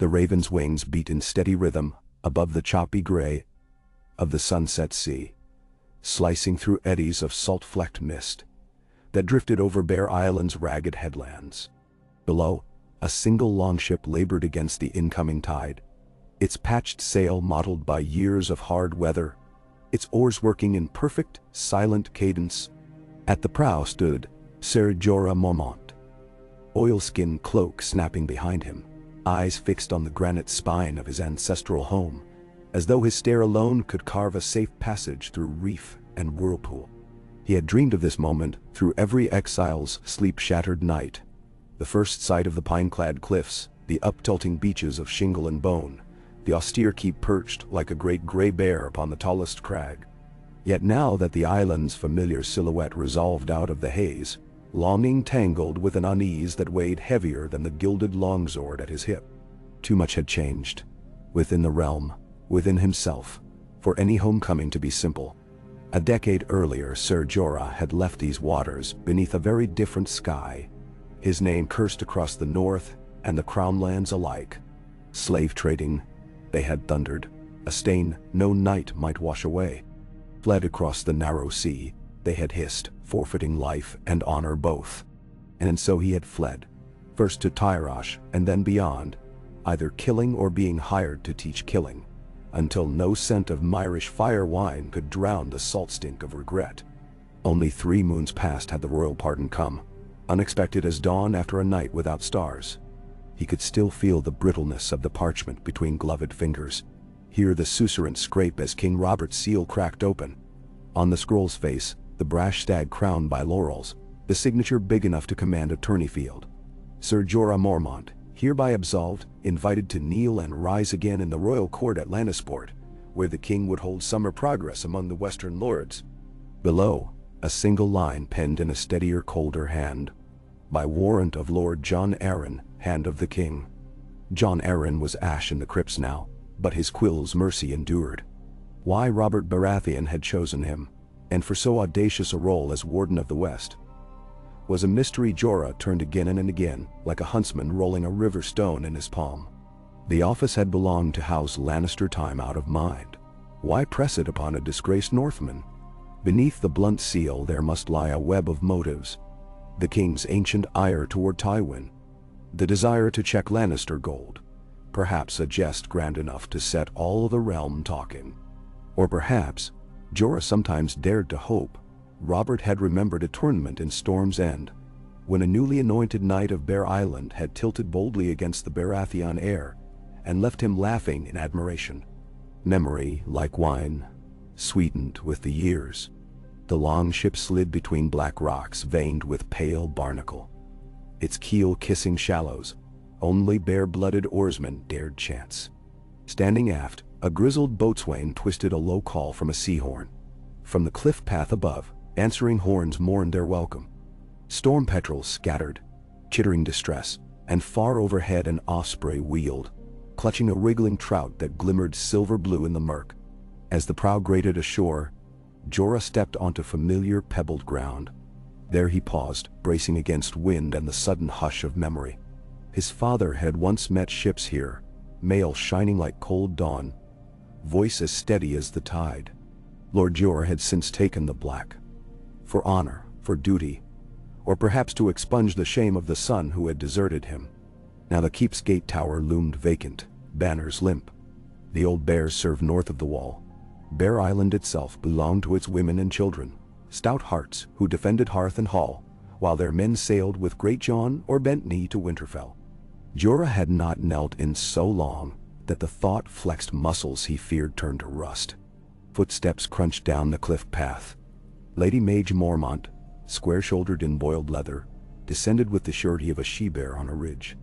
The raven's wings beat in steady rhythm above the choppy gray of the sunset sea, slicing through eddies of salt-flecked mist that drifted over Bear Island's ragged headlands. Below, a single longship labored against the incoming tide, its patched sail mottled by years of hard weather, its oars working in perfect, silent cadence. At the prow stood Sir Jorah Mormont, oilskin cloak snapping behind him, eyes fixed on the granite spine of his ancestral home, as though his stare alone could carve a safe passage through reef and whirlpool. He had dreamed of this moment through every exile's sleep-shattered night. The first sight of the pine-clad cliffs, the uptilting beaches of shingle and bone, the austere keep perched like a great gray bear upon the tallest crag. Yet now that the island's familiar silhouette resolved out of the haze, longing tangled with an unease that weighed heavier than the gilded longsword at his hip. Too much had changed, within the realm, within himself, for any homecoming to be simple. A decade earlier, Sir Jorah had left these waters beneath a very different sky, his name cursed across the north and the crown lands alike. Slave trading, they had thundered, a stain no night might wash away. Fled across the narrow sea, they had hissed, forfeiting life and honor both. And so he had fled, first to Tyrosh and then beyond, either killing or being hired to teach killing, until no scent of Myrish fire wine could drown the salt stink of regret. Only 3 moons past had the royal pardon come, unexpected as dawn after a night without stars. He could still feel the brittleness of the parchment between gloved fingers, hear the susurrant scrape as King Robert's seal cracked open. On the scroll's face, the brash stag crowned by laurels, the signature big enough to command a tourney field. Sir Jorah Mormont, hereby absolved, invited to kneel and rise again in the royal court at Lannisport, where the king would hold summer progress among the western lords. Below, a single line penned in a steadier, colder hand. By warrant of Lord John Arryn, Hand of the King. John Arryn was ash in the crypts now, but his quill's mercy endured. Why Robert Baratheon had chosen him, and for so audacious a role as Warden of the West, was a mystery Jorah turned again and again, like a huntsman rolling a river stone in his palm. The office had belonged to House Lannister time out of mind. Why press it upon a disgraced Northman? Beneath the blunt seal there must lie a web of motives. The king's ancient ire toward Tywin, the desire to check Lannister gold, perhaps a jest grand enough to set all the realm talking. Or perhaps, Jorah sometimes dared to hope, Robert had remembered a tournament in Storm's End, when a newly anointed knight of Bear Island had tilted boldly against the Baratheon heir, and left him laughing in admiration. Memory, like wine, sweetened with the years. The long ship slid between black rocks veined with pale barnacle, its keel kissing shallows. Only bare-blooded oarsmen dared chance. Standing aft, a grizzled boatswain twisted a low call from a sea-horn. From the cliff path above, answering horns mourned their welcome. Storm petrels scattered, chittering distress, and far overhead an osprey wheeled, clutching a wriggling trout that glimmered silver blue in the murk. As the prow grated ashore, Jorah stepped onto familiar pebbled ground. There he paused, bracing against wind and the sudden hush of memory. His father had once met ships here, mail shining like cold dawn, voice as steady as the tide. Lord Jorah had since taken the black. For honor, for duty, or perhaps to expunge the shame of the son who had deserted him. Now the keep's gate tower loomed vacant, banners limp. The old bears served north of the wall. Bear Island itself belonged to its women and children, stout hearts who defended hearth and hall, while their men sailed with Great John or bent knee to Winterfell. Jorah had not knelt in so long that the thought-flexed muscles he feared turned to rust. Footsteps crunched down the cliff path. Lady Mage Mormont, square-shouldered in boiled leather, descended with the surety of a she-bear on a ridge.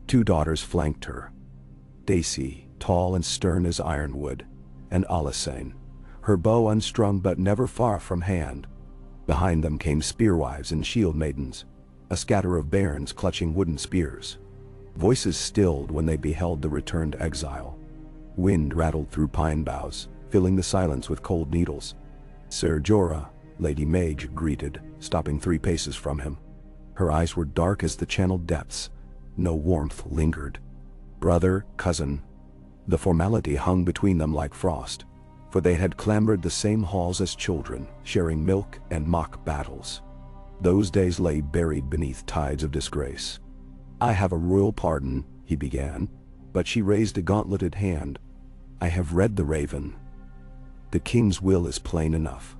2 daughters flanked her. Daisy, tall and stern as ironwood, and Alysanne, her bow unstrung but never far from hand. Behind them came spearwives and shield maidens, a scatter of bairns clutching wooden spears. Voices stilled when they beheld the returned exile. Wind rattled through pine boughs, filling the silence with cold needles. Sir Jorah, Lady Mage greeted, stopping 3 paces from him. Her eyes were dark as the channeled depths. No warmth lingered. Brother, cousin. The formality hung between them like frost, for they had clambered the same halls as children, sharing milk and mock battles. Those days lay buried beneath tides of disgrace. "I have a royal pardon," he began, but she raised a gauntleted hand. "I have read the Raven. The king's will is plain enough.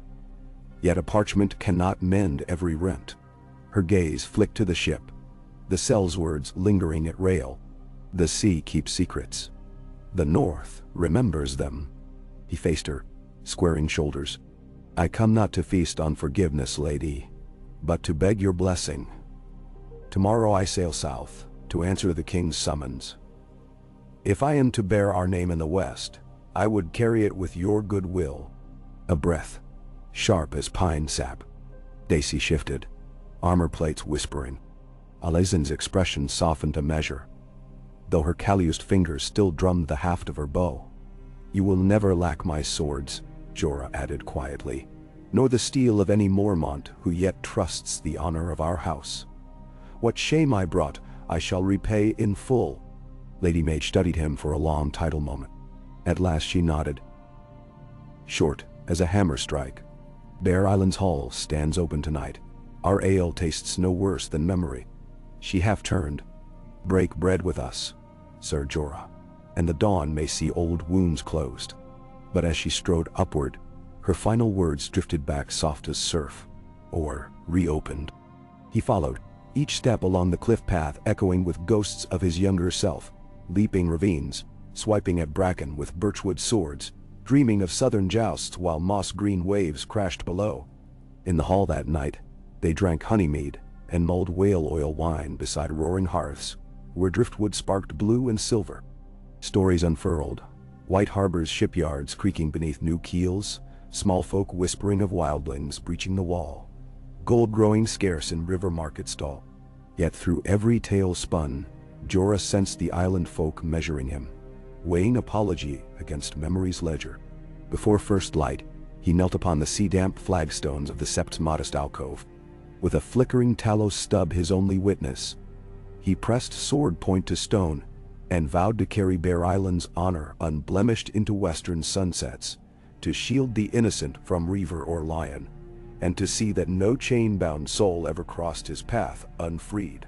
Yet a parchment cannot mend every rent." Her gaze flicked to the ship, the cell's words lingering at rail. "The sea keeps secrets. The North remembers them." He faced her, squaring shoulders. "I come not to feast on forgiveness, lady, but to beg your blessing. Tomorrow I sail south, to answer the king's summons. If I am to bear our name in the West, I would carry it with your good will." A breath, sharp as pine sap. Daisy shifted, armor plates whispering. Alezin's expression softened a measure, though her calloused fingers still drummed the haft of her bow. "You will never lack my swords," Jorah added quietly, "nor the steel of any Mormont who yet trusts the honor of our house. What shame I brought, I shall repay in full." Lady Mage studied him for a long tidal moment. At last she nodded. "Short as a hammer strike. Bear Island's hall stands open tonight. Our ale tastes no worse than memory." She half-turned. "Break bread with us, Sir Jorah, and the dawn may see old wounds closed." But as she strode upward, her final words drifted back soft as surf, or reopened. He followed, each step along the cliff path echoing with ghosts of his younger self, leaping ravines, swiping at bracken with birchwood swords, dreaming of southern jousts while moss-green waves crashed below. In the hall that night, they drank honeymead and mulled whale oil wine beside roaring hearths, where driftwood sparked blue and silver. Stories unfurled, white harbors, shipyards creaking beneath new keels, small folk whispering of wildlings breaching the wall, gold growing scarce in river market stall. Yet through every tale spun, Jorah sensed the island folk measuring him, weighing apology against memory's ledger. Before first light, he knelt upon the sea-damp flagstones of the sept's modest alcove. With a flickering tallow stub his only witness, he pressed sword point to stone and vowed to carry Bear Island's honor unblemished into western sunsets, to shield the innocent from reaver or lion, and to see that no chain-bound soul ever crossed his path unfreed.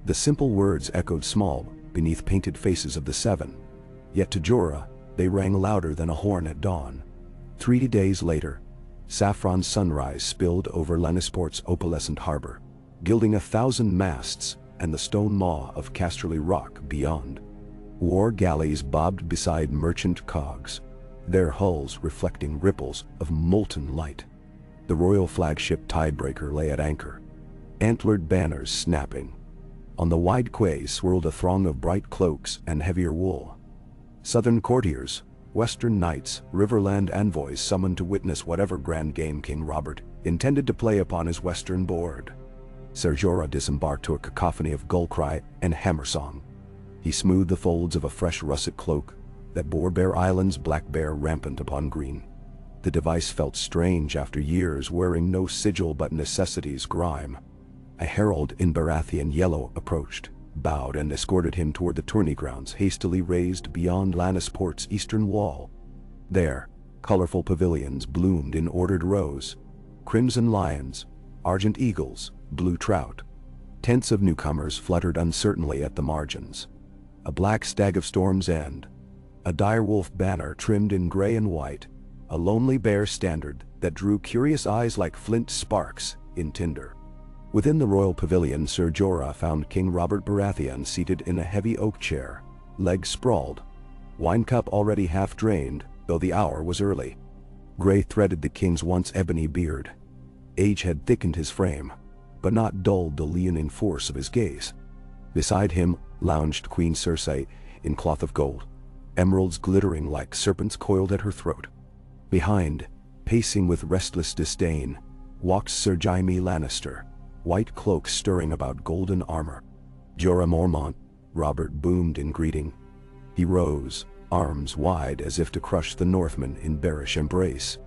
The simple words echoed small beneath painted faces of the Seven, yet to Jorah they rang louder than a horn at dawn. 3 days later, saffron sunrise spilled over Lannisport's opalescent harbor, gilding 1,000 masts and the stone maw of Casterly Rock beyond. War galleys bobbed beside merchant cogs, their hulls reflecting ripples of molten light. The royal flagship Tidebreaker lay at anchor, antlered banners snapping. On the wide quay swirled a throng of bright cloaks and heavier wool. Southern courtiers, western knights, riverland envoys summoned to witness whatever grand game King Robert intended to play upon his western board. Ser Jorah disembarked to a cacophony of gull cry and hammer song. He smoothed the folds of a fresh russet cloak that bore Bear Island's black bear rampant upon green. The device felt strange after years wearing no sigil but necessity's grime. A herald in Baratheon yellow approached, bowed and escorted him toward the tourney grounds hastily raised beyond Lannisport's eastern wall. There, colorful pavilions bloomed in ordered rows, crimson lions, argent eagles, blue trout. Tents of newcomers fluttered uncertainly at the margins. A black stag of Storm's End, a direwolf banner trimmed in gray and white, a lonely bear standard that drew curious eyes like flint sparks in tinder. Within the royal pavilion, Ser Jorah found King Robert Baratheon seated in a heavy oak chair, legs sprawled, wine cup already half drained, though the hour was early. Gray threaded the king's once ebony beard. Age had thickened his frame, but not dulled the leoning force of his gaze. Beside him lounged Queen Cersei in cloth of gold, emeralds glittering like serpents coiled at her throat. Behind, pacing with restless disdain, walked Ser Jaime Lannister, white cloak stirring about golden armor. Jorah Mormont, Robert boomed in greeting. He rose, arms wide as if to crush the Northman in bearish embrace.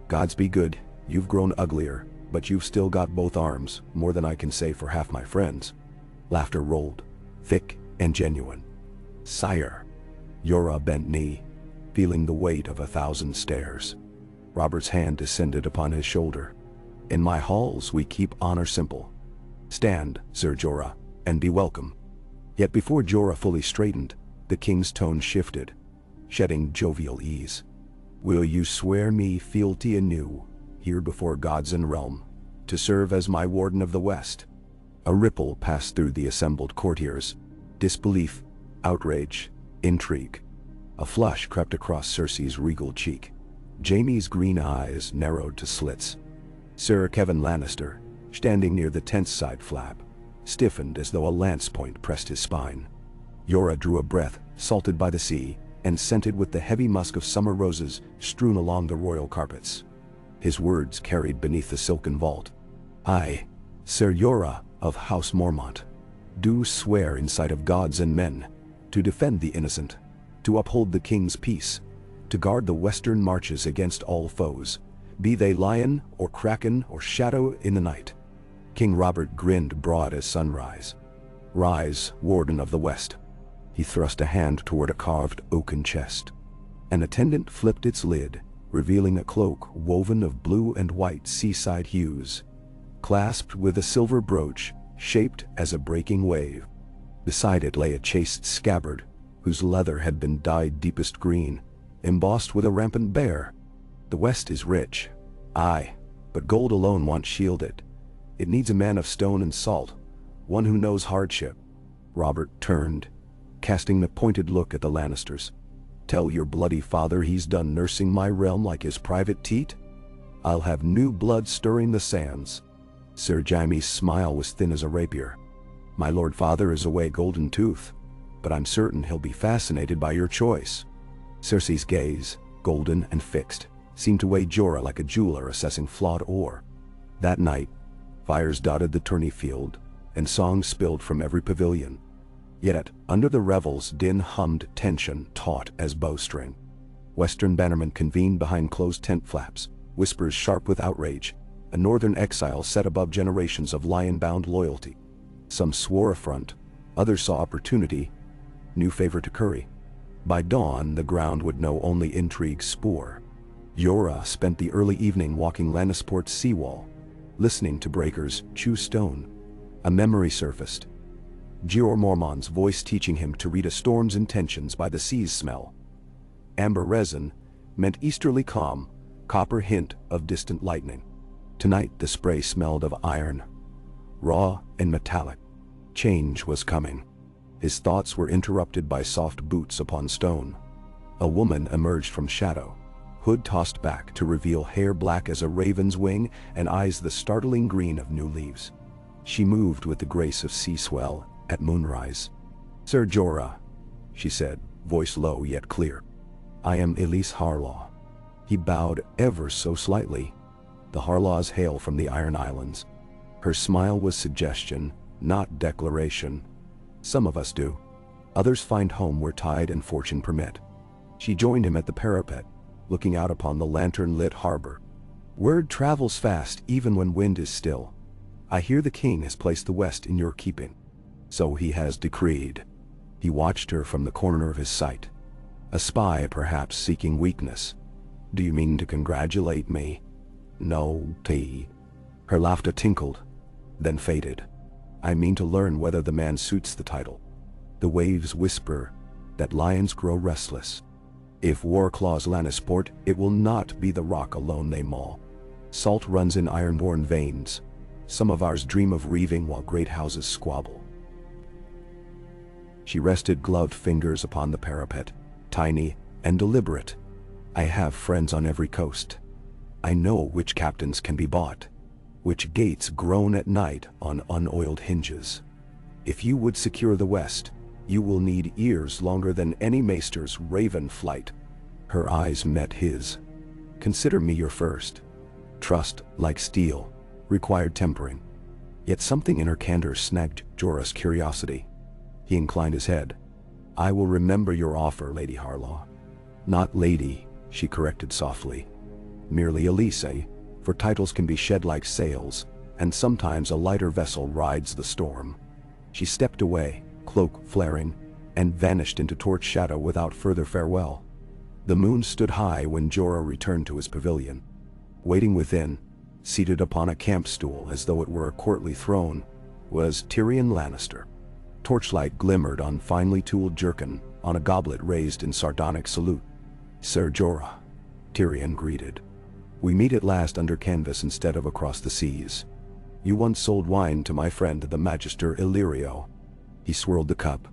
"Gods be good, you've grown uglier, but you've still got both arms, more than I can say for half my friends." Laughter rolled, thick and genuine. Sire. Jorah bent knee, feeling the weight of 1,000 stares. Robert's hand descended upon his shoulder. In my halls we keep honor simple. Stand, Sir Jorah, and be welcome. Yet before Jorah fully straightened, the king's tone shifted, shedding jovial ease. Will you swear me fealty anew, here before gods and realm, to serve as my warden of the West? A ripple passed through the assembled courtiers. Disbelief, outrage, intrigue. A flush crept across Cersei's regal cheek. Jaime's green eyes narrowed to slits. Sir Kevin Lannister, standing near the tent's side flap, stiffened as though a lance point pressed his spine. Jorah drew a breath, salted by the sea, and scented with the heavy musk of summer roses strewn along the royal carpets. His words carried beneath the silken vault. I, Sir Jorah of House Mormont, do swear in sight of gods and men, to defend the innocent, to uphold the king's peace, to guard the western marches against all foes, be they lion or kraken or shadow in the night. King Robert grinned broad as sunrise. Rise, Warden of the West. He thrust a hand toward a carved oaken chest. An attendant flipped its lid, revealing a cloak woven of blue and white seaside hues, clasped with a silver brooch shaped as a breaking wave. Beside it lay a chased scabbard, whose leather had been dyed deepest green, embossed with a rampant bear. The West is rich, aye, but gold alone won't shield it. It needs a man of stone and salt, one who knows hardship. Robert turned, casting a pointed look at the Lannisters. Tell your bloody father he's done nursing my realm like his private teat? I'll have new blood stirring the sands. Sir Jaime's smile was thin as a rapier. My lord father is away golden tooth, but I'm certain he'll be fascinated by your choice. Cersei's gaze, golden and fixed, seemed to weigh Jorah like a jeweler assessing flawed ore. That night, fires dotted the tourney field, and songs spilled from every pavilion. Yet, under the revels, din hummed tension taut as bowstring. Western bannermen convened behind closed tent flaps, whispers sharp with outrage, a northern exile set above generations of lion-bound loyalty. Some swore affront, others saw opportunity, new favor to curry. By dawn, the ground would know only intrigue's spoor. Jorah spent the early evening walking Lannisport's seawall, listening to breakers chew stone. A memory surfaced. Jeor Mormont's voice teaching him to read a storm's intentions by the sea's smell. Amber resin meant easterly calm, copper hint of distant lightning. Tonight the spray smelled of iron, raw and metallic. Change was coming. His thoughts were interrupted by soft boots upon stone. A woman emerged from shadow, hood tossed back to reveal hair black as a raven's wing and eyes the startling green of new leaves. She moved with the grace of sea swell at moonrise. Sir Jorah, she said, voice low yet clear. I am Elise Harlaw. He bowed ever so slightly. The Harlaws hail from the Iron Islands. Her smile was suggestion, not declaration. Some of us do. Others find home where tide and fortune permit. She joined him at the parapet, looking out upon the lantern-lit harbor. Word travels fast even when wind is still. I hear the king has placed the West in your keeping. So he has decreed. He watched her from the corner of his sight. A spy, perhaps, seeking weakness. Do you mean to congratulate me? No, T. Her laughter tinkled, then faded. I mean to learn whether the man suits the title. The waves whisper that lions grow restless. If war claws Lannisport, it will not be the rock alone they maul. Salt runs in iron-born veins. Some of ours dream of reaving while great houses squabble. She rested gloved fingers upon the parapet, tiny and deliberate. I have friends on every coast. I know which captains can be bought, which gates groan at night on unoiled hinges. If you would secure the West, you will need ears longer than any maester's raven flight. Her eyes met his. Consider me your first. Trust, like steel, required tempering. Yet something in her candor snagged Jorah's curiosity. He inclined his head. I will remember your offer, Lady Harlaw. Not lady, she corrected softly. Merely Elise, for titles can be shed like sails, and sometimes a lighter vessel rides the storm. She stepped away, cloak flaring, and vanished into torch shadow without further farewell. The moon stood high when Jorah returned to his pavilion. Waiting within, seated upon a camp stool as though it were a courtly throne, was Tyrion Lannister. Torchlight glimmered on finely tooled jerkin, on a goblet raised in sardonic salute. "Sir Jorah," Tyrion greeted. "We meet at last under canvas instead of across the seas. You once sold wine to my friend the Magister Illyrio." He swirled the cup.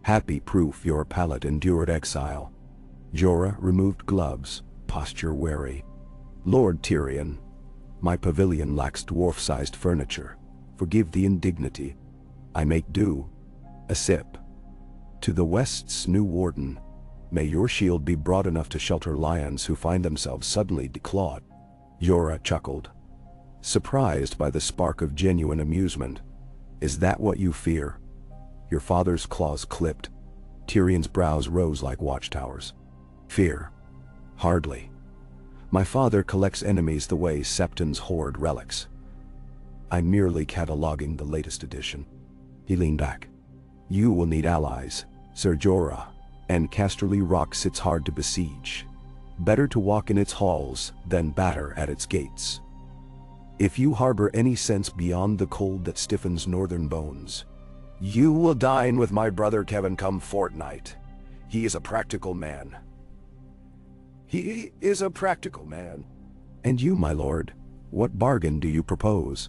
"Happy proof your palate endured exile." Jorah removed gloves, posture wary. "Lord Tyrion, my pavilion lacks dwarf-sized furniture. Forgive the indignity. I make do." A sip. "To the West's new Warden, may your shield be broad enough to shelter lions who find themselves suddenly declawed." Jorah chuckled, surprised by the spark of genuine amusement. "Is that what you fear? Your father's claws clipped?" Tyrion's brows rose like watchtowers. "Fear? Hardly. My father collects enemies the way Septons hoard relics. I'm merely cataloging the latest edition." He leaned back. "You will need allies, Sir Jorah, and Casterly Rock sits hard to besiege. Better to walk in its halls than batter at its gates. If you harbor any sense beyond the cold that stiffens northern bones, you will dine with my brother Kevin come fortnight. He is a practical man." "He is a practical man." "And you, my lord, what bargain do you propose?"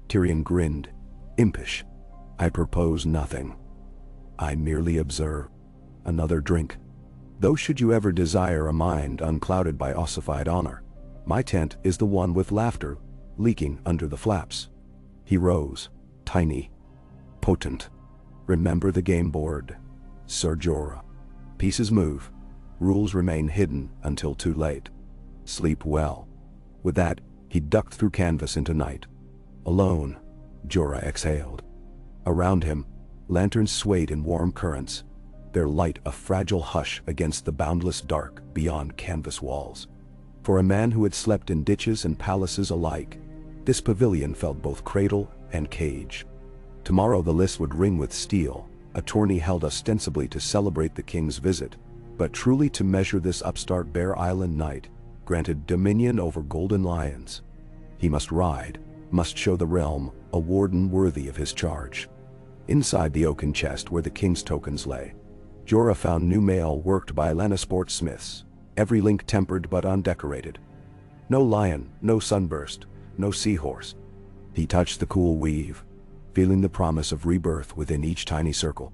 Tyrion grinned, impish. "I propose nothing. I merely observe." Another drink. "Though should you ever desire a mind unclouded by ossified honor, my tent is the one with laughter leaking under the flaps." He rose, tiny, potent. "Remember the game board, Sir Jorah. Pieces move, rules remain hidden until too late. Sleep well." With that, he ducked through canvas into night. Alone, Jorah exhaled. Around him, lanterns swayed in warm currents, their light a fragile hush against the boundless dark beyond canvas walls. For a man who had slept in ditches and palaces alike, this pavilion felt both cradle and cage. Tomorrow the lists would ring with steel, a tourney held ostensibly to celebrate the king's visit, but truly to measure this upstart Bear Island knight, granted dominion over golden lions. He must ride, must show the realm a warden worthy of his charge. Inside the oaken chest where the king's tokens lay, Jorah found new mail worked by Lannisport smiths, every link tempered but undecorated. No lion, no sunburst, no seahorse. He touched the cool weave, feeling the promise of rebirth within each tiny circle.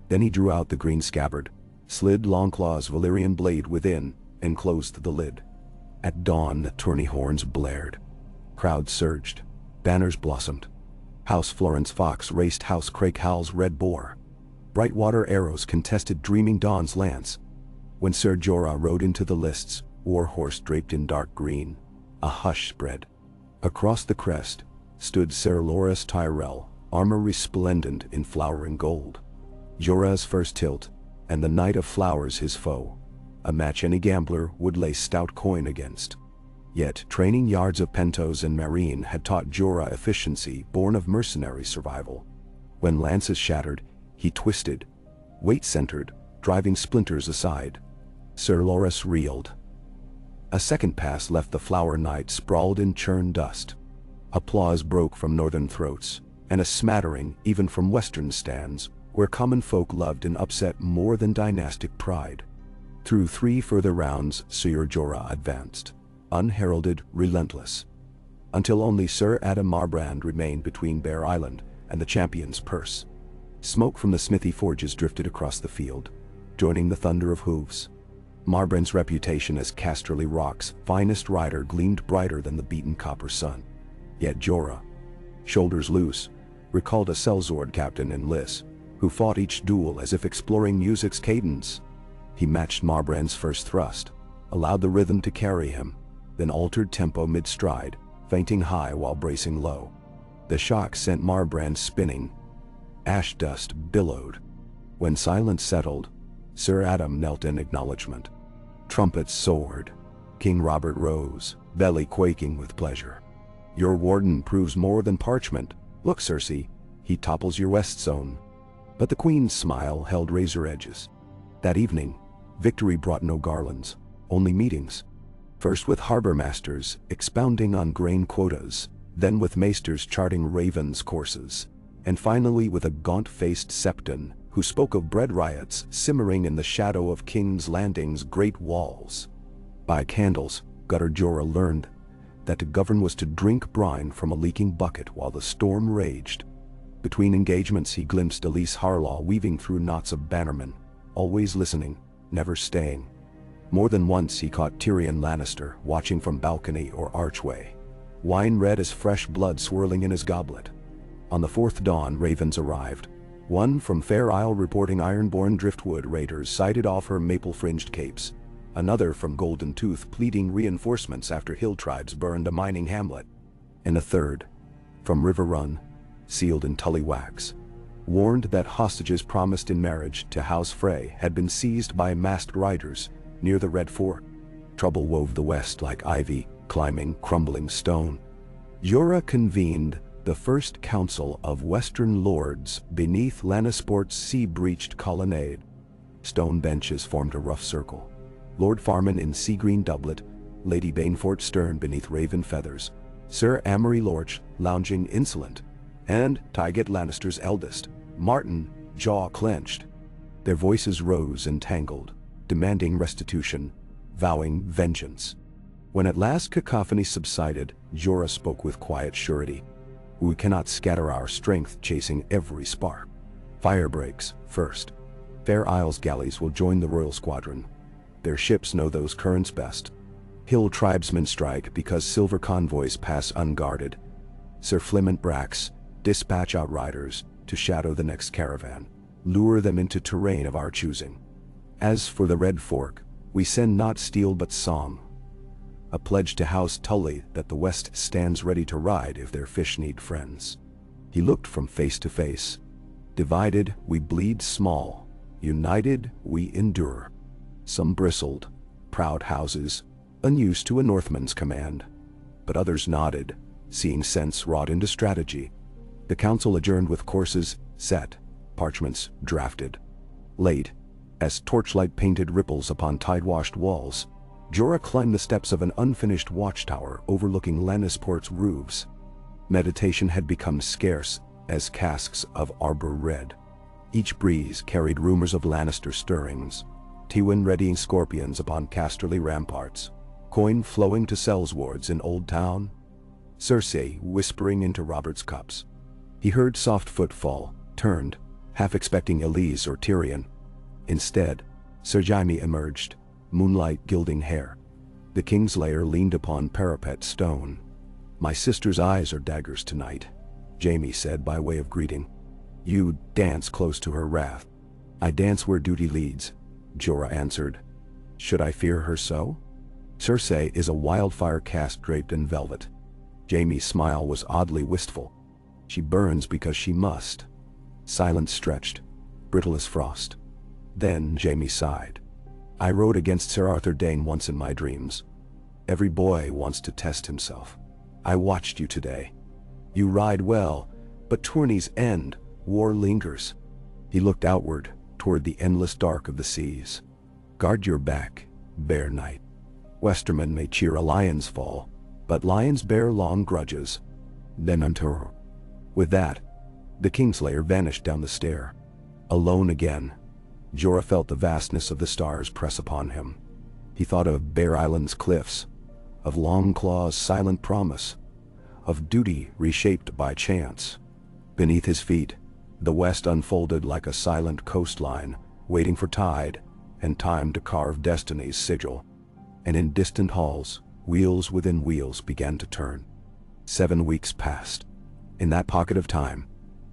Then he drew out the green scabbard, slid Longclaw's Valyrian blade within, and closed the lid. At dawn the tourney horns blared. Crowds surged, banners blossomed. House Florence Fox raced House Crake Howell's red boar. Brightwater arrows contested Dreaming Dawn's lance. When Sir Jorah rode into the lists, war-horse draped in dark green, a hush spread. Across the crest stood Ser Loras Tyrell, armor resplendent in flowering gold. Jorah's first tilt, and the Knight of Flowers his foe, a match any gambler would lay stout coin against. Yet training yards of Pentos and Marine had taught Jorah efficiency born of mercenary survival. When lances shattered, he twisted, weight-centered, driving splinters aside. Ser Loras reeled. A second pass left the Flower Knight sprawled in churn dust. Applause broke from northern throats, and a smattering even from western stands, where common folk loved an upset more than dynastic pride. Through 3 further rounds Sir Jorah advanced, unheralded, relentless, until only Sir Adam Marbrand remained between Bear Island and the champion's purse. Smoke from the smithy forges drifted across the field, joining the thunder of hooves. Marbrand's reputation as Casterly Rock's finest rider gleamed brighter than the beaten copper sun. Yet Jorah, shoulders loose, recalled a sellsword captain in Lys, who fought each duel as if exploring music's cadence. He matched Marbrand's first thrust, allowed the rhythm to carry him, then altered tempo mid-stride, feinting high while bracing low. The shock sent Marbrand spinning. Ash dust billowed. When silence settled, Sir Adam knelt in acknowledgement. Trumpets soared. King Robert rose, belly quaking with pleasure. "Your warden proves more than parchment. Look, Cersei, he topples your West Zone." But the queen's smile held razor edges. That evening, victory brought no garlands, only meetings. First with harbor masters expounding on grain quotas, then with maesters charting ravens' courses, and finally with a gaunt-faced septon who spoke of bread riots simmering in the shadow of King's Landing's great walls. By candles, Gutter Jorah learned that to govern was to drink brine from a leaking bucket while the storm raged. Between engagements he glimpsed Elise Harlaw weaving through knots of bannermen, always listening, never staying. More than once he caught Tyrion Lannister watching from balcony or archway, wine red as fresh blood swirling in his goblet. On the fourth dawn ravens arrived, one from Fair Isle reporting ironborn driftwood raiders sighted off her maple-fringed capes, another from Golden Tooth pleading reinforcements after hill tribes burned a mining hamlet, and a third, from River Run, sealed in Tully wax, warned that hostages promised in marriage to House Frey had been seized by masked riders near the Red Fort. Trouble wove the west like ivy, climbing crumbling stone. Jorah convened the first council of Western lords beneath Lannisport's sea-breached colonnade. Stone benches formed a rough circle. Lord Farman in sea-green doublet, Lady Bainfort stern beneath raven feathers, Sir Amory Lorch lounging insolent, and Tygett Lannister's eldest, Martin, jaw clenched. Their voices rose and tangled, demanding restitution, vowing vengeance. When at last cacophony subsided, Jorah spoke with quiet surety. We cannot scatter our strength chasing every spark. Fire breaks first. Fair Isle's galleys will join the royal squadron. Their ships know those currents best. Hill tribesmen strike because silver convoys pass unguarded. Sir Flimant Brax dispatch outriders to shadow the next caravan, lure them into terrain of our choosing. As for the Red Fork, we send not steel but song, a pledge to House Tully that the West stands ready to ride if their fish need friends. He looked from face to face. Divided, we bleed small. United, we endure. Some bristled, proud houses, unused to a Northman's command. But others nodded, seeing sense wrought into strategy. The council adjourned with courses set, parchments drafted. Late, as torchlight painted ripples upon tide-washed walls, Jorah climbed the steps of an unfinished watchtower overlooking Lannisport's roofs. Meditation had become scarce as casks of arbor red. Each breeze carried rumors of Lannister stirrings, Tywin readying scorpions upon Casterly ramparts, coin flowing to Sellswards in Old Town, Cersei whispering into Robert's cups. He heard soft footfall, turned, half expecting Elise or Tyrion. Instead, Ser Jaime emerged, moonlight gilding hair. The Kingslayer leaned upon parapet stone. "My sister's eyes are daggers tonight," Jaime said by way of greeting. "You dance close to her wrath." "I dance where duty leads," Jorah answered. "Should I fear her so?" "Cersei is a wildfire caste draped in velvet." Jaime's smile was oddly wistful. "She burns because she must." Silence stretched, brittle as frost. Then Jaime sighed. "I rode against Sir Arthur Dayne once in my dreams. Every boy wants to test himself. I watched you today. You ride well, but tourney's end, war lingers." He looked outward, toward the endless dark of the seas. "Guard your back, Bear Knight. Westermen may cheer a lion's fall, but lions bear long grudges. Then unto her." With that, the Kingslayer vanished down the stair. Alone again, Jorah felt the vastness of the stars press upon him. He thought of Bear Island's cliffs, of Longclaw's silent promise, of duty reshaped by chance. Beneath his feet, the west unfolded like a silent coastline, waiting for tide and time to carve destiny's sigil. And in distant halls, wheels within wheels began to turn. 7 weeks passed. In that pocket of time,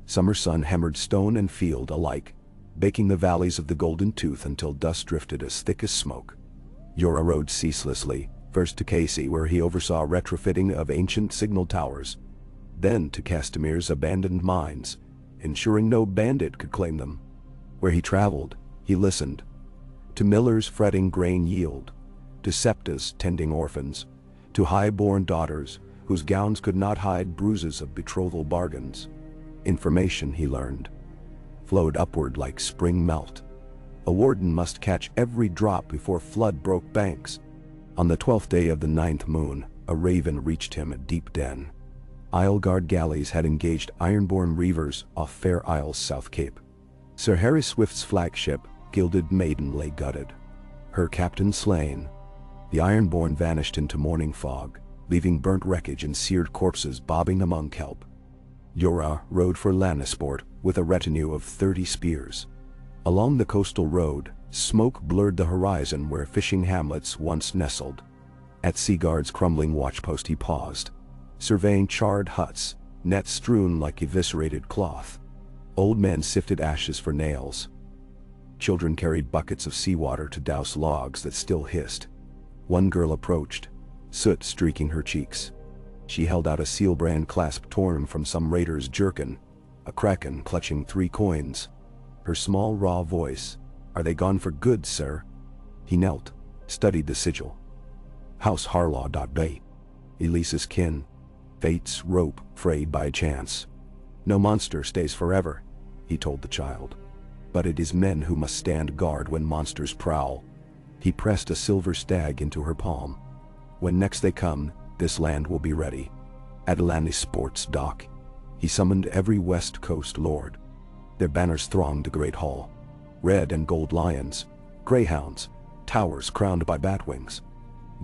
summer sun hammered stone and field alike, baking the valleys of the Golden Tooth until dust drifted as thick as smoke. Jorah rode ceaselessly, first to Casey where he oversaw retrofitting of ancient signal towers, then to Castemir's abandoned mines, ensuring no bandit could claim them. Where he traveled, he listened. To millers fretting grain yield, to septas tending orphans, to high-born daughters whose gowns could not hide bruises of betrothal bargains. Information he learned. flowed upward like spring melt. A warden must catch every drop before flood broke banks. On the 12th day of the 9th moon, a raven reached him at Deep Den. Isleguard galleys had engaged ironborn reavers off Fair Isle's South Cape. Sir Harry Swift's flagship, Gilded Maiden, lay gutted, her captain slain. The ironborn vanished into morning fog, leaving burnt wreckage and seared corpses bobbing among kelp. Jorah rode for Lannisport with a retinue of 30 spears. Along the coastal road, smoke blurred the horizon where fishing hamlets once nestled. At Seaguard's crumbling watchpost he paused, surveying charred huts, nets strewn like eviscerated cloth. Old men sifted ashes for nails. Children carried buckets of seawater to douse logs that still hissed. One girl approached, soot streaking her cheeks. She held out a seal-brand clasp torn from some raider's jerkin, a kraken clutching 3 coins. Her small, raw voice, "Are they gone for good, sir?" He knelt, studied the sigil. House Harlaw.Bay. Elise's kin. Fate's rope frayed by chance. "No monster stays forever," he told the child. "But it is men who must stand guard when monsters prowl." He pressed a silver stag into her palm. "When next they come, this land will be ready." At Lannisport's dock, he summoned every West Coast lord. Their banners thronged the great hall. Red and gold lions, greyhounds, towers crowned by batwings.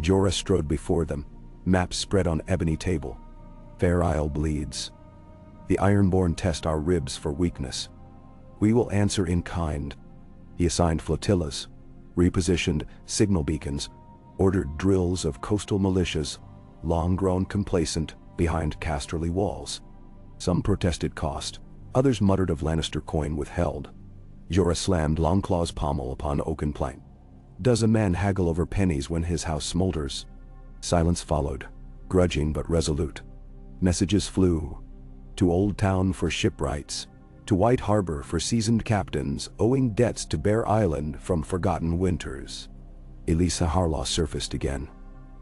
Jorah strode before them, maps spread on ebony table. "Fair Isle bleeds. The ironborn test our ribs for weakness. We will answer in kind." He assigned flotillas, repositioned signal beacons, ordered drills of coastal militias, long grown complacent behind Casterly walls. Some protested cost, others muttered of Lannister coin withheld. Jorah slammed Longclaw's pommel upon oaken plank. "Does a man haggle over pennies when his house smolders?" Silence followed, grudging but resolute. Messages flew. To Old Town for shipwrights, to White Harbor for seasoned captains owing debts to Bear Island from forgotten winters. Elisa Harlaw surfaced again,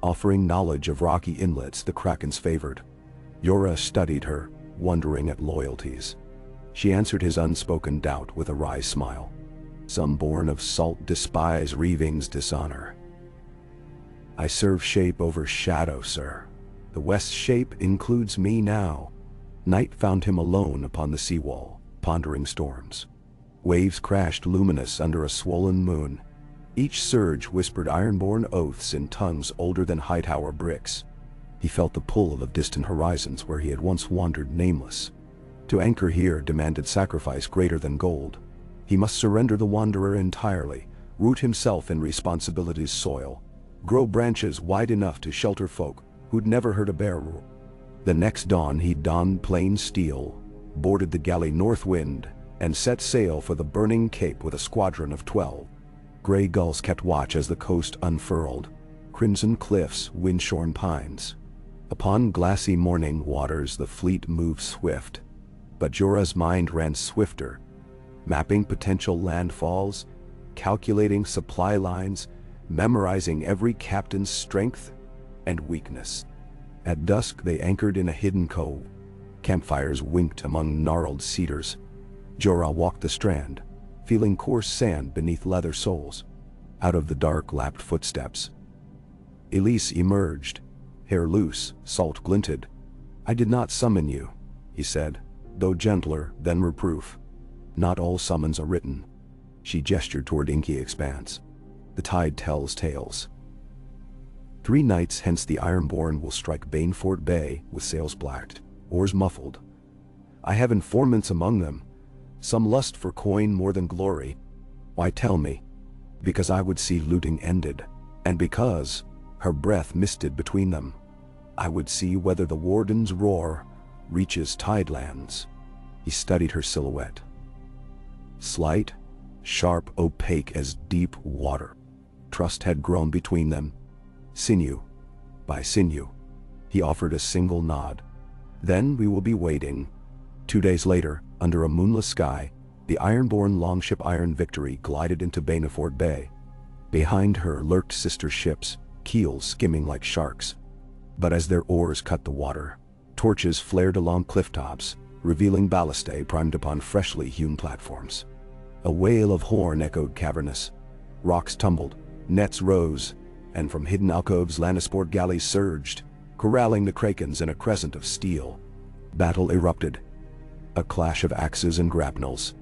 offering knowledge of rocky inlets the Krakens favored. Jorah studied her, wondering at loyalties. She answered his unspoken doubt with a wry smile. "Some born of salt despise Reaving's dishonor. I serve shape over shadow, sir. The West shape includes me now." Night found him alone upon the seawall, pondering storms. Waves crashed luminous under a swollen moon. Each surge whispered ironborn oaths in tongues older than Hightower bricks. He felt the pull of distant horizons where he had once wandered nameless. To anchor here demanded sacrifice greater than gold. He must surrender the wanderer entirely, root himself in responsibility's soil, grow branches wide enough to shelter folk who'd never heard a bear roar. The next dawn he donned plain steel, boarded the galley Northwind, and set sail for the burning cape with a squadron of 12. Gray gulls kept watch as the coast unfurled, crimson cliffs, wind-shorn pines. Upon glassy morning waters the fleet moved swift, but Jorah's mind ran swifter, mapping potential landfalls, calculating supply lines, memorizing every captain's strength and weakness. At dusk they anchored in a hidden cove. Campfires winked among gnarled cedars. Jorah walked the strand, feeling coarse sand beneath leather soles. Out of the dark lapped footsteps. Elise emerged, hair loose, salt glinted. "I did not summon you," he said, though gentler than reproof. "Not all summons are written." She gestured toward inky expanse. "The tide tells tales. 3 nights hence the Ironborn will strike Banefort Bay with sails blacked, oars muffled. I have informants among them, some lust for coin more than glory. Why tell me? Because I would see looting ended, and because, her breath misted between them, I would see whether the Warden's roar reaches Tidelands." He studied her silhouette. Slight, sharp, opaque as deep water. Trust had grown between them. Sinew by sinew. He offered a single nod. "Then we will be waiting." 2 days later, under a moonless sky, the ironborn longship Iron Victory glided into Banefort Bay. Behind her lurked sister ships, keels skimming like sharks. But as their oars cut the water, torches flared along cliff tops, revealing ballistae primed upon freshly hewn platforms. A wail of horn echoed cavernous. Rocks tumbled, nets rose, and from hidden alcoves Lannisport galleys surged, corralling the krakens in a crescent of steel. Battle erupted. A clash of axes and grapnels,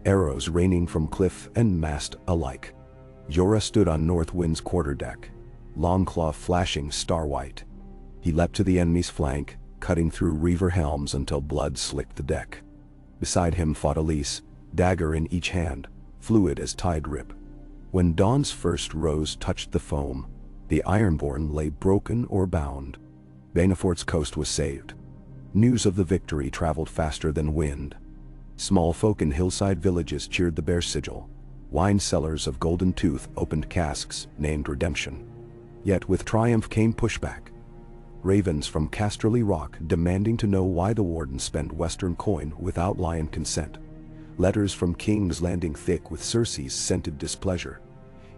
arrows raining from cliff and mast alike. Jorah stood on Northwind's quarterdeck, Longclaw flashing star-white. He leapt to the enemy's flank, cutting through reaver helms until blood slicked the deck. Beside him fought Elise, dagger in each hand, fluid as tide rip. When dawn's first rose touched the foam, the Ironborn lay broken or bound. Banefort's coast was saved. News of the victory traveled faster than wind. Small folk in hillside villages cheered the Bear sigil. Wine cellars of Golden Tooth opened casks named Redemption. Yet with triumph came pushback. Ravens from Casterly Rock demanding to know why the Warden spent Western coin without Lion consent. Letters from King's Landing thick with Cersei's scented displeasure.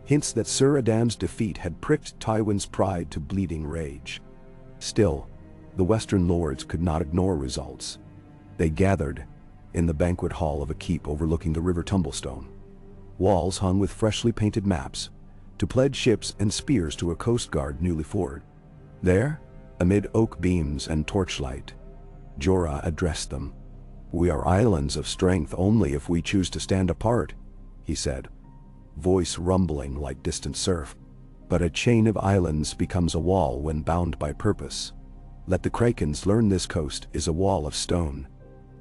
Hints that Sir Adam's defeat had pricked Tywin's pride to bleeding rage. Still, the Western lords could not ignore results. They gathered in the banquet hall of a keep overlooking the River Tumblestone. Walls hung with freshly painted maps, to pledge ships and spears to a coast guard newly forged. There, amid oak beams and torchlight, Jorah addressed them. "We are islands of strength only if we choose to stand apart," he said, voice rumbling like distant surf. "But a chain of islands becomes a wall when bound by purpose. Let the krakens learn this coast is a wall of stone."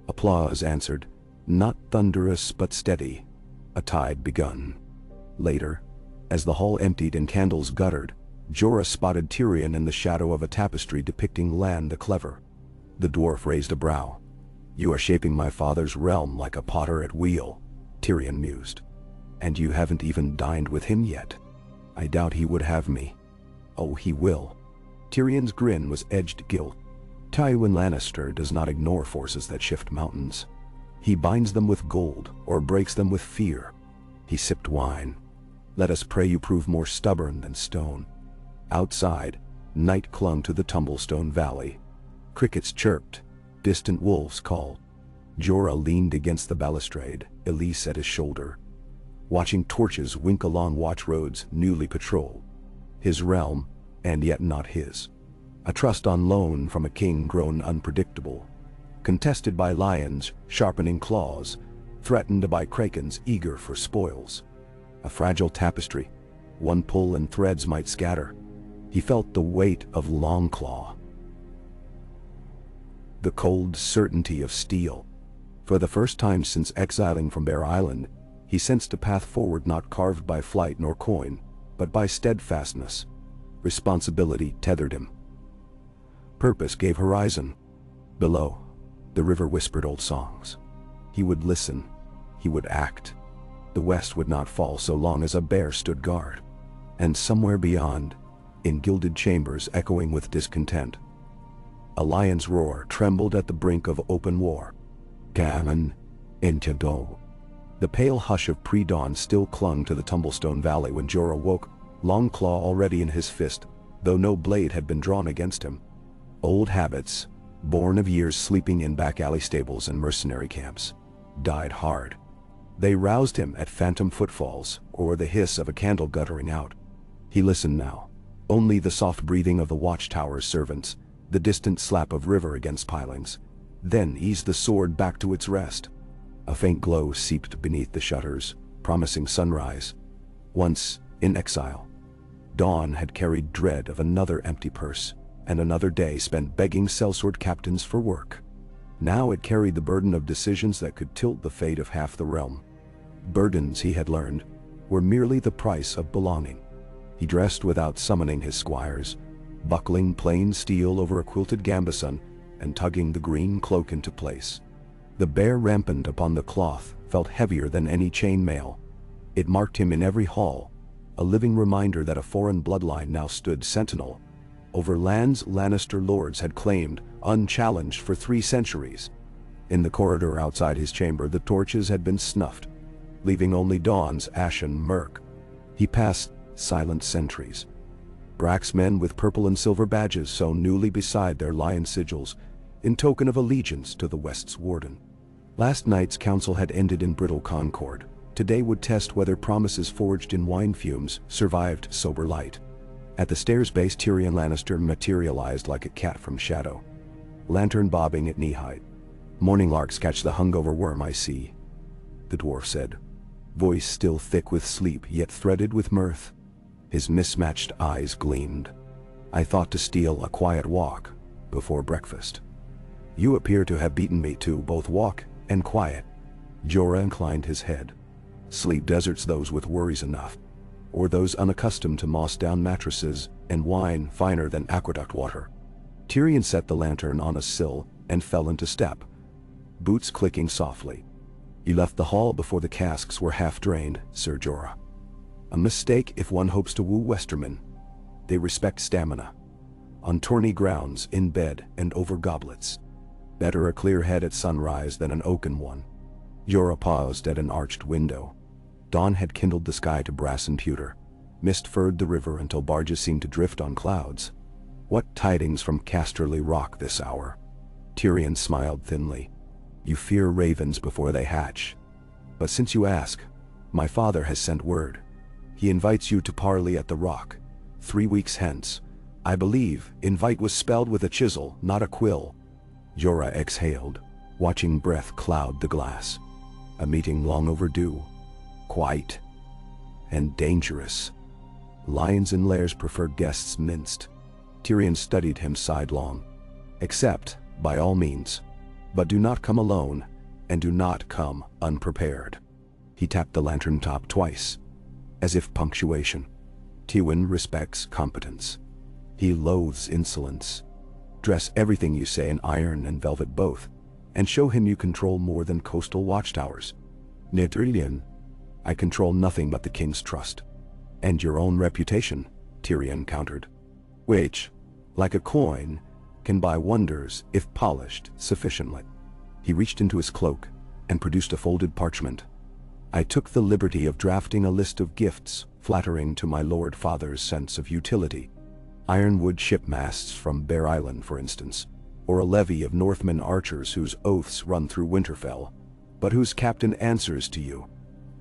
Applause answered, not thunderous but steady. A tide begun. Later, as the hall emptied and candles guttered, Jorah spotted Tyrion in the shadow of a tapestry depicting Lan the Clever. The dwarf raised a brow. "You are shaping my father's realm like a potter at wheel," Tyrion mused. "And you haven't even dined with him yet. I doubt he would have me." "Oh, he will." Tyrion's grin was edged guilt. "Tywin Lannister does not ignore forces that shift mountains. He binds them with gold or breaks them with fear." He sipped wine. "Let us pray you prove more stubborn than stone." Outside, night clung to the Tumblestone Valley. Crickets chirped, distant wolves called. Jorah leaned against the balustrade, Elise at his shoulder, watching torches wink along watch roads newly patrolled. His realm, and yet not his. A trust on loan from a king grown unpredictable, contested by lions sharpening claws, threatened by krakens eager for spoils. A fragile tapestry, one pull and threads might scatter. He felt the weight of Longclaw, the cold certainty of steel. For the first time since exiling from Bear Island, he sensed a path forward not carved by flight nor coin, but by steadfastness. Responsibility tethered him. Purpose gave horizon. Below, the river whispered old songs. He would listen. He would act. The west would not fall so long as a bear stood guard. And somewhere beyond, in gilded chambers echoing with discontent, a lion's roar trembled at the brink of open war. Gammon, Intado. The pale hush of pre-dawn still clung to the Tumblestone Valley when Jorah woke, Longclaw already in his fist, though no blade had been drawn against him. Old habits, born of years sleeping in back alley stables and mercenary camps, died hard. They roused him at phantom footfalls or the hiss of a candle guttering out. He listened now. Only the soft breathing of the watchtower's servants, the distant slap of river against pilings, then eased the sword back to its rest. A faint glow seeped beneath the shutters, promising sunrise. Once, in exile, dawn had carried dread of another empty purse, and another day spent begging sellsword captains for work. Now it carried the burden of decisions that could tilt the fate of half the realm. Burdens, he had learned, were merely the price of belonging. He dressed without summoning his squires, buckling plain steel over a quilted gambeson and tugging the green cloak into place. The bear rampant upon the cloth felt heavier than any chainmail. It marked him in every hall, a living reminder that a foreign bloodline now stood sentinel over lands Lannister lords had claimed unchallenged for 3 centuries. In the corridor outside his chamber, the torches had been snuffed, leaving only dawn's ashen murk. He passed silent sentries, Brax men with purple and silver badges sewn newly beside their lion sigils, in token of allegiance to the West's Warden. Last night's council had ended in brittle concord. Today would test whether promises forged in wine fumes survived sober light. At the stairs base, Tyrion Lannister materialized like a cat from shadow, lantern bobbing at knee-height. "Morning larks catch the hungover worm, I see," the dwarf said, voice still thick with sleep yet threaded with mirth. His mismatched eyes gleamed. "I thought to steal a quiet walk before breakfast. You appear to have beaten me to both walk and quiet." Jorah inclined his head. "Sleep deserts those with worries enough, or those unaccustomed to moss-down mattresses and wine finer than aqueduct water." Tyrion set the lantern on a sill and fell into step, boots clicking softly. "You left the hall before the casks were half drained, Sir Jorah. A mistake if one hopes to woo Westermen. They respect stamina. On tourney grounds, in bed, and over goblets. Better a clear head at sunrise than an oaken one." Jorah paused at an arched window. Dawn had kindled the sky to brass and pewter. Mist furred the river until barges seemed to drift on clouds. "What tidings from Casterly Rock this hour?" Tyrion smiled thinly. "You fear ravens before they hatch. But since you ask, my father has sent word. He invites you to parley at the Rock, 3 weeks hence. I believe invite was spelled with a chisel, not a quill." Jorah exhaled, watching breath cloud the glass. "A meeting long overdue. Quite. And dangerous. Lions in lairs prefer guests minced." Tyrion studied him sidelong. "Accept, by all means. But do not come alone, and do not come unprepared." He tapped the lantern top twice, as if punctuation. Tywin respects competence. He loathes insolence. Dress everything you say in iron and velvet both, and show him you control more than coastal watchtowers. "Tyrion, I control nothing but the king's trust." "And your own reputation," Tyrion countered. "Which, like a coin, can buy wonders if polished sufficiently." He reached into his cloak and produced a folded parchment. "I took the liberty of drafting a list of gifts flattering to my Lord Father's sense of utility. Ironwood shipmasts from Bear Island, for instance, or a levy of Northmen archers whose oaths run through Winterfell, but whose captain answers to you.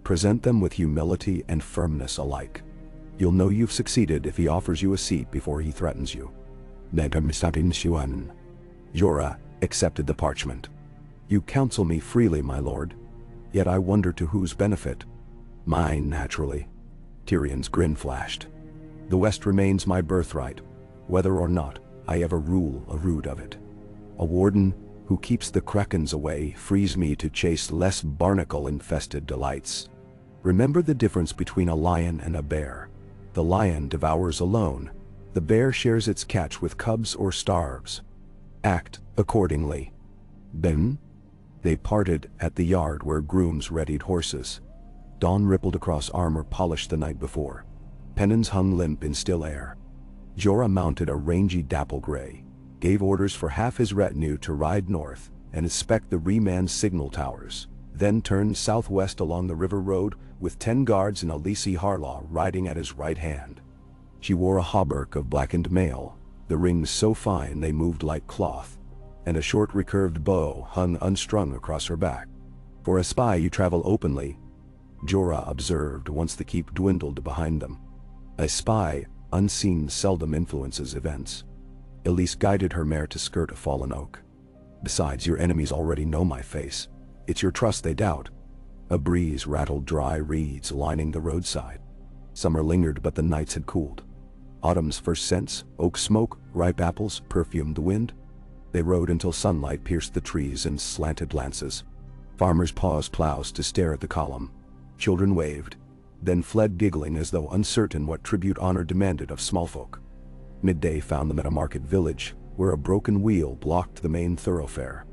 Present them with humility and firmness alike. You'll know you've succeeded if he offers you a seat before he threatens you." Jorah accepted the parchment. "You counsel me freely, my lord, yet I wonder to whose benefit." "Mine, naturally." Tyrion's grin flashed. "The West remains my birthright, whether or not I ever rule a rood of it. A warden who keeps the krakens away frees me to chase less barnacle-infested delights. Remember the difference between a lion and a bear. The lion devours alone. The bear shares its catch with cubs or starves. Act accordingly." "Ben?" They parted at the yard where grooms readied horses. Dawn rippled across armor polished the night before. Pennons hung limp in still air. Jorah mounted a rangy dapple gray, gave orders for half his retinue to ride north and inspect the remanned signal towers, then turned southwest along the river road with 10 guards and Alisi Harlaw riding at his right hand. She wore a hauberk of blackened mail, the rings so fine they moved like cloth, and a short recurved bow hung unstrung across her back. "For a spy you travel openly," Jorah observed once the keep dwindled behind them. "A spy, unseen, seldom influences events." Elise guided her mare to skirt a fallen oak. "Besides, your enemies already know my face. It's your trust they doubt." A breeze rattled dry reeds lining the roadside. Summer lingered, but the nights had cooled. Autumn's first scents, oak smoke, ripe apples, perfumed the wind. They rode until sunlight pierced the trees in slanted lances. Farmers paused plows to stare at the column. Children waved, then fled giggling as though uncertain what tribute honor demanded of small folk. Midday found them at a market village, where a broken wheel blocked the main thoroughfare.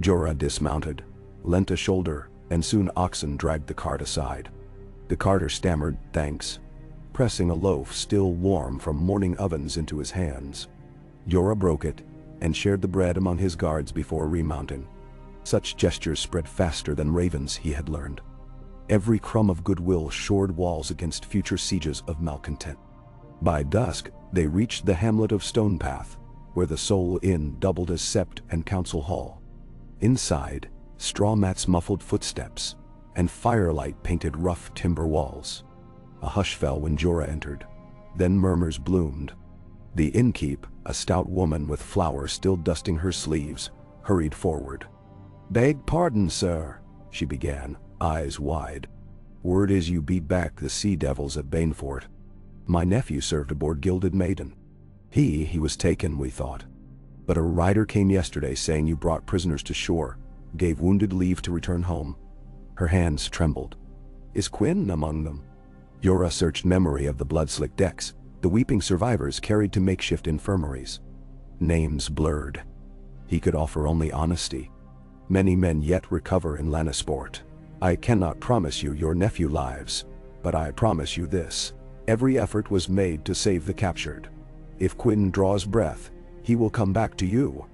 Jorah dismounted, lent a shoulder, and soon oxen dragged the cart aside. The carter stammered thanks, pressing a loaf still warm from morning ovens into his hands. Jorah broke it, and shared the bread among his guards before remounting. Such gestures spread faster than ravens, he had learned. Every crumb of goodwill shored walls against future sieges of malcontent. By dusk, they reached the hamlet of Stonepath, where the sole inn doubled as sept and council hall. Inside, straw mats muffled footsteps, and firelight painted rough timber walls. A hush fell when Jorah entered. Then murmurs bloomed. The innkeep, a stout woman with flour still dusting her sleeves, hurried forward. "Beg pardon, sir," she began, eyes wide. "Word is you beat back the sea devils at Banefort. My nephew served aboard Gilded Maiden. He was taken, we thought. But a rider came yesterday saying you brought prisoners to shore, gave wounded leave to return home." Her hands trembled. "Is Quinn among them?" Jorah searched memory of the blood-slicked decks, the weeping survivors carried to makeshift infirmaries. Names blurred. He could offer only honesty. "Many men yet recover in Lannisport. I cannot promise you your nephew lives, but I promise you this. Every effort was made to save the captured. If Quinn draws breath, he will come back to you."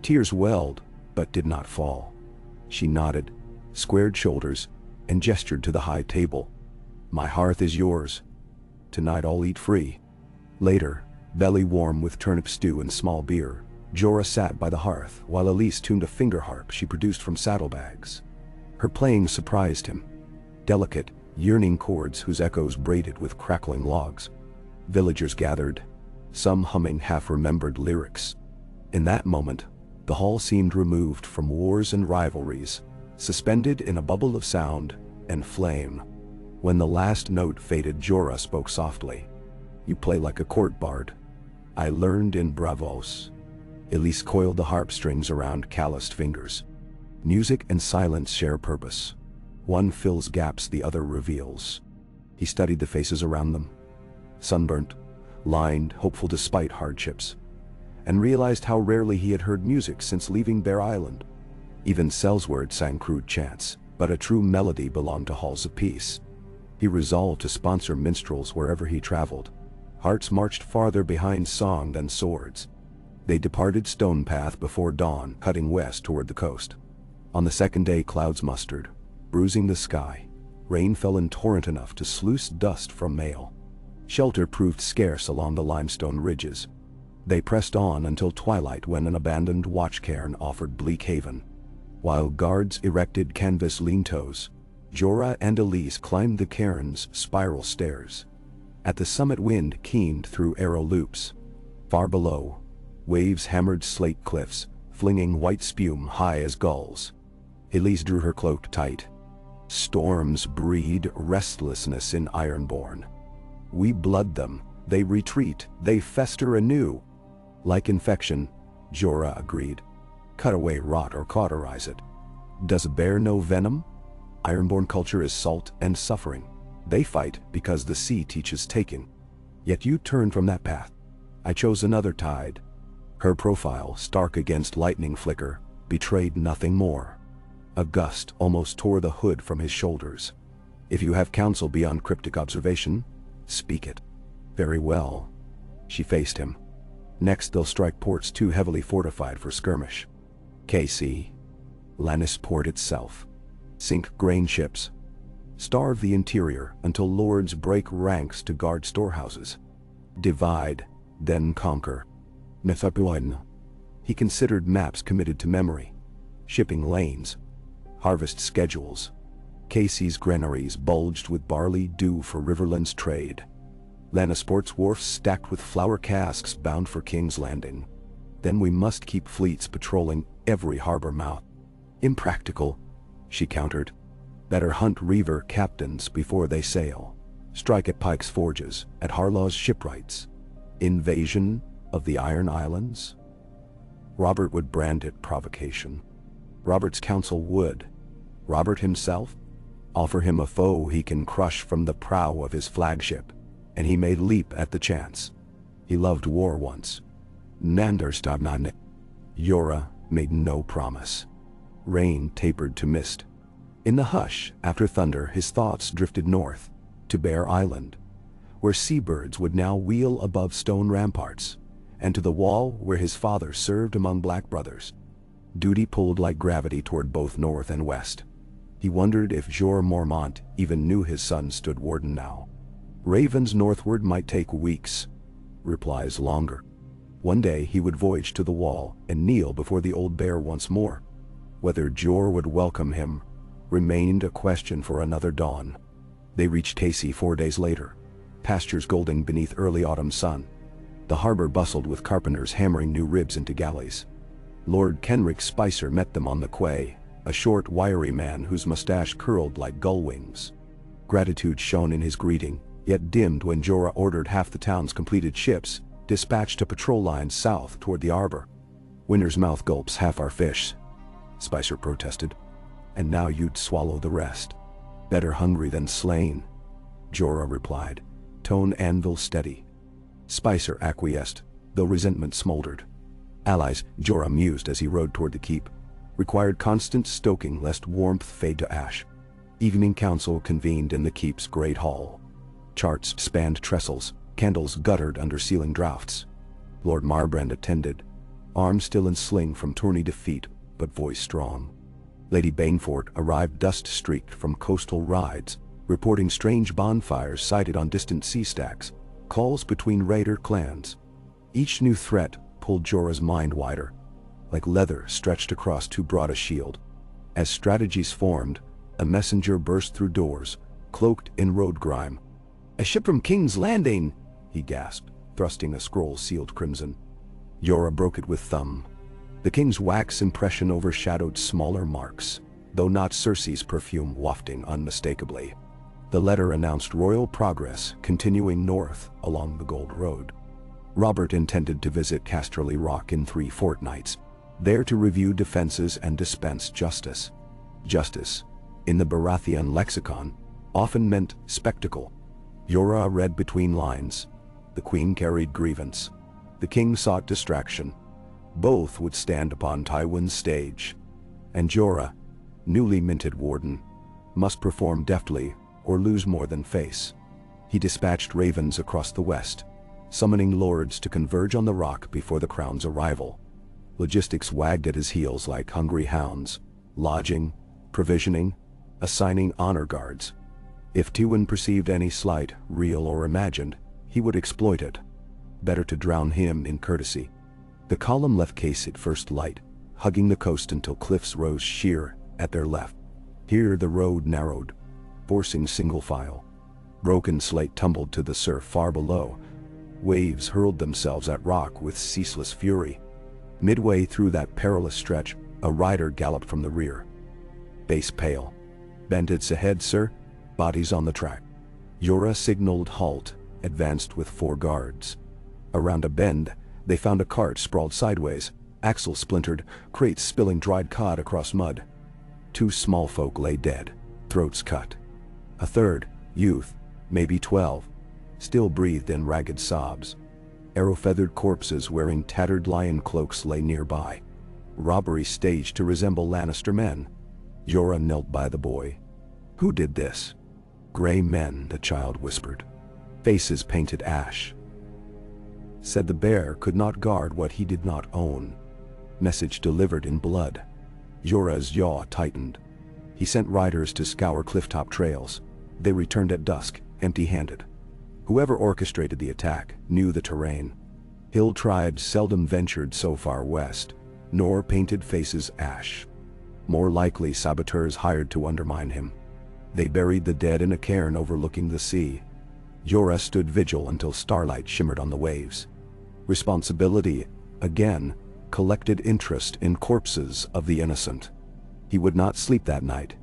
Tears welled, but did not fall. She nodded, squared shoulders, and gestured to the high table. "My hearth is yours. Tonight I'll eat free." Later, belly warm with turnip stew and small beer, Jorah sat by the hearth while Elise tuned a finger harp she produced from saddlebags. Her playing surprised him. Delicate, yearning chords whose echoes braided with crackling logs. Villagers gathered, some humming half-remembered lyrics. In that moment, the hall seemed removed from wars and rivalries, suspended in a bubble of sound and flame. When the last note faded, Jorah spoke softly. "You play like a court bard. I learned in Bravos." Elise coiled the harp strings around calloused fingers. Music and silence share purpose. One fills gaps the other reveals. He studied the faces around them. Sunburnt, lined, hopeful despite hardships. And realized how rarely he had heard music since leaving Bear Island. Even Sellsword sang crude chants, but a true melody belonged to halls of peace. He resolved to sponsor minstrels wherever he traveled. Hearts marched farther behind song than swords. They departed Stone Path before dawn, cutting west toward the coast. On the second day, clouds mustered, bruising the sky. Rain fell in torrent enough to sluice dust from mail. Shelter proved scarce along the limestone ridges. They pressed on until twilight, when an abandoned watch cairn offered bleak haven. While guards erected canvas lean-tos, Jorah and Elise climbed the cairn's spiral stairs. At the summit, wind keened through arrow loops. Far below, waves hammered slate cliffs, flinging white spume high as gulls. Elise drew her cloak tight. "Storms breed restlessness in Ironborn. We blood them, they retreat, they fester anew." "Like infection," Jorah agreed. "Cut away rot or cauterize it. Does a bear know venom? Ironborn culture is salt and suffering. They fight because the sea teaches taking. Yet you turned from that path. I chose another tide." Her profile, stark against lightning flicker, betrayed nothing more. A gust almost tore the hood from his shoulders. "If you have counsel beyond cryptic observation, speak it." "Very well." She faced him. "Next they'll strike ports too heavily fortified for skirmish. KC. Lannisport itself. Sink grain ships. Starve the interior until lords break ranks to guard storehouses. Divide, then conquer." Nethapuan. He considered maps committed to memory. Shipping lanes. Harvest schedules. Casey's granaries bulged with barley due for Riverland's trade. Lannisport's wharfs stacked with flour casks bound for King's Landing. Then we must keep fleets patrolling every harbor mouth. "Impractical," she countered. "Better hunt reaver captains before they sail. Strike at Pike's forges, at Harlaw's shipwrights. Invasion of the Iron Islands?" Robert would brand it provocation. Robert's council would. Robert himself? Offer him a foe he can crush from the prow of his flagship, and he may leap at the chance. He loved war once. Nanderstagnan. Jorah made no promise. Rain tapered to mist. In the hush, after thunder, his thoughts drifted north, to Bear Island, where seabirds would now wheel above stone ramparts, and to the wall where his father served among black brothers. Duty pulled like gravity toward both north and west. He wondered if Jorah Mormont even knew his son stood warden now. Ravens northward might take weeks, replies longer. One day he would voyage to the wall and kneel before the old bear once more. Whether Jorah would welcome him remained a question for another dawn. They reached Casey 4 days later, pastures golden beneath early autumn sun. The harbor bustled with carpenters hammering new ribs into galleys. Lord Kenric Spicer met them on the quay, a short, wiry man whose mustache curled like gull wings. Gratitude shone in his greeting, yet dimmed when Jorah ordered half the town's completed ships dispatched to patrol lines south toward the arbor. "Winter's mouth gulps half our fish," Spicer protested. "And now you'd swallow the rest." "Better hungry than slain," Jorah replied, tone anvil steady. Spicer acquiesced, though resentment smoldered. Allies, Jorah mused as he rode toward the keep, required constant stoking lest warmth fade to ash. Evening council convened in the keep's great hall. Charts spanned trestles, candles guttered under ceiling draughts. Lord Marbrand attended, arm still in sling from tourney defeat, but voice strong. Lady Banefort arrived dust-streaked from coastal rides, reporting strange bonfires sighted on distant sea stacks, calls between raider clans. Each new threat pulled Jorah's mind wider, like leather stretched across too broad a shield. As strategies formed, a messenger burst through doors, cloaked in road grime. "A ship from King's Landing," he gasped, thrusting a scroll sealed crimson. Jorah broke it with thumb. The king's wax impression overshadowed smaller marks, though not Cersei's perfume wafting unmistakably. The letter announced royal progress continuing north along the Gold Road. Robert intended to visit Casterly Rock in 3 fortnights, there to review defenses and dispense justice. Justice, in the Baratheon lexicon, often meant spectacle. Jorah read between lines. The queen carried grievance. The king sought distraction. Both would stand upon Tywin's stage. And Jorah, newly minted warden, must perform deftly or lose more than face. He dispatched ravens across the west, summoning lords to converge on the rock before the crown's arrival. Logistics wagged at his heels like hungry hounds, lodging, provisioning, assigning honor guards. If Tywin perceived any slight, real or imagined, he would exploit it. Better to drown him in courtesy. The column left Case at first light, hugging the coast until cliffs rose sheer at their left. Here the road narrowed, forcing single file. Broken slate tumbled to the surf far below. Waves hurled themselves at rock with ceaseless fury. Midway through that perilous stretch, a rider galloped from the rear. Base pale. "Bandits ahead, sir. Bodies on the track." Jorah signaled halt, advanced with 4 guards. Around a bend, they found a cart sprawled sideways, axle splintered, crates spilling dried cod across mud. 2 small folk lay dead, throats cut. A third, youth, maybe 12, still breathed in ragged sobs. Arrow-feathered corpses wearing tattered lion cloaks lay nearby. Robbery staged to resemble Lannister men. Jorah knelt by the boy. "Who did this?" "Gray men," the child whispered. "Faces painted ash." Said the bear could not guard what he did not own. Message delivered in blood. Jorah's jaw tightened. He sent riders to scour clifftop trails. They returned at dusk, empty-handed. Whoever orchestrated the attack knew the terrain. Hill tribes seldom ventured so far west, nor painted faces ash. More likely saboteurs hired to undermine him. They buried the dead in a cairn overlooking the sea. Jorah stood vigil until starlight shimmered on the waves. Responsibility, again, collected interest in corpses of the innocent. He would not sleep that night.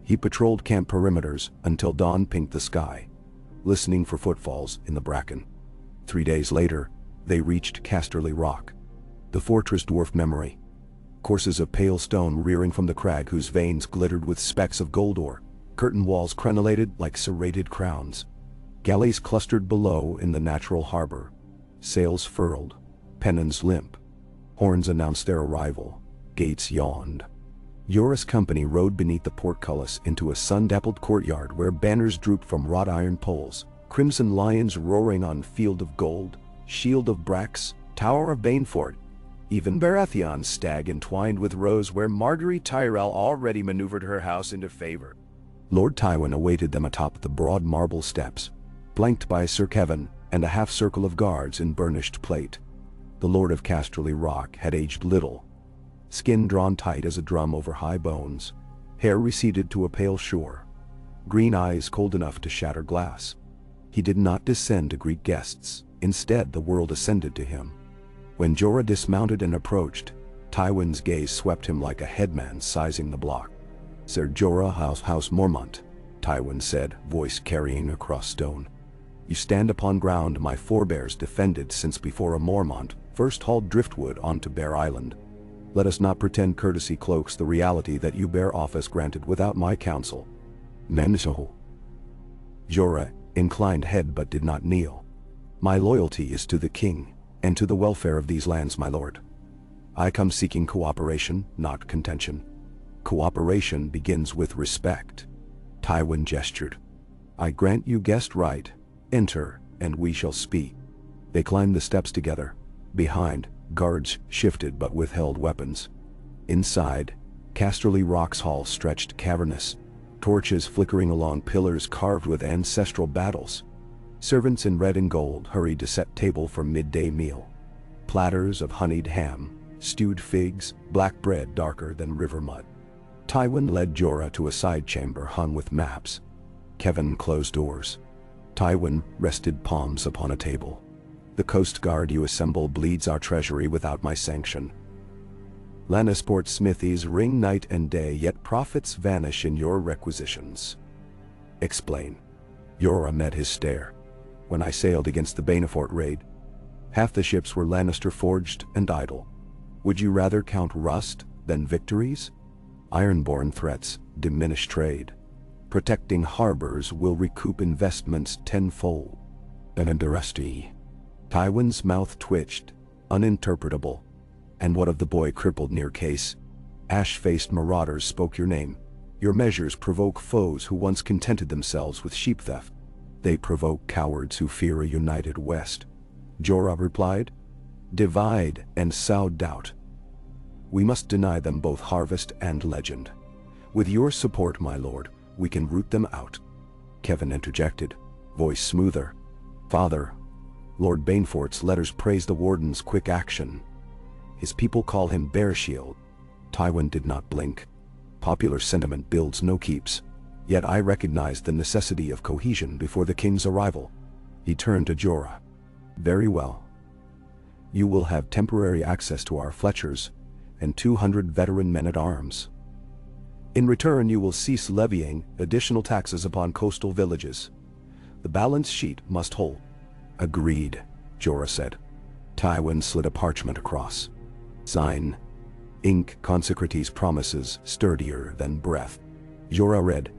He patrolled camp perimeters until dawn pinked the sky, listening for footfalls in the bracken. 3 days later, they reached Casterly Rock. The fortress dwarfed memory. Courses of pale stone rearing from the crag whose veins glittered with specks of gold ore, curtain walls crenellated like serrated crowns. Galleys clustered below in the natural harbor, sails furled, pennons limp. Horns announced their arrival, gates yawned. Jorah's company rode beneath the portcullis into a sun-dappled courtyard where banners drooped from wrought iron poles, crimson lions roaring on field of gold, shield of Brax, tower of Banefort, even Baratheon's stag entwined with rose where Marguerite Tyrell already maneuvered her house into favor. Lord Tywin awaited them atop the broad marble steps, flanked by Sir Kevan and a half-circle of guards in burnished plate. The Lord of Casterly Rock had aged little. Skin drawn tight as a drum over high bones, hair receded to a pale shore, green eyes cold enough to shatter glass. He did not descend to greet guests, instead the world ascended to him. When Jorah dismounted and approached, Tywin's gaze swept him like a headman sizing the block. "Sir Jorah House Mormont," Tywin said, voice carrying across stone. "You stand upon ground my forebears defended since before a Mormont first hauled driftwood onto Bear Island. Let us not pretend courtesy cloaks the reality that you bear office granted without my counsel." Menso. Jorah inclined head but did not kneel. "My loyalty is to the king, and to the welfare of these lands, my lord. I come seeking cooperation, not contention. Cooperation begins with respect." Tywin gestured. "I grant you guessed right. Enter, and we shall speak." They climbed the steps together. Behind, guards shifted but withheld weapons. Inside, Casterly Rock's hall stretched cavernous, torches flickering along pillars carved with ancestral battles. Servants in red and gold hurried to set table for midday meal. Platters of honeyed ham, stewed figs, black bread darker than river mud. Tywin led Jorah to a side chamber hung with maps. Kevin closed doors. Tywin rested palms upon a table. "The Coast Guard you assemble bleeds our treasury without my sanction. Lannisport smithies ring night and day, yet profits vanish in your requisitions." "Explain." Jorah met his stare. "When I sailed against the Banefort raid, half the ships were Lannister forged and idle. Would you rather count rust than victories? Ironborn threats diminish trade. Protecting harbors will recoup investments tenfold." "An interesting." Tywin's mouth twitched, uninterpretable. "And what of the boy crippled near Case? Ash-faced marauders spoke your name. Your measures provoke foes who once contented themselves with sheep theft. They provoke cowards who fear a united West." Jorah replied. "Divide and sow doubt. We must deny them both harvest and legend. With your support, my lord, we can root them out." Kevin interjected, voice smoother. "Father, Lord Banefort's letters praise the Warden's quick action. His people call him Bear Shield." Tywin did not blink. "Popular sentiment builds no keeps. Yet I recognize the necessity of cohesion before the king's arrival." He turned to Jorah. "Very well. You will have temporary access to our Fletchers and 200 veteran men-at-arms. In return, you will cease levying additional taxes upon coastal villages. The balance sheet must hold." "Agreed," Jorah said. Tywin slid a parchment across. "Sign. Ink Consecrates promises sturdier than breath." Jorah read.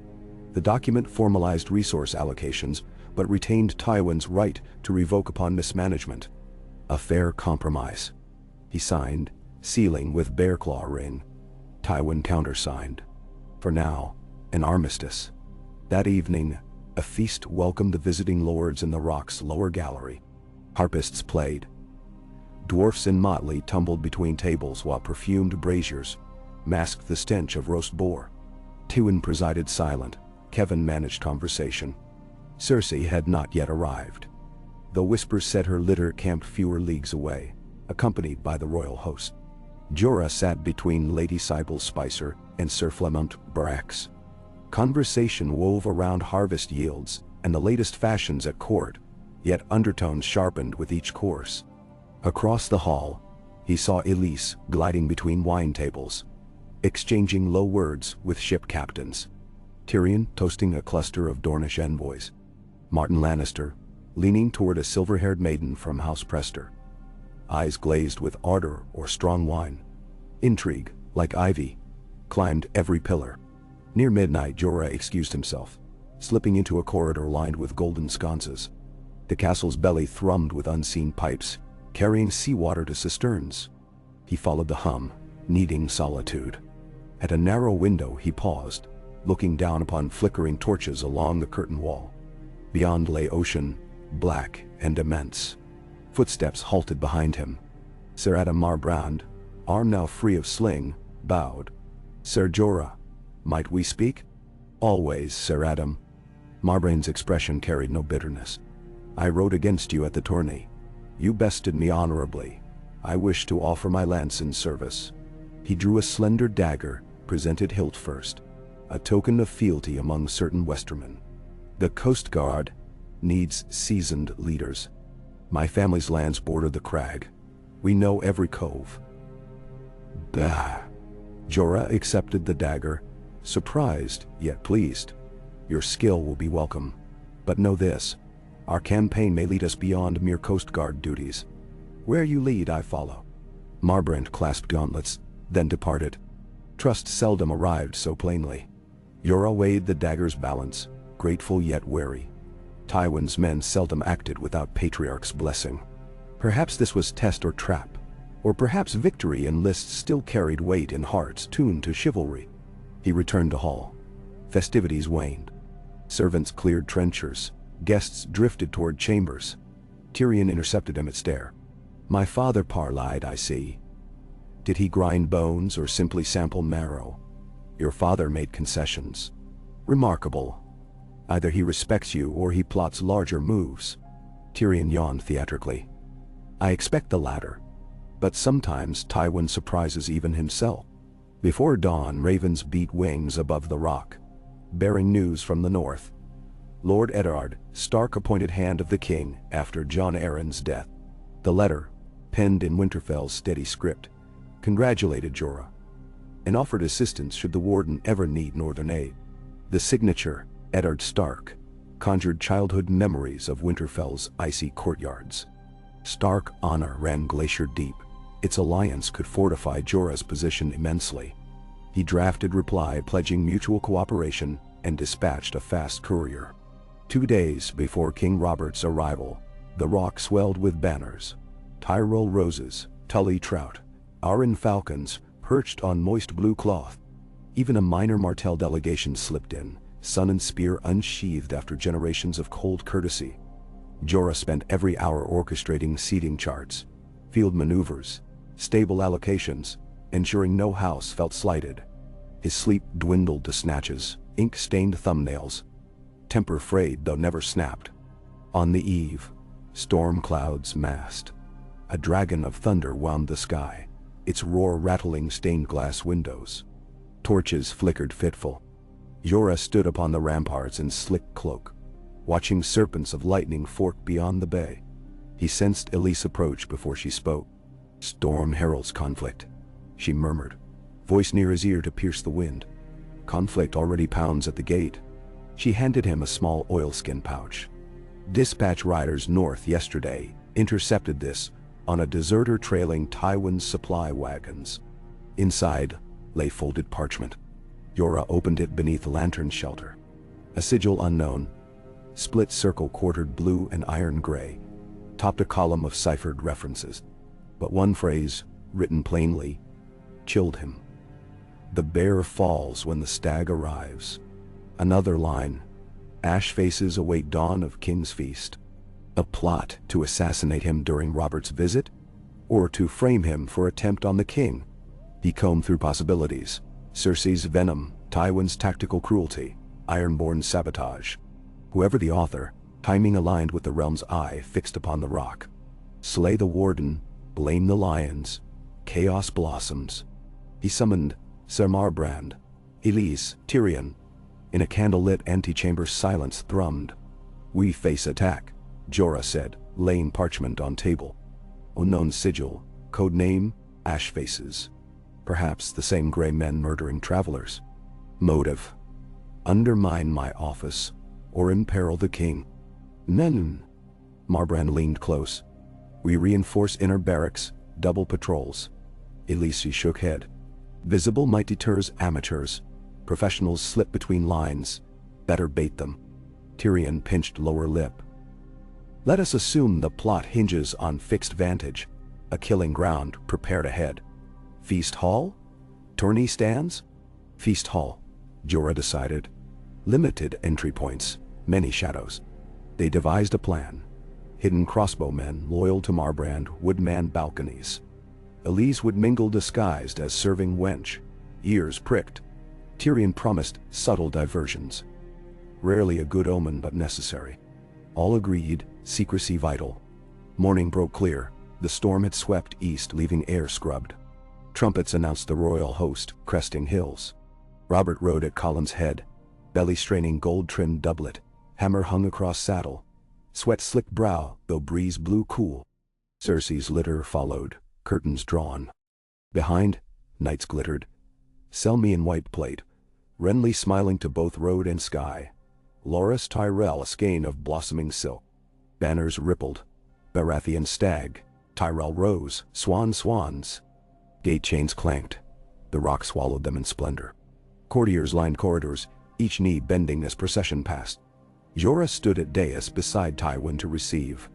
The document formalized resource allocations, but retained Tywin's right to revoke upon mismanagement. A fair compromise. He signed, sealing with Bearclaw ring. Tywin countersigned. For now, an armistice. That evening, a feast welcomed the visiting lords in the Rock's lower gallery. Harpists played. Dwarfs in motley tumbled between tables while perfumed braziers masked the stench of roast boar. Tywin presided silent. Kevin managed conversation. Cersei had not yet arrived, though whispers said her litter camped fewer leagues away, accompanied by the royal host. Jorah sat between Lady Sybil Spicer and Sir Flemont Brax. Conversation wove around harvest yields and the latest fashions at court, yet undertones sharpened with each course. Across the hall, he saw Elise gliding between wine tables, exchanging low words with ship captains. Tyrion toasting a cluster of Dornish envoys. Martin Lannister leaning toward a silver-haired maiden from House Prester, eyes glazed with ardor or strong wine. Intrigue, like ivy, climbed every pillar. Near midnight, Jorah excused himself, slipping into a corridor lined with golden sconces. The castle's belly thrummed with unseen pipes, carrying seawater to cisterns. He followed the hum, needing solitude. At a narrow window he paused, looking down upon flickering torches along the curtain wall. Beyond lay ocean, black and immense. Footsteps halted behind him. Ser Adam Marbrand, arm now free of sling, bowed. "Ser Jorah, might we speak?" "Always, Ser Adam." Marbrand's expression carried no bitterness. "I rode against you at the tourney. You bested me honorably. I wish to offer my lance in service. He drew a slender dagger, presented hilt first, a token of fealty among certain Westermen. The Coast Guard needs seasoned leaders. My family's lands border the crag. We know every cove. Bah. Jorah accepted the dagger, surprised yet pleased. Your skill will be welcome. But know this, our campaign may lead us beyond mere Coast Guard duties. Where you lead, I follow. Marbrand clasped gauntlets, then departed. Trust seldom arrived so plainly. Jorah weighed the dagger's balance, grateful yet wary. Tywin's men seldom acted without Patriarch's blessing. Perhaps this was test or trap, or perhaps victory in lists still carried weight in hearts tuned to chivalry. He returned to hall. Festivities waned. Servants cleared trenchers, guests drifted toward chambers. Tyrion intercepted him at stare. My father parleyed, I see. Did he grind bones or simply sample marrow? Your father made concessions. Remarkable. Either he respects you or he plots larger moves. Tyrion yawned theatrically. I expect the latter. But sometimes Tywin surprises even himself. Before dawn, ravens beat wings above the rock, bearing news from the north. Lord Eddard, Stark-appointed hand of the king after Jon Arryn's death. The letter, penned in Winterfell's steady script, congratulated Jorah, and offered assistance should the Warden ever need northern aid. The signature, Eddard Stark, conjured childhood memories of Winterfell's icy courtyards. Stark honor ran glacier deep. Its alliance could fortify Jorah's position immensely. He drafted reply pledging mutual cooperation and dispatched a fast courier. 2 days before King Robert's arrival, the rock swelled with banners. Tyrol roses, Tully trout, Arryn falcons perched on moist blue cloth. Even a minor Martell delegation slipped in, sun and spear unsheathed after generations of cold courtesy. Jorah spent every hour orchestrating seating charts, field maneuvers, stable allocations, ensuring no house felt slighted. His sleep dwindled to snatches, ink-stained thumbnails, temper frayed though never snapped. On the eve, storm clouds massed. A dragon of thunder wound the sky, its roar rattling stained-glass windows. Torches flickered fitful. Jorah stood upon the ramparts in slick cloak, watching serpents of lightning fork beyond the bay. He sensed Elise approach before she spoke. Storm heralds conflict, she murmured, voice near his ear to pierce the wind. Conflict already pounds at the gate. She handed him a small oilskin pouch. Dispatch riders north yesterday intercepted this on a deserter trailing Tywin's supply wagons. Inside lay folded parchment. Jorah opened it beneath lantern shelter. A sigil unknown, split circle quartered blue and iron gray, topped a column of ciphered references. But one phrase, written plainly, chilled him. The bear falls when the stag arrives. Another line, ash faces await dawn of King's feast. A plot to assassinate him during Robert's visit? Or to frame him for attempt on the king? He combed through possibilities. Cersei's venom, Tywin's tactical cruelty, Ironborn's sabotage. Whoever the author, timing aligned with the realm's eye fixed upon the rock. Slay the Warden, blame the lions, chaos blossoms. He summoned Ser Marbrand, Elise, Tyrion. In a candlelit antechamber silence thrummed. We face attack, Jorah said, laying parchment on table. Unknown sigil, code name, ash faces. Perhaps the same gray men murdering travelers. Motive, undermine my office, or imperil the king. None. Marbrand leaned close. We reinforce inner barracks, double patrols. Elise shook head. Visible might deters amateurs. Professionals slip between lines. Better bait them. Tyrion pinched lower lip. Let us assume the plot hinges on fixed vantage. A killing ground prepared ahead. Feast hall? Tourney stands? Feast hall, Jorah decided. Limited entry points, many shadows. They devised a plan. Hidden crossbowmen loyal to Marbrand would man balconies. Elise would mingle disguised as serving wench, ears pricked. Tyrion promised subtle diversions. Rarely a good omen but necessary. All agreed, secrecy vital. Morning broke clear. The storm had swept east, leaving air scrubbed. Trumpets announced the royal host, cresting hills. Robert rode at Colin's head, belly straining gold-trimmed doublet, hammer hung across saddle, sweat slicked brow, though breeze blew cool. Cersei's litter followed, curtains drawn. Behind, knights glittered. Selmy in white plate, Renly smiling to both road and sky. Loras Tyrell a skein of blossoming silk. Banners rippled. Baratheon stag, Tyrell rose, swans. Gate chains clanked. The rock swallowed them in splendor. Courtiers lined corridors, each knee bending as procession passed. Jorah stood at dais beside Tywin to receive.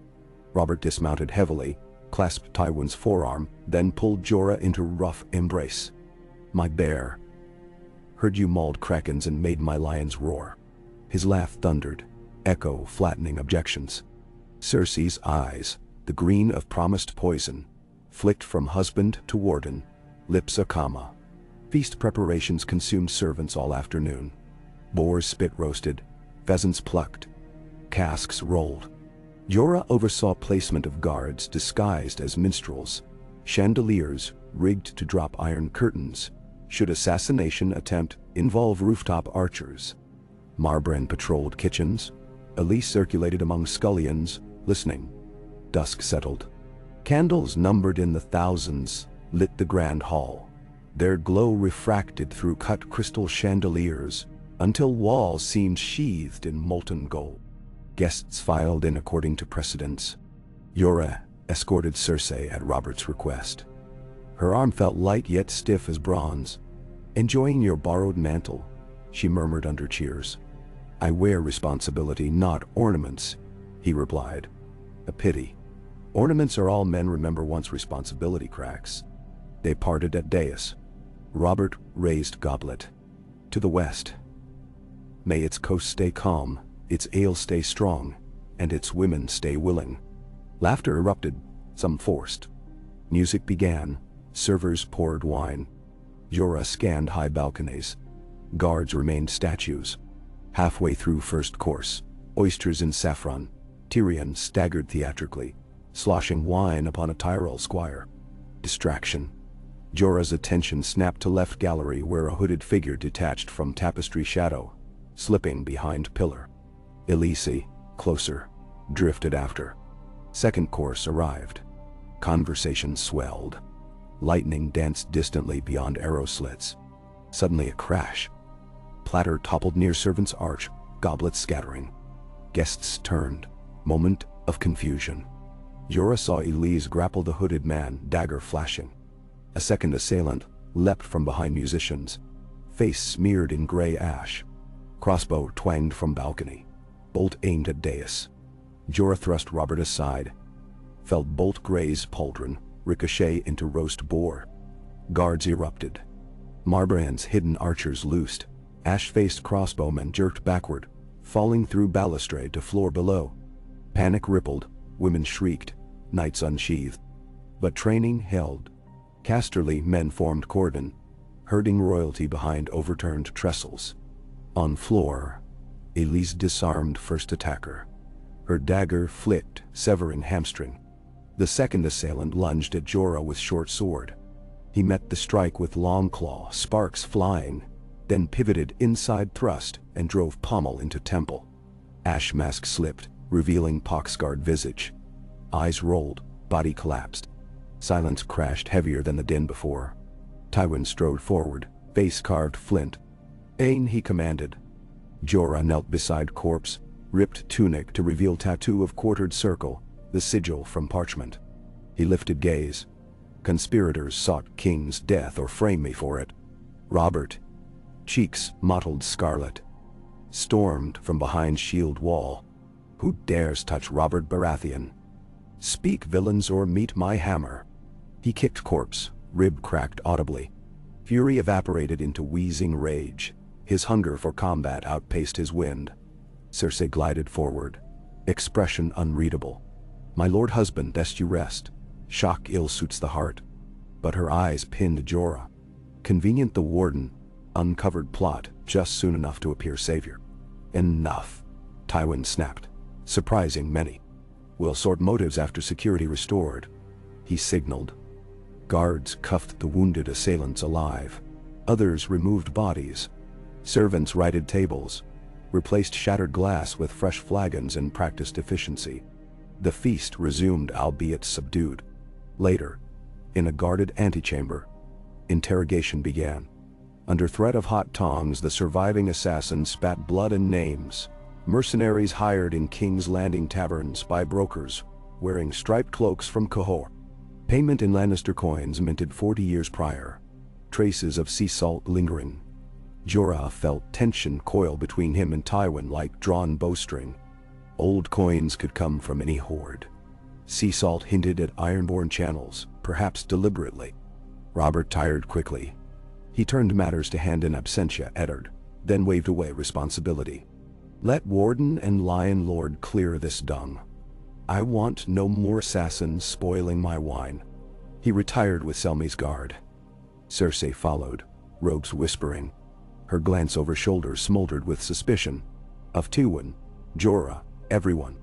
Robert dismounted heavily, clasped Tywin's forearm, then pulled Jorah into rough embrace. "My bear. Heard you mauled krakens and made my lions roar." His laugh thundered, echo flattening objections. Cersei's eyes, the green of promised poison, flicked from husband to warden, lips a comma. Feast preparations consumed servants all afternoon. Boars spit roasted, pheasants plucked, casks rolled. Jorah oversaw placement of guards disguised as minstrels, chandeliers rigged to drop iron curtains, should assassination attempt involve rooftop archers. Marbrand patrolled kitchens. Elise circulated among scullions, listening. Dusk settled. Candles numbered in the thousands lit the grand hall. Their glow refracted through cut crystal chandeliers until walls seemed sheathed in molten gold. Guests filed in according to precedence. Jorah escorted Cersei at Robert's request. Her arm felt light yet stiff as bronze. "Enjoying your borrowed mantle," she murmured under cheers. "I wear responsibility, not ornaments," he replied. "A pity. Ornaments are all men remember once responsibility cracks." They parted at dais. Robert raised goblet. "To the west. May its coast stay calm, its ale stay strong, and its women stay willing." Laughter erupted, some forced. Music began, servers poured wine. Jorah scanned high balconies. Guards remained statues. Halfway through first course, oysters in saffron, Tyrion staggered theatrically, sloshing wine upon a Tyrell squire. Distraction. Jorah's attention snapped to left gallery where a hooded figure detached from tapestry shadow, slipping behind pillar. Elise, closer, drifted after. Second course arrived. Conversation swelled. Lightning danced distantly beyond arrow slits. Suddenly a crash. Platter toppled near servant's arch, goblets scattering. Guests turned. Moment of confusion. Jorah saw Elise grapple the hooded man, dagger flashing. A second assailant leapt from behind musicians, face smeared in gray ash. Crossbow twanged from balcony. Bolt aimed at dais. Jorah thrust Robert aside. Felt bolt graze pauldron, ricochet into roast boar. Guards erupted. Marbrand's hidden archers loosed. Ash-faced crossbowmen jerked backward, falling through balustrade to floor below. Panic rippled, women shrieked, knights unsheathed. But training held. Casterly men formed cordon, herding royalty behind overturned trestles. On floor, Elise disarmed first attacker. Her dagger flicked, severing hamstring. The second assailant lunged at Jorah with short sword. He met the strike with long claw, sparks flying, then pivoted inside thrust and drove pommel into temple. Ash mask slipped, revealing pock-scarred visage. Eyes rolled, body collapsed. Silence crashed heavier than the din before. Tywin strode forward, face carved flint. "Ain," he commanded. Jorah knelt beside corpse, ripped tunic to reveal tattoo of quartered circle, the sigil from parchment. He lifted gaze. Conspirators sought king's death or frame me for it. Robert, cheeks mottled scarlet, stormed from behind shield wall. "Who dares touch Robert Baratheon? Speak, villains, or meet my hammer." He kicked corpse, rib cracked audibly. Fury evaporated into wheezing rage. His hunger for combat outpaced his wind. Cersei glided forward, expression unreadable. "My lord husband, best you rest. Shock ill suits the heart." But her eyes pinned Jorah. Convenient the warden, uncovered plot just soon enough to appear savior. "Enough," Tywin snapped, surprising many. "We'll sort motives after security restored." he signaled. Guards cuffed the wounded assailants alive. Others removed bodies. Servants righted tables, replaced shattered glass with fresh flagons and practiced efficiency. The feast resumed, albeit subdued. Later, in a guarded antechamber, interrogation began. Under threat of hot tongs, the surviving assassin spat blood and names. Mercenaries hired in King's Landing taverns by brokers, wearing striped cloaks from Cahors. Payment in Lannister coins minted 40 years prior. Traces of sea salt lingering. Jorah felt tension coil between him and Tywin like drawn bowstring. Old coins could come from any hoard. Sea salt hinted at ironborn channels, perhaps deliberately. Robert tired quickly. He turned matters to hand in absentia Eddard, then waved away responsibility. Let Warden and Lion Lord clear this dung. I want no more assassins spoiling my wine. He retired with Selmy's guard. Cersei followed, robes whispering. Her glance over shoulder smoldered with suspicion. Of Tywin, Jorah, everyone.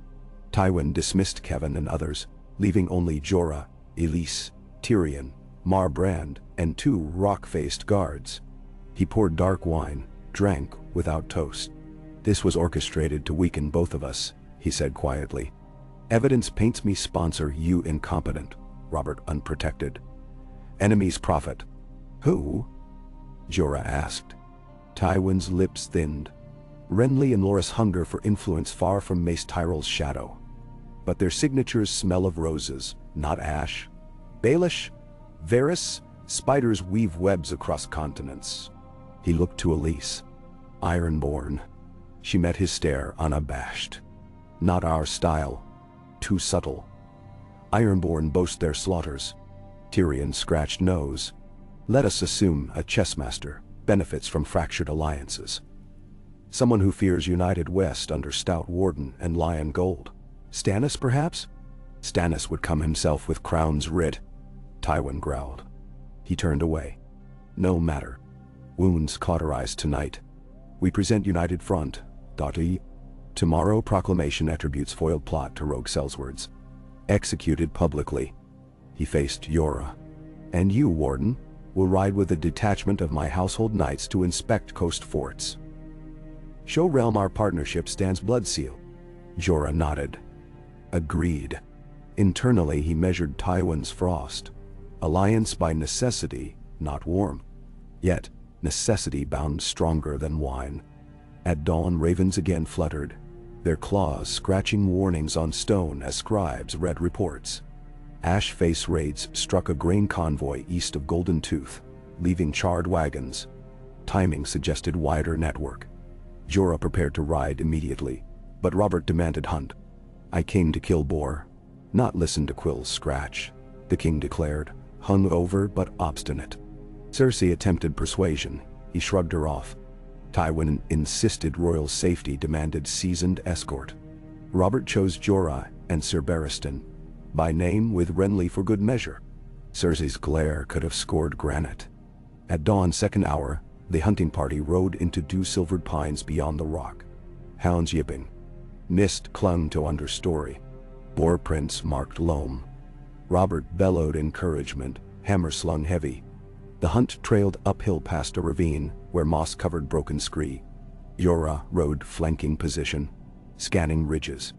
Tywin dismissed Kevin and others, leaving only Jorah, Elise, Tyrion, Marbrand, and 2 rock-faced guards. He poured dark wine, drank without toast. This was orchestrated to weaken both of us, he said quietly. Evidence paints me sponsor, you incompetent, Robert unprotected. Enemies profit. Who? Jorah asked. Tywin's lips thinned. Renly and Loras hunger for influence far from Mace Tyrell's shadow. But their signatures smell of roses, not ash. Baelish, Varys, spiders weave webs across continents. He looked to Elise. Ironborn. She met his stare unabashed. Not our style. Too subtle. Ironborn boast their slaughters. Tyrion scratched nose. Let us assume a chessmaster benefits from fractured alliances. Someone who fears united West under stout Warden and Lion Gold. Stannis, perhaps? Stannis would come himself with crown's writ. Tywin growled. He turned away. No matter. Wounds cauterized tonight. We present united front. Tomorrow proclamation attributes foiled plot to rogue Sellswords. Executed publicly. He faced Jorah. And you, Warden, will ride with a detachment of my household knights to inspect coast forts. Show realm our partnership stands blood seal. Jorah nodded. Agreed. Internally he measured Tywin's frost. Alliance by necessity, not warm. Yet, necessity bound stronger than wine. At dawn ravens again fluttered, their claws scratching warnings on stone as scribes read reports. Ash face raids struck a grain convoy east of Golden Tooth, leaving charred wagons. Timing suggested wider network. Jorah prepared to ride immediately, but Robert demanded hunt. I came to kill boar, not listen to quills scratch, the king declared, hung over but obstinate. Cersei attempted persuasion, he shrugged her off. Tywin insisted royal safety demanded seasoned escort. Robert chose Jorah and Sir Barristan, by name with Renly for good measure. Cersei's glare could have scored granite. At dawn second hour, the hunting party rode into dew-silvered pines beyond the rock. Hounds yipping. Mist clung to understory. Boar prints marked loam. Robert bellowed encouragement, hammer slung heavy. The hunt trailed uphill past a ravine where moss covered broken scree. Jorah rode flanking position, scanning ridges.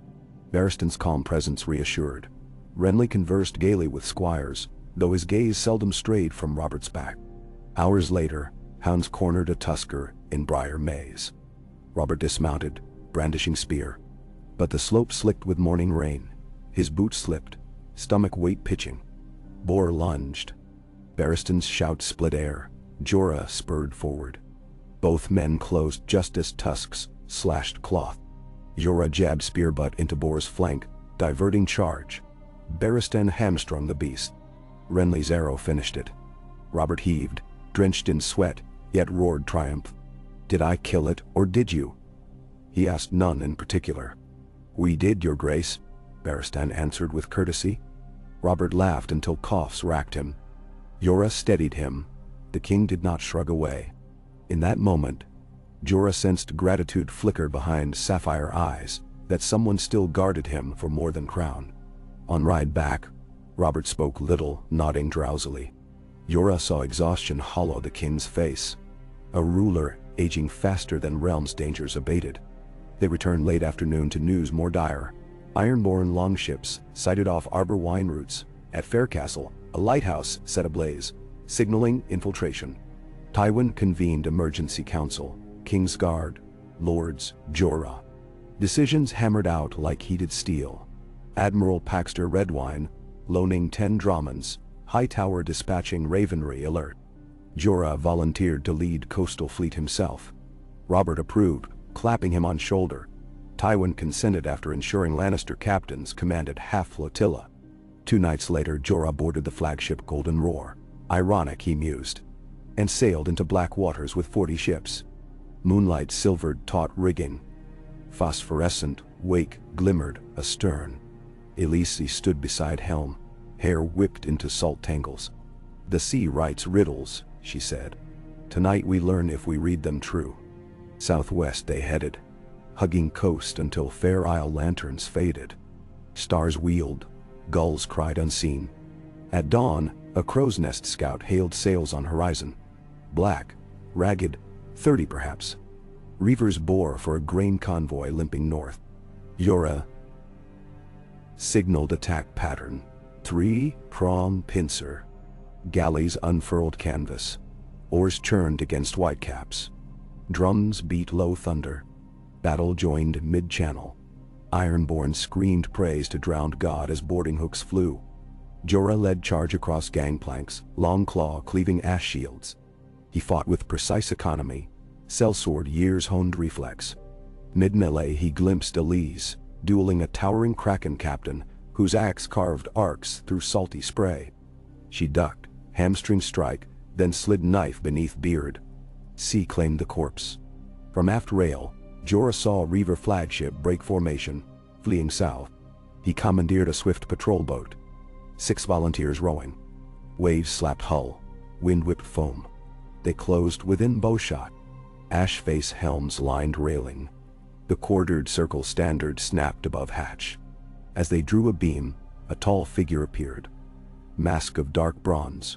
Barristan's calm presence reassured. Renly conversed gaily with squires, though his gaze seldom strayed from Robert's back. Hours later, hounds cornered a tusker in Briar Maze. Robert dismounted, brandishing spear. But the slope slicked with morning rain. His boots slipped, stomach weight pitching. Boar lunged. Barristan's shout split air. Jorah spurred forward. Both men closed just as tusks slashed cloth. Jorah jabbed spear butt into Boar's flank, diverting charge. Barristan hamstrung the beast. Renly's arrow finished it. Robert heaved, drenched in sweat, yet roared triumph. Did I kill it, or did you? He asked none in particular. We did, your grace, Barristan answered with courtesy. Robert laughed until coughs racked him. Jorah steadied him. The king did not shrug away. In that moment, Jorah sensed gratitude flicker behind sapphire eyes, that someone still guarded him for more than crown. On ride back, Robert spoke little, nodding drowsily. Jorah saw exhaustion hollow the king's face. A ruler aging faster than realm's dangers abated. They returned late afternoon to news more dire. Ironborn longships sighted off Arbor wine routes. At Faircastle, a lighthouse set ablaze, signaling infiltration. Tywin convened emergency council, Kingsguard, Lords, Jorah. Decisions hammered out like heated steel. Admiral Paxter Redwine, loaning 10 Dromons, Hightower dispatching Ravenry alert. Jorah volunteered to lead coastal fleet himself. Robert approved, clapping him on shoulder. Tywin consented after ensuring Lannister captains commanded half flotilla. 2 nights later, Jorah boarded the flagship Golden Roar. Ironic, he mused. And sailed into black waters with 40 ships. Moonlight silvered taut rigging. Phosphorescent wake glimmered astern. Elise stood beside helm, hair whipped into salt tangles. "The sea writes riddles," she said. "Tonight we learn if we read them true." Southwest they headed, hugging coast until Fair Isle lanterns faded. Stars wheeled, gulls cried unseen. At dawn, a crow's nest scout hailed sails on horizon. Black, ragged, 30 perhaps. Reavers bore for a grain convoy limping north. Jorah signaled attack pattern. 3-prong pincer. Galleys unfurled canvas. Oars churned against whitecaps. Drums beat low thunder. Battle joined mid-channel. Ironborn screamed praise to drowned god as boarding hooks flew. Jorah led charge across gangplanks, long claw cleaving ash shields. He fought with precise economy, sellsword years-honed reflex. Mid-melee he glimpsed Elise, dueling a towering kraken captain whose axe carved arcs through salty spray. She ducked, hamstring strike, then slid knife beneath beard. Sea claimed the corpse. From aft rail, Jorah saw Reaver flagship break formation, fleeing south. He commandeered a swift patrol boat. 6 volunteers rowing. Waves slapped hull, wind-whipped foam. They closed within bowshot. Ash-face helms lined railing. The quartered circle standard snapped above hatch. As they drew a beam, a tall figure appeared. Mask of dark bronze,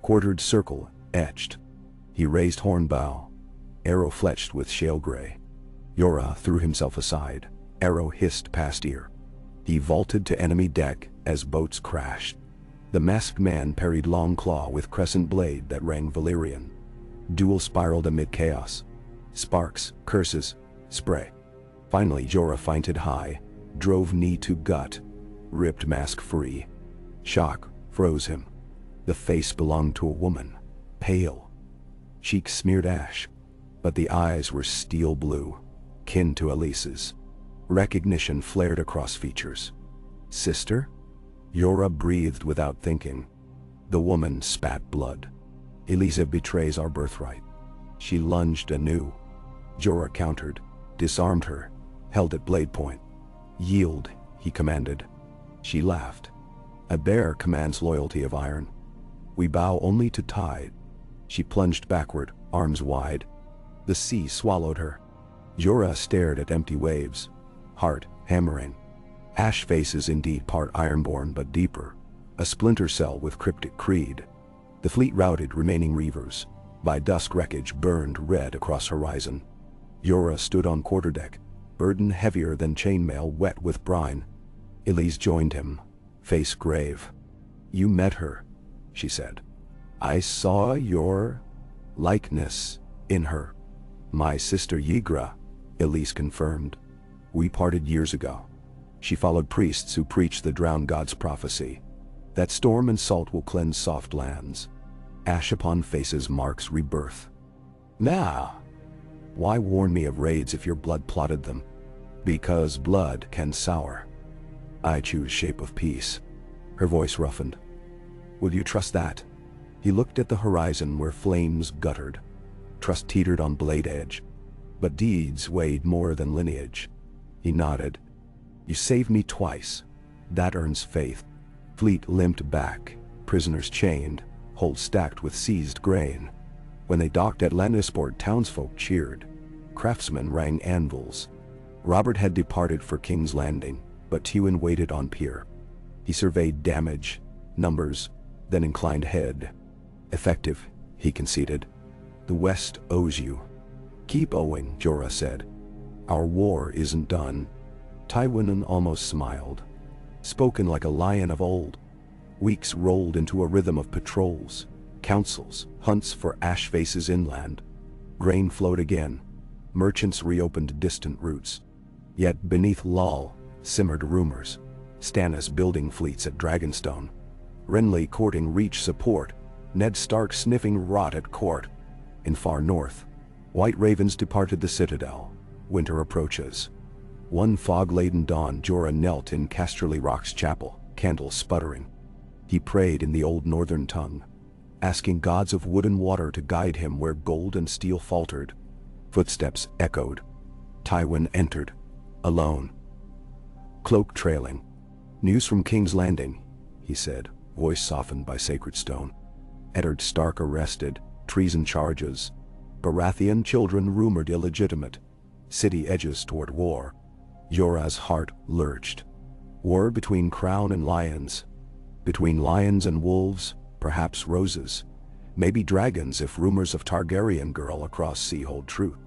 quartered circle etched. He raised horn bow, arrow fletched with shale gray. Jorah threw himself aside, arrow hissed past ear. He vaulted to enemy deck as boats crashed. The masked man parried long claw with crescent blade that rang Valyrian. Duel spiraled amid chaos. Sparks, curses, spray. Finally Jorah feinted high, drove knee to gut, ripped mask free. Shock froze him. The face belonged to a woman, pale. Cheeks smeared ash, but the eyes were steel blue, kin to Elise's. Recognition flared across features. Sister? Jorah breathed without thinking. The woman spat blood. Elise betrays our birthright. She lunged anew. Jorah countered, disarmed her, held at blade point. Yield, he commanded. She laughed. A bear commands loyalty of iron. We bow only to tide. She plunged backward, arms wide. The sea swallowed her. Jorah stared at empty waves, heart hammering. Ash faces indeed part ironborn but deeper, a splinter cell with cryptic creed. The fleet routed remaining reavers. By dusk wreckage burned red across horizon. Jorah stood on quarterdeck, burden heavier than chainmail wet with brine. Elise joined him, face grave. "You met her," she said. "I saw your likeness in her." "My sister Ygritte," Elise confirmed. "We parted years ago. She followed priests who preached the drowned god's prophecy, that storm and salt will cleanse soft lands. Ash upon faces marks rebirth. Now, why warn me of raids if your blood plotted them? Because blood can sour. I choose shape of peace." Her voice roughened. "Will you trust that?" He looked at the horizon where flames guttered. Trust teetered on blade edge. But deeds weighed more than lineage. He nodded. "You saved me twice. That earns faith." Fleet limped back, prisoners chained, holds stacked with seized grain. When they docked at Lannisport, townsfolk cheered. Craftsmen rang anvils. Robert had departed for King's Landing, but Tywin waited on pier. He surveyed damage, Numbers, then inclined head. Effective, he conceded. The West owes you. Keep owing, Jorah said. Our war isn't done. Tywin almost smiled. Spoken like a lion of old. Weeks rolled into a rhythm of patrols, councils, hunts for ash faces inland. Grain flowed again. Merchants reopened distant routes. Yet beneath lull simmered rumors. Stannis building fleets at Dragonstone. Renly courting Reach support. Ned Stark sniffing rot at court. In far north, white ravens departed the citadel. Winter approaches. One fog-laden dawn, Jorah knelt in Casterly Rock's chapel, candles sputtering. He prayed in the old northern tongue, asking gods of wood and water to guide him where gold and steel faltered. Footsteps echoed. Tywin entered, alone. Cloak trailing. News from King's Landing, he said, voice softened by sacred stone. Eddard Stark arrested, treason charges. Baratheon children rumored illegitimate. City edges toward war. Jorah's heart lurched. War between crown and lions. Between lions and wolves, perhaps roses. Maybe dragons if rumors of Targaryen girl across sea hold true.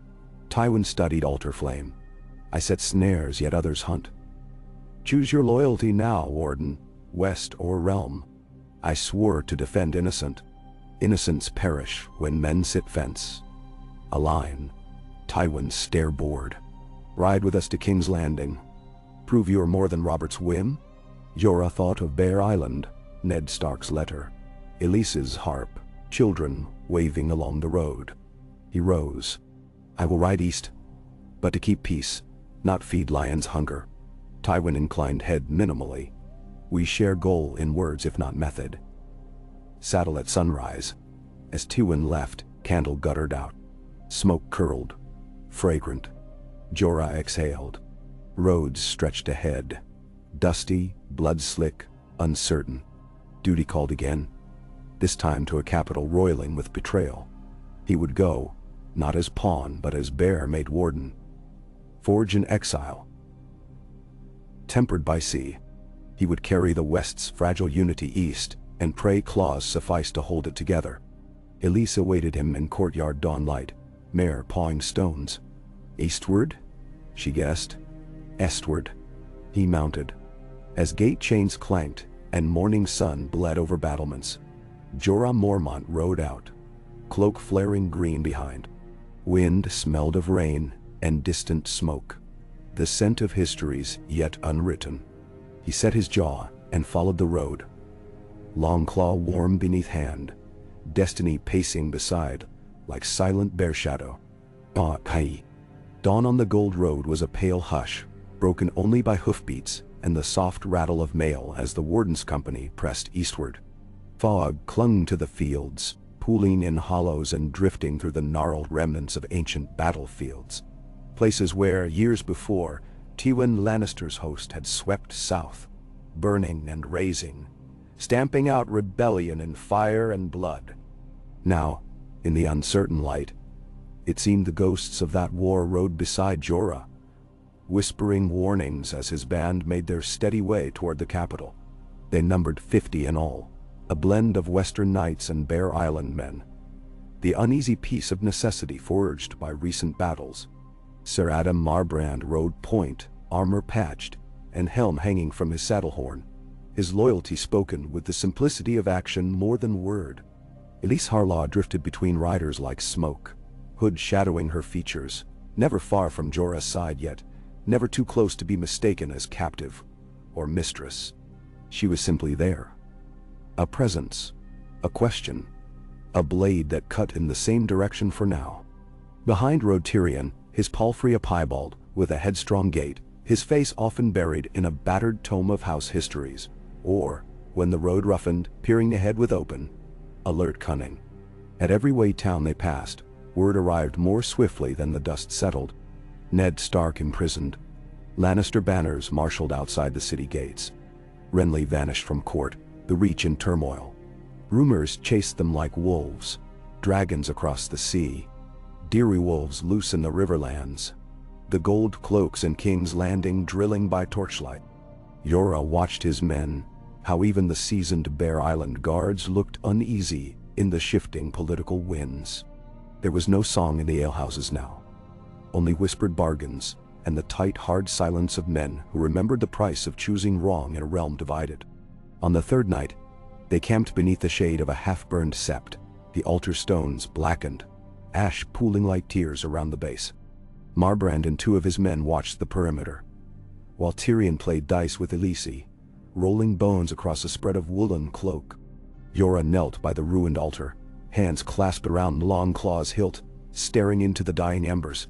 Tywin studied altar flame. I set snares, yet others hunt. Choose your loyalty now, Warden, West or realm. I swore to defend innocent. Innocents perish when men sit fence. A line. Tywin stare bored. Ride with us to King's Landing. Prove you're more than Robert's whim? Jorah thought of Bear Island, Ned Stark's letter. Elise's harp, children waving along the road. He rose. I will ride east, but to keep peace, not feed lions' hunger. Tywin inclined head minimally. We share goal in words if not method. Saddle at sunrise. As Tywin left, candle guttered out. Smoke curled. Fragrant. Jorah exhaled. Roads stretched ahead. Dusty, blood-slick, uncertain. Duty called again. This time to a capital roiling with betrayal. He would go, not as pawn but as bear made warden. Forge in exile. Tempered by sea. He would carry the West's fragile unity east, and pray claws sufficed to hold it together. Elise awaited him in courtyard dawnlight, mare pawing stones. Eastward? She guessed. Estward. He mounted. As gate chains clanked, and morning sun bled over battlements, Jorah Mormont rode out, cloak flaring green behind. Wind smelled of rain and distant smoke, the scent of histories yet unwritten. He set his jaw and followed the road. Longclaw warm beneath hand, destiny pacing beside, like silent bear shadow. Kai. Dawn on the gold road was a pale hush, broken only by hoofbeats and the soft rattle of mail as the Warden's company pressed eastward. Fog clung to the fields, pooling in hollows and drifting through the gnarled remnants of ancient battlefields. Places where, years before, Tywin Lannister's host had swept south, burning and razing, stamping out rebellion in fire and blood. Now, in the uncertain light, it seemed the ghosts of that war rode beside Jorah, whispering warnings as his band made their steady way toward the capital. They numbered 50 in all, a blend of Western knights and Bear Island men. The uneasy peace of necessity forged by recent battles. Sir Adam Marbrand rode point, armor patched, and helm hanging from his saddle horn, his loyalty spoken with the simplicity of action more than word. Elise Harlaw drifted between riders like smoke, hood shadowing her features, never far from Jorah's side yet, never too close to be mistaken as captive or mistress. She was simply there. A presence, a question, a blade that cut in the same direction for now. Behind rode Tyrion, his palfrey a piebald, with a headstrong gait, his face often buried in a battered tome of house histories, or, when the road roughened, peering ahead with open, alert cunning. At every way town they passed, word arrived more swiftly than the dust settled. Ned Stark imprisoned. Lannister banners marshaled outside the city gates. Renly vanished from court, the Reach in turmoil. Rumors chased them like wolves, dragons across the sea, deery wolves loose in the riverlands. The gold cloaks in King's Landing drilling by torchlight. Jorah watched his men, how even the seasoned Bear Island guards looked uneasy in the shifting political winds. There was no song in the alehouses now, only whispered bargains and the tight, hard silence of men who remembered the price of choosing wrong in a realm divided. On the third night, they camped beneath the shade of a half-burned sept, the altar stones blackened, ash pooling like tears around the base. Marbrand and 2 of his men watched the perimeter, while Tyrion played dice with Elise, rolling bones across a spread of woolen cloak. Jorah knelt by the ruined altar, hands clasped around Longclaw's hilt, staring into the dying embers.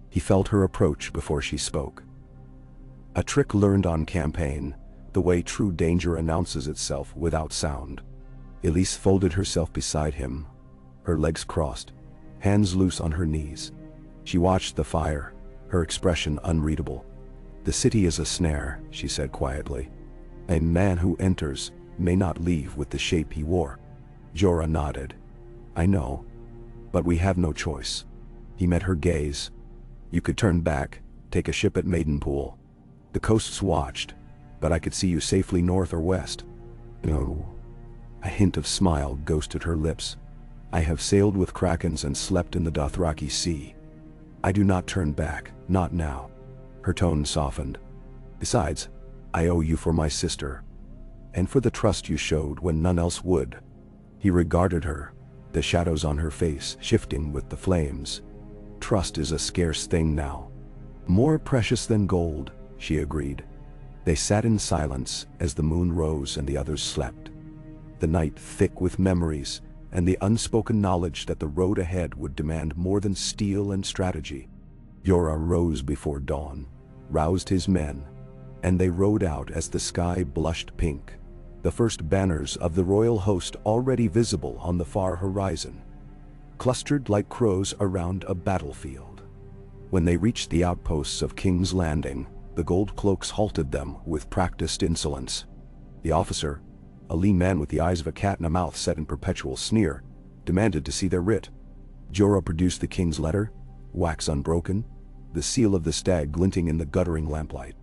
He felt her approach before she spoke. A trick learned on campaign, the way true danger announces itself without sound. Elise folded herself beside him, her legs crossed, hands loose on her knees. She watched the fire, her expression unreadable. "The city is a snare," she said quietly. "A man who enters may not leave with the shape he wore." Jorah nodded. "I know, but we have no choice." He met her gaze. "You could turn back, take a ship at Maidenpool. The coasts watched, but I could see you safely north or west." "No." A hint of smile ghosted her lips. "I have sailed with krakens and slept in the Dothraki Sea. I do not turn back, not now." Her tone softened. "Besides, I owe you for my sister, and for the trust you showed when none else would." He regarded her, the shadows on her face shifting with the flames. "Trust is a scarce thing now." "More precious than gold," she agreed. They sat in silence as the moon rose and the others slept, the night thick with memories and the unspoken knowledge that the road ahead would demand more than steel and strategy. Jorah rose before dawn, roused his men, and they rode out as the sky blushed pink, the first banners of the royal host already visible on the far horizon, clustered like crows around a battlefield. When they reached the outposts of King's Landing, the gold cloaks halted them with practiced insolence. The officer, a lean man with the eyes of a cat and a mouth set in perpetual sneer, demanded to see their writ. Jorah produced the king's letter, wax unbroken, the seal of the stag glinting in the guttering lamplight.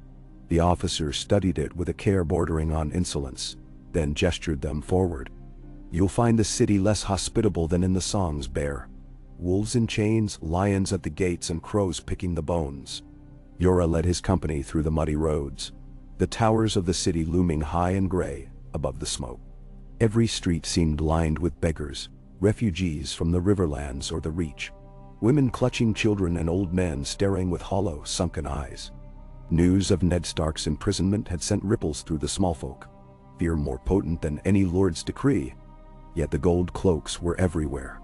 The officer studied it with a care bordering on insolence, then gestured them forward. "You'll find the city less hospitable than in the songs, Bear. Wolves in chains, lions at the gates, and crows picking the bones." Jorah led his company through the muddy roads, the towers of the city looming high and gray above the smoke. Every street seemed lined with beggars, refugees from the Riverlands or the Reach, women clutching children and old men staring with hollow, sunken eyes. News of Ned Stark's imprisonment had sent ripples through the smallfolk, fear more potent than any lord's decree. Yet the gold cloaks were everywhere,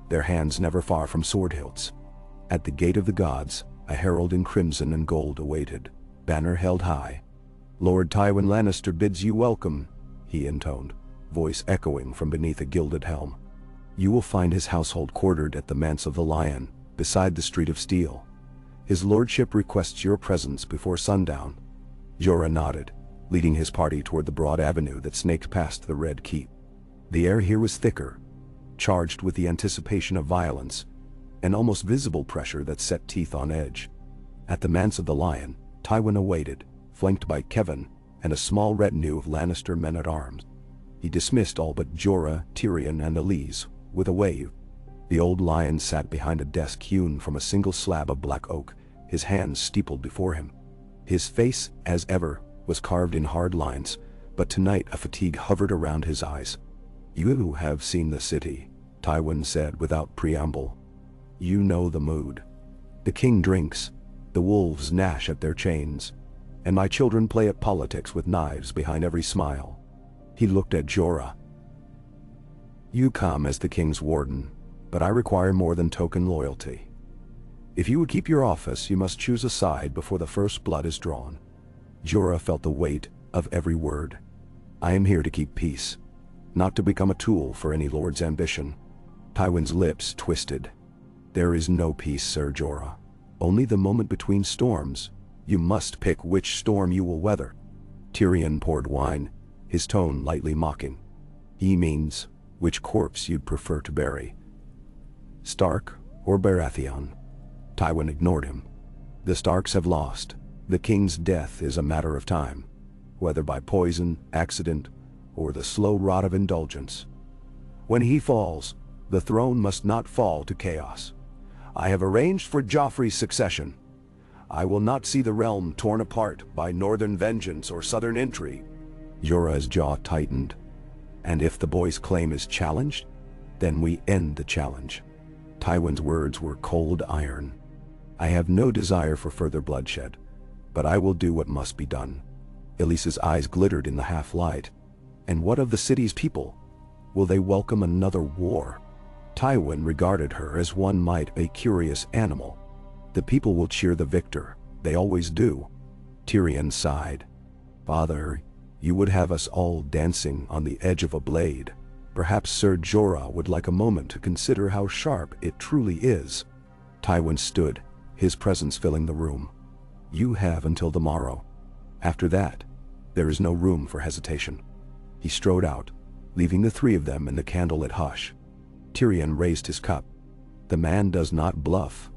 their hands never far from sword hilts. At the gate of the gods, a herald in crimson and gold awaited, banner held high. "Lord Tywin Lannister bids you welcome," he intoned, voice echoing from beneath a gilded helm. "You will find his household quartered at the Manse of the Lion, beside the Street of Steel. His lordship requests your presence before sundown." Jorah nodded, leading his party toward the broad avenue that snaked past the Red Keep. The air here was thicker, charged with the anticipation of violence, an almost visible pressure that set teeth on edge. At the Manse of the Lion, Tywin awaited, flanked by Kevan and a small retinue of Lannister men-at-arms. He dismissed all but Jorah, Tyrion, and Elise with a wave. The old lion sat behind a desk hewn from a single slab of black oak, his hands steepled before him. His face, as ever, was carved in hard lines, but tonight a fatigue hovered around his eyes. "You have seen the city," Tywin said without preamble. "You know the mood. The king drinks, the wolves gnash at their chains, and my children play at politics with knives behind every smile." He looked at Jorah. "You come as the king's warden, but I require more than token loyalty. If you would keep your office, you must choose a side before the first blood is drawn." Jorah felt the weight of every word. "I am here to keep peace, not to become a tool for any lord's ambition." Tywin's lips twisted. "There is no peace, Sir Jorah. Only the moment between storms. You must pick which storm you will weather." Tyrion poured wine, his tone lightly mocking. "He means which corpse you'd prefer to bury. Stark or Baratheon?" Tywin ignored him. "The Starks have lost. The king's death is a matter of time, whether by poison, accident, or the slow rot of indulgence. When he falls, the throne must not fall to chaos. I have arranged for Joffrey's succession. I will not see the realm torn apart by northern vengeance or southern intrigue." Jorah's jaw tightened. "And if the boy's claim is challenged, then we end the challenge." Tywin's words were cold iron. "I have no desire for further bloodshed, but I will do what must be done." Elise's eyes glittered in the half-light. "And what of the city's people? Will they welcome another war?" Tywin regarded her as one might a curious animal. "The people will cheer the victor, they always do." Tyrion sighed. "Father, you would have us all dancing on the edge of a blade. Perhaps Sir Jorah would like a moment to consider how sharp it truly is." Tywin stood, his presence filling the room. "You have until the morrow. After that, there is no room for hesitation." He strode out, leaving the three of them in the candlelit hush. Tyrion raised his cup. The man does not bluff.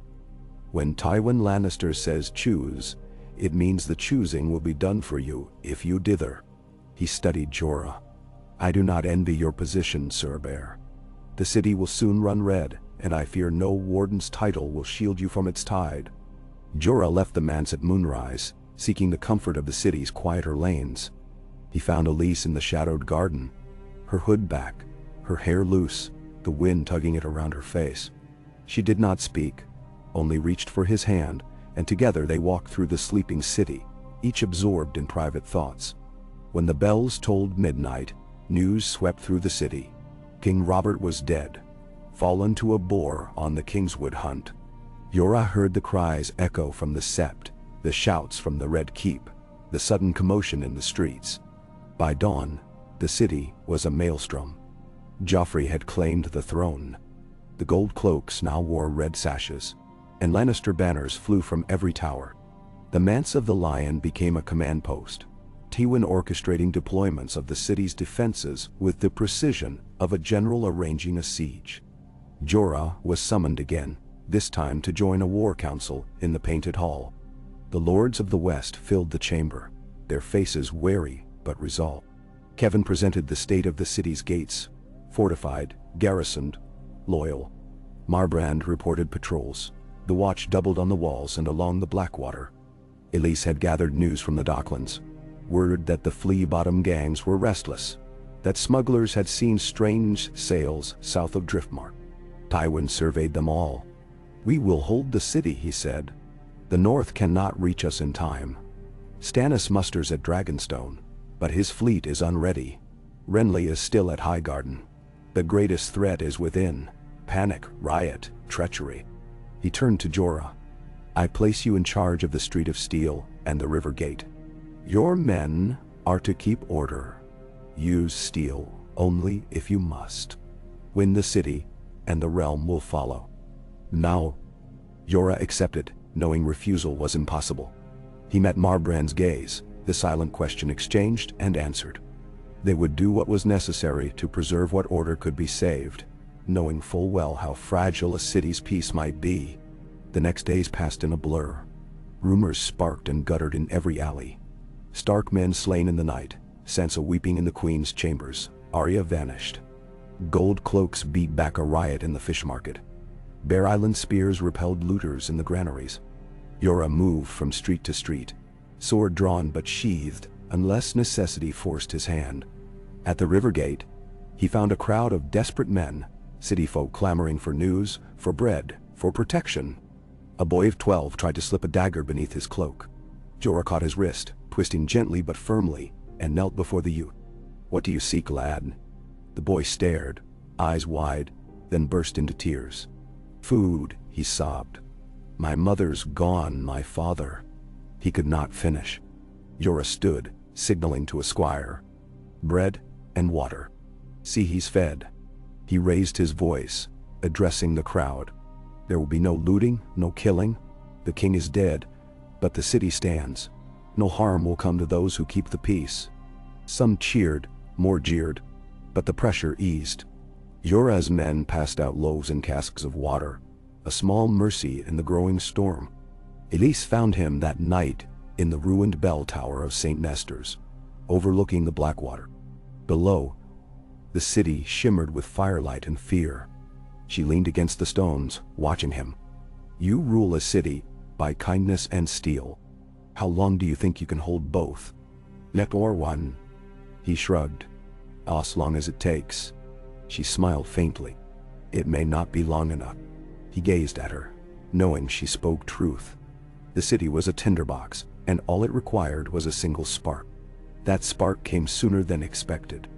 When Tywin Lannister says choose, it means the choosing will be done for you if you dither. He studied Jorah. "I do not envy your position, Sir Bear. The city will soon run red, and I fear no warden's title will shield you from its tide." Jorah left the manse at moonrise, seeking the comfort of the city's quieter lanes. He found Elise in the shadowed garden, her hood back, her hair loose, the wind tugging it around her face. She did not speak, only reached for his hand, and together they walked through the sleeping city, each absorbed in private thoughts. When the bells tolled midnight, news swept through the city. King Robert was dead, fallen to a boar on the Kingswood hunt. Jorah heard the cries echo from the Sept, the shouts from the Red Keep, the sudden commotion in the streets. By dawn, the city was a maelstrom. Joffrey had claimed the throne. The gold cloaks now wore red sashes, and Lannister banners flew from every tower. The Manse of the Lion became a command post, Tywin orchestrating deployments of the city's defenses with the precision of a general arranging a siege. Jorah was summoned again, this time to join a war council in the Painted Hall. The lords of the West filled the chamber, their faces wary but resolved. Kevin presented the state of the city's gates, fortified, garrisoned, loyal. Marbrand reported patrols. The watch doubled on the walls and along the Blackwater. Elise had gathered news from the docklands. Word that the flea-bottom gangs were restless, that smugglers had seen strange sails south of Driftmark. Tywin surveyed them all. "We will hold the city," he said. "The North cannot reach us in time. Stannis musters at Dragonstone, but his fleet is unready. Renly is still at Highgarden. The greatest threat is within: panic, riot, treachery." He turned to Jorah. "I place you in charge of the Street of Steel and the River Gate. Your men are to keep order. Use steel only if you must. Win the city, and the realm will follow." "Now." Jorah accepted, knowing refusal was impossible. He met Marbrand's gaze, the silent question exchanged and answered. They would do what was necessary to preserve what order could be saved, knowing full well how fragile a city's peace might be. The next days passed in a blur. Rumors sparked and guttered in every alley. Stark men slain in the night, Sansa weeping in the Queen's chambers, Arya vanished. Gold cloaks beat back a riot in the fish market. Bear Island spears repelled looters in the granaries. Jorah moved from street to street, sword drawn but sheathed, unless necessity forced his hand. At the river gate, he found a crowd of desperate men, city folk clamoring for news, for bread, for protection. A boy of 12 tried to slip a dagger beneath his cloak. Jorah caught his wrist, twisting gently but firmly, and knelt before the youth. "What do you seek, lad?" The boy stared, eyes wide, then burst into tears. "Food," he sobbed. "My mother's gone, my father." He could not finish. Jorah stood, signaling to a squire. "Bread and water. See he's fed." He raised his voice, addressing the crowd. "There will be no looting, no killing. The king is dead, but the city stands. No harm will come to those who keep the peace." Some cheered, more jeered, but the pressure eased. Jorah's men passed out loaves and casks of water, a small mercy in the growing storm. Elise found him that night in the ruined bell tower of St. Nestor's, overlooking the Blackwater. Below, the city shimmered with firelight and fear. She leaned against the stones, watching him. You rule a city by kindness and steel. How long do you think you can hold both? Net or one? He shrugged. As long as it takes. She smiled faintly. It may not be long enough. He gazed at her, knowing she spoke truth. The city was a tinderbox, and all it required was a single spark. That spark came sooner than expected.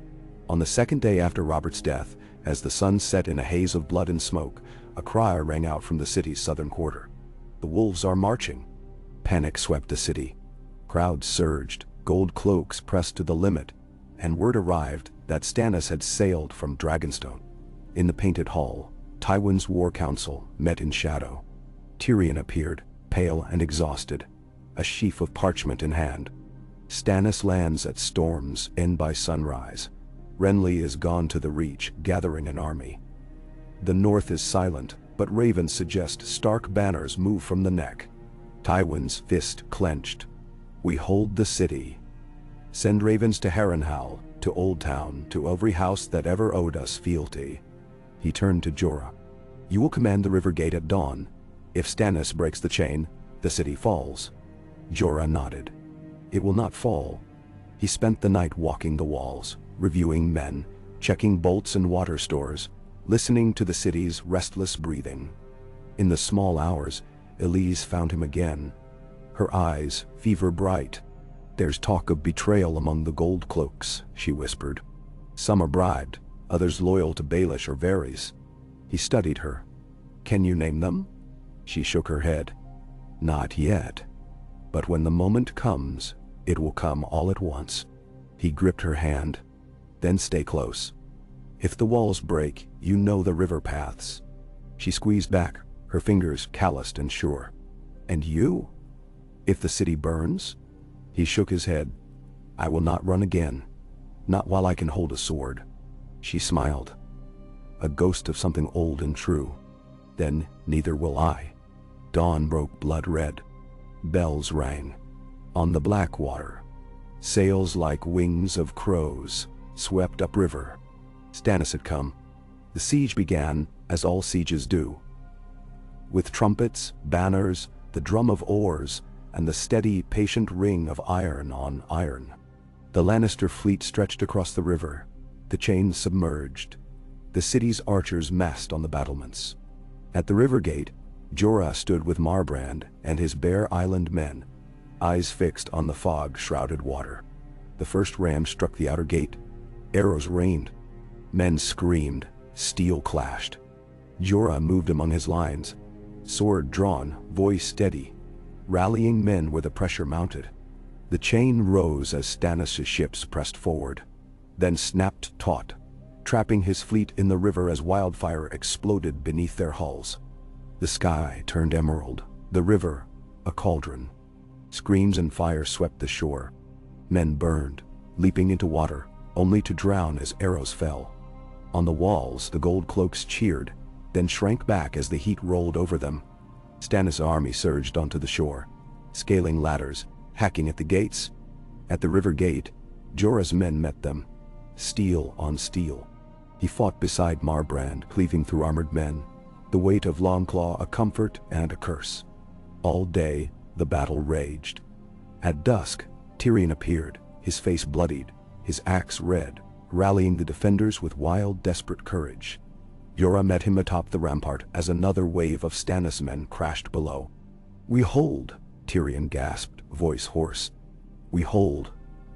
On the second day after Robert's death, as the sun set in a haze of blood and smoke, a cry rang out from the city's southern quarter. The wolves are marching. Panic swept the city. Crowds surged, gold cloaks pressed to the limit, and word arrived that Stannis had sailed from Dragonstone. In the painted hall, Tywin's war council met in shadow. Tyrion appeared, pale and exhausted, a sheaf of parchment in hand. Stannis lands at Storm's End by sunrise. Renly is gone to the Reach, gathering an army. The north is silent, but ravens suggest stark banners move from the neck. Tywin's fist clenched. We hold the city. Send ravens to Harrenhal, to Old Town, to every house that ever owed us fealty. He turned to Jorah. You will command the river gate at dawn. If Stannis breaks the chain, the city falls. Jorah nodded. It will not fall. He spent the night walking the walls, reviewing men, checking bolts and water stores, listening to the city's restless breathing. In the small hours, Elise found him again. Her eyes, fever bright. There's talk of betrayal among the gold cloaks, she whispered. Some are bribed, others loyal to Baelish or Varys. He studied her. Can you name them? She shook her head. Not yet. But when the moment comes, it will come all at once. He gripped her hand. Then stay close. If the walls break, you know the river paths. She squeezed back, her fingers calloused and sure. And you? If the city burns? He shook his head. I will not run again. Not while I can hold a sword. She smiled. A ghost of something old and true. Then neither will I. Dawn broke blood red. Bells rang. On the Blackwater, sails like wings of crows swept upriver. Stannis had come. The siege began, as all sieges do. With trumpets, banners, the drum of oars, and the steady, patient ring of iron on iron. The Lannister fleet stretched across the river, the chains submerged. The city's archers massed on the battlements. At the river gate, Jorah stood with Marbrand and his Bear Island men, eyes fixed on the fog-shrouded water. The first ram struck the outer gate. Arrows rained. Men screamed. Steel clashed. Jorah moved among his lines, sword drawn, voice steady, rallying men where the pressure mounted. The chain rose as Stannis' ships pressed forward, then snapped taut, trapping his fleet in the river as wildfire exploded beneath their hulls. The sky turned emerald, the river a cauldron. Screams and fire swept the shore. Men burned, leaping into water, only to drown as arrows fell. On the walls, the gold cloaks cheered, then shrank back as the heat rolled over them. Stannis' army surged onto the shore, scaling ladders, hacking at the gates. At the river gate, Jorah's men met them, steel on steel. He fought beside Marbrand, cleaving through armored men, the weight of Longclaw a comfort and a curse. All day, the battle raged. At dusk, Tyrion appeared, his face bloodied, his axe red, rallying the defenders with wild, desperate courage. Jorah met him atop the rampart as another wave of Stannis men crashed below. We hold, Tyrion gasped, voice hoarse. We hold,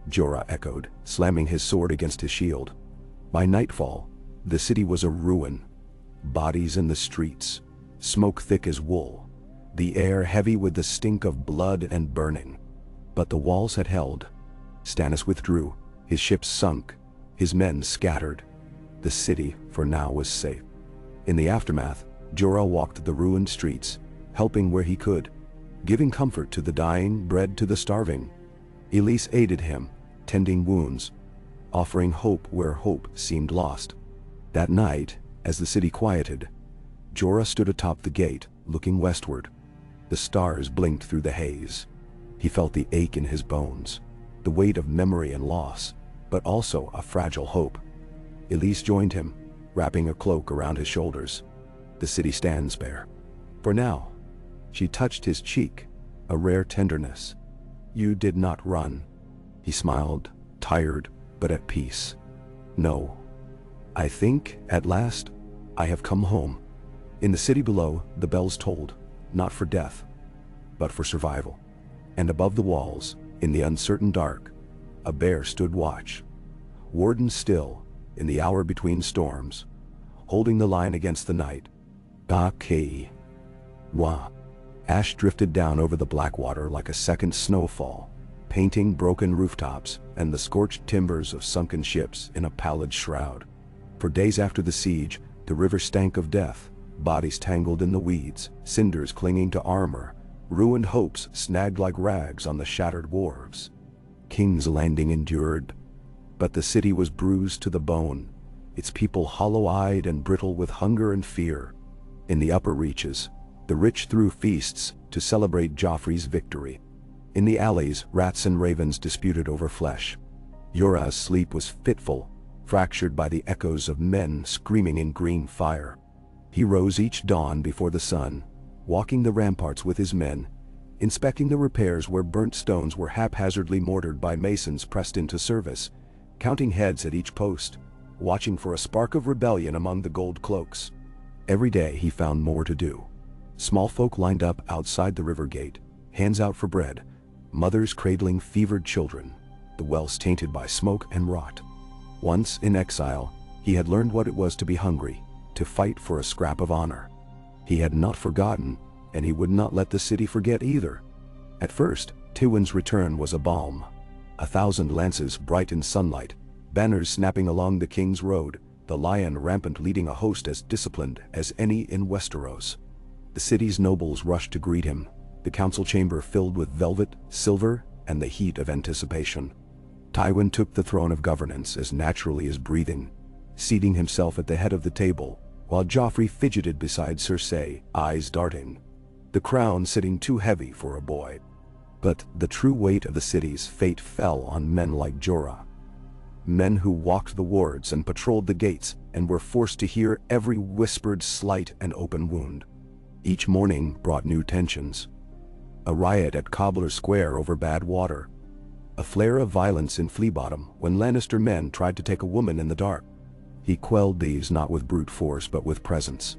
Jorah echoed, slamming his sword against his shield. By nightfall, the city was a ruin. Bodies in the streets, smoke thick as wool, the air heavy with the stink of blood and burning. But the walls had held. Stannis withdrew, his ships sunk, his men scattered. The city, for now, was safe. In the aftermath, Jorah walked the ruined streets, helping where he could, giving comfort to the dying, bread to the starving. Elise aided him, tending wounds, offering hope where hope seemed lost. That night, as the city quieted, Jorah stood atop the gate, looking westward. The stars blinked through the haze. He felt the ache in his bones, the weight of memory and loss. but also a fragile hope. Elise joined him, wrapping a cloak around his shoulders. The city stands bare. For now. She touched his cheek, a rare tenderness. You did not run. He smiled, tired, but at peace. No. I think, at last, I have come home. In the city below, the bells tolled, not for death, but for survival. And above the walls, in the uncertain dark, a bear stood watch. Warden still, in the hour between storms, holding the line against the night. Kei. Wah. Ash drifted down over the black water like a second snowfall, painting broken rooftops and the scorched timbers of sunken ships in a pallid shroud. For days after the siege, the river stank of death, bodies tangled in the weeds, cinders clinging to armor, ruined hopes snagged like rags on the shattered wharves. King's Landing endured, but the city was bruised to the bone, its people hollow-eyed and brittle with hunger and fear. In the upper reaches, the rich threw feasts to celebrate Joffrey's victory. In the alleys, rats and ravens disputed over flesh. Jorah's sleep was fitful, fractured by the echoes of men screaming in green fire. He rose each dawn before the sun, walking the ramparts with his men, inspecting the repairs where burnt stones were haphazardly mortared by masons pressed into service, counting heads at each post, watching for a spark of rebellion among the gold cloaks. Every day he found more to do. Small folk lined up outside the river gate, hands out for bread, mothers cradling fevered children, the wells tainted by smoke and rot. Once, in exile, he had learned what it was to be hungry, to fight for a scrap of honor. He had not forgotten, and he would not let the city forget either. At first, Tywin's return was a balm. 1,000 lances bright in sunlight, banners snapping along the King's Road, the lion rampant leading a host as disciplined as any in Westeros. The city's nobles rushed to greet him, the council chamber filled with velvet, silver, and the heat of anticipation. Tywin took the throne of governance as naturally as breathing, seating himself at the head of the table, while Joffrey fidgeted beside Cersei, eyes darting. The crown sitting too heavy for a boy. But the true weight of the city's fate fell on men like Jorah. Men who walked the wards and patrolled the gates and were forced to hear every whispered slight and open wound. Each morning brought new tensions. A riot at Cobbler Square over bad water. A flare of violence in Fleabottom when Lannister men tried to take a woman in the dark. He quelled these not with brute force but with presence.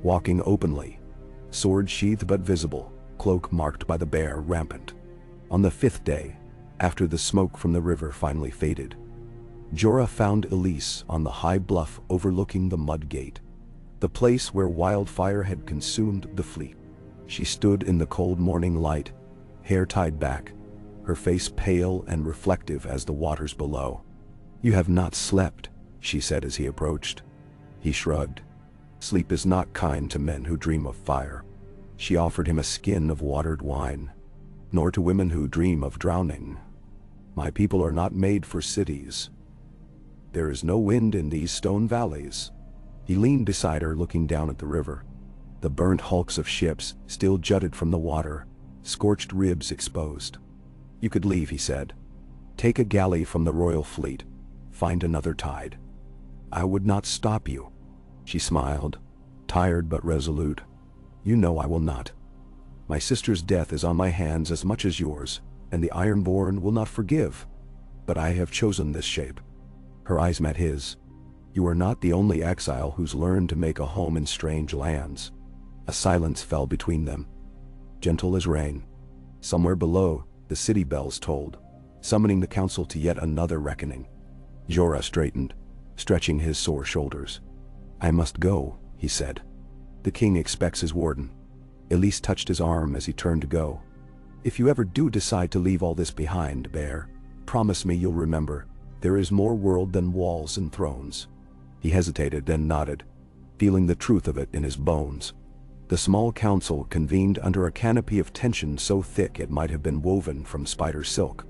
Walking openly, sword sheathed but visible, cloak marked by the bear rampant. On the 5th day, after the smoke from the river finally faded, Jorah found Elise on the high bluff overlooking the mud gate, the place where wildfire had consumed the fleet. She stood in the cold morning light, hair tied back, her face pale and reflective as the waters below. "You have not slept," she said as he approached. He shrugged. "Sleep is not kind to men who dream of fire." She offered him a skin of watered wine. "Nor to women who dream of drowning. My people are not made for cities. There is no wind in these stone valleys." He leaned beside her, looking down at the river. The burnt hulks of ships still jutted from the water, scorched ribs exposed. "You could leave," he said. "Take a galley from the royal fleet. Find another tide. I would not stop you." She smiled, tired but resolute. "You know I will not. My sister's death is on my hands as much as yours, and the Ironborn will not forgive. But I have chosen this shape." Her eyes met his. "You are not the only exile who's learned to make a home in strange lands." A silence fell between them, gentle as rain. Somewhere below, the city bells tolled, summoning the council to yet another reckoning. Jorah straightened, stretching his sore shoulders. "I must go," he said. "The king expects his warden." Elise touched his arm as he turned to go. "If you ever do decide to leave all this behind, Bear, promise me you'll remember, there is more world than walls and thrones." He hesitated, then nodded, feeling the truth of it in his bones. The small council convened under a canopy of tension so thick it might have been woven from spider silk.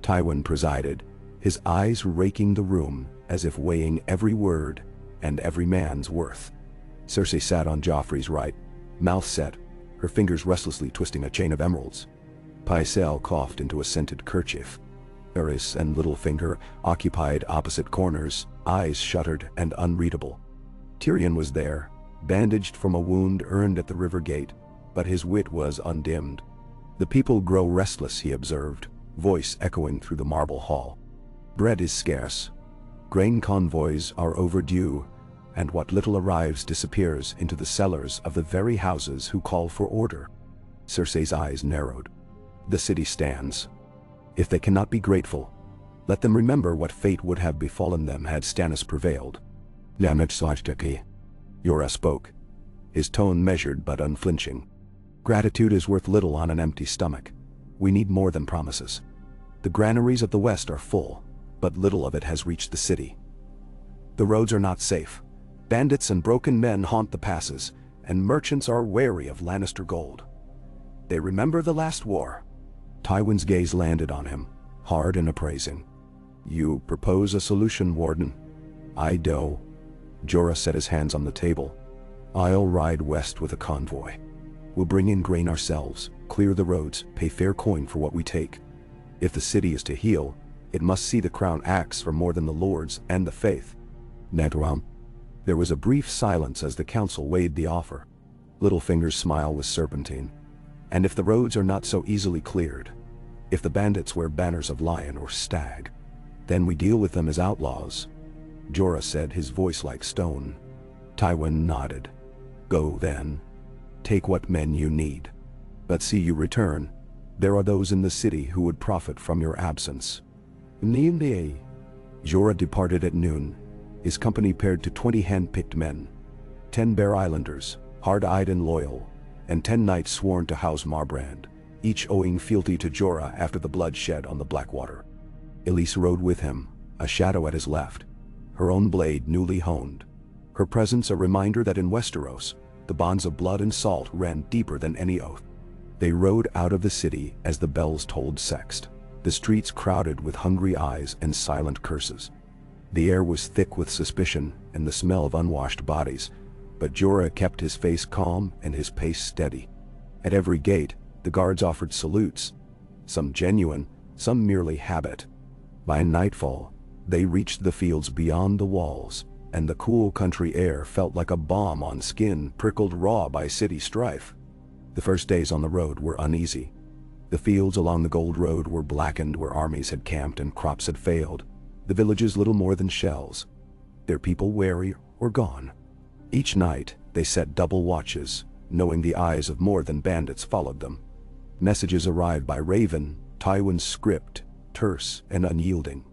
Tywin presided, his eyes raking the room as if weighing every word and every man's worth. Cersei sat on Joffrey's right, mouth set, her fingers restlessly twisting a chain of emeralds. Pycelle coughed into a scented kerchief. Eris and Littlefinger occupied opposite corners, eyes shuttered and unreadable. Tyrion was there, bandaged from a wound earned at the river gate, but his wit was undimmed. The people grow restless, he observed, voice echoing through the marble hall. Bread is scarce. Grain convoys are overdue, and what little arrives disappears into the cellars of the very houses who call for order. Cersei's eyes narrowed. The city stands. If they cannot be grateful, let them remember what fate would have befallen them had Stannis prevailed. Jorah spoke, his tone measured but unflinching. Gratitude is worth little on an empty stomach. We need more than promises. The granaries of the west are full, but little of it has reached the city. The roads are not safe. Bandits and broken men haunt the passes, and merchants are wary of Lannister gold. They remember the last war. Tywin's gaze landed on him, hard and appraising. You propose a solution, Warden. I do. Jorah set his hands on the table. I'll ride west with a convoy. We'll bring in grain ourselves, clear the roads, pay fair coin for what we take. If the city is to heal, it must see the crown acts for more than the lords and the faith. Netram. There was a brief silence as the council weighed the offer. Littlefinger's smile was serpentine. And if the roads are not so easily cleared, if the bandits wear banners of lion or stag, then we deal with them as outlaws. Jorah said, his voice like stone. Tywin nodded. Go then. Take what men you need. But see you return. There are those in the city who would profit from your absence. Jorah departed at noon, his company paired to 20 hand-picked men, 10 Bear Islanders, hard-eyed and loyal, and 10 knights sworn to house Marbrand, each owing fealty to Jorah after the blood shed on the Blackwater. Elise rode with him, a shadow at his left, her own blade newly honed. Her presence a reminder that in Westeros, the bonds of blood and salt ran deeper than any oath. They rode out of the city as the bells tolled sext, the streets crowded with hungry eyes and silent curses. The air was thick with suspicion and the smell of unwashed bodies, but Jorah kept his face calm and his pace steady. At every gate, the guards offered salutes, some genuine, some merely habit. By nightfall, they reached the fields beyond the walls, and the cool country air felt like a balm on skin prickled raw by city strife. The first days on the road were uneasy. The fields along the Gold Road were blackened where armies had camped and crops had failed, the villages little more than shells, their people wary or gone. Each night, they set double watches, knowing the eyes of more than bandits followed them. Messages arrived by Raven, Tywin's script, terse and unyielding.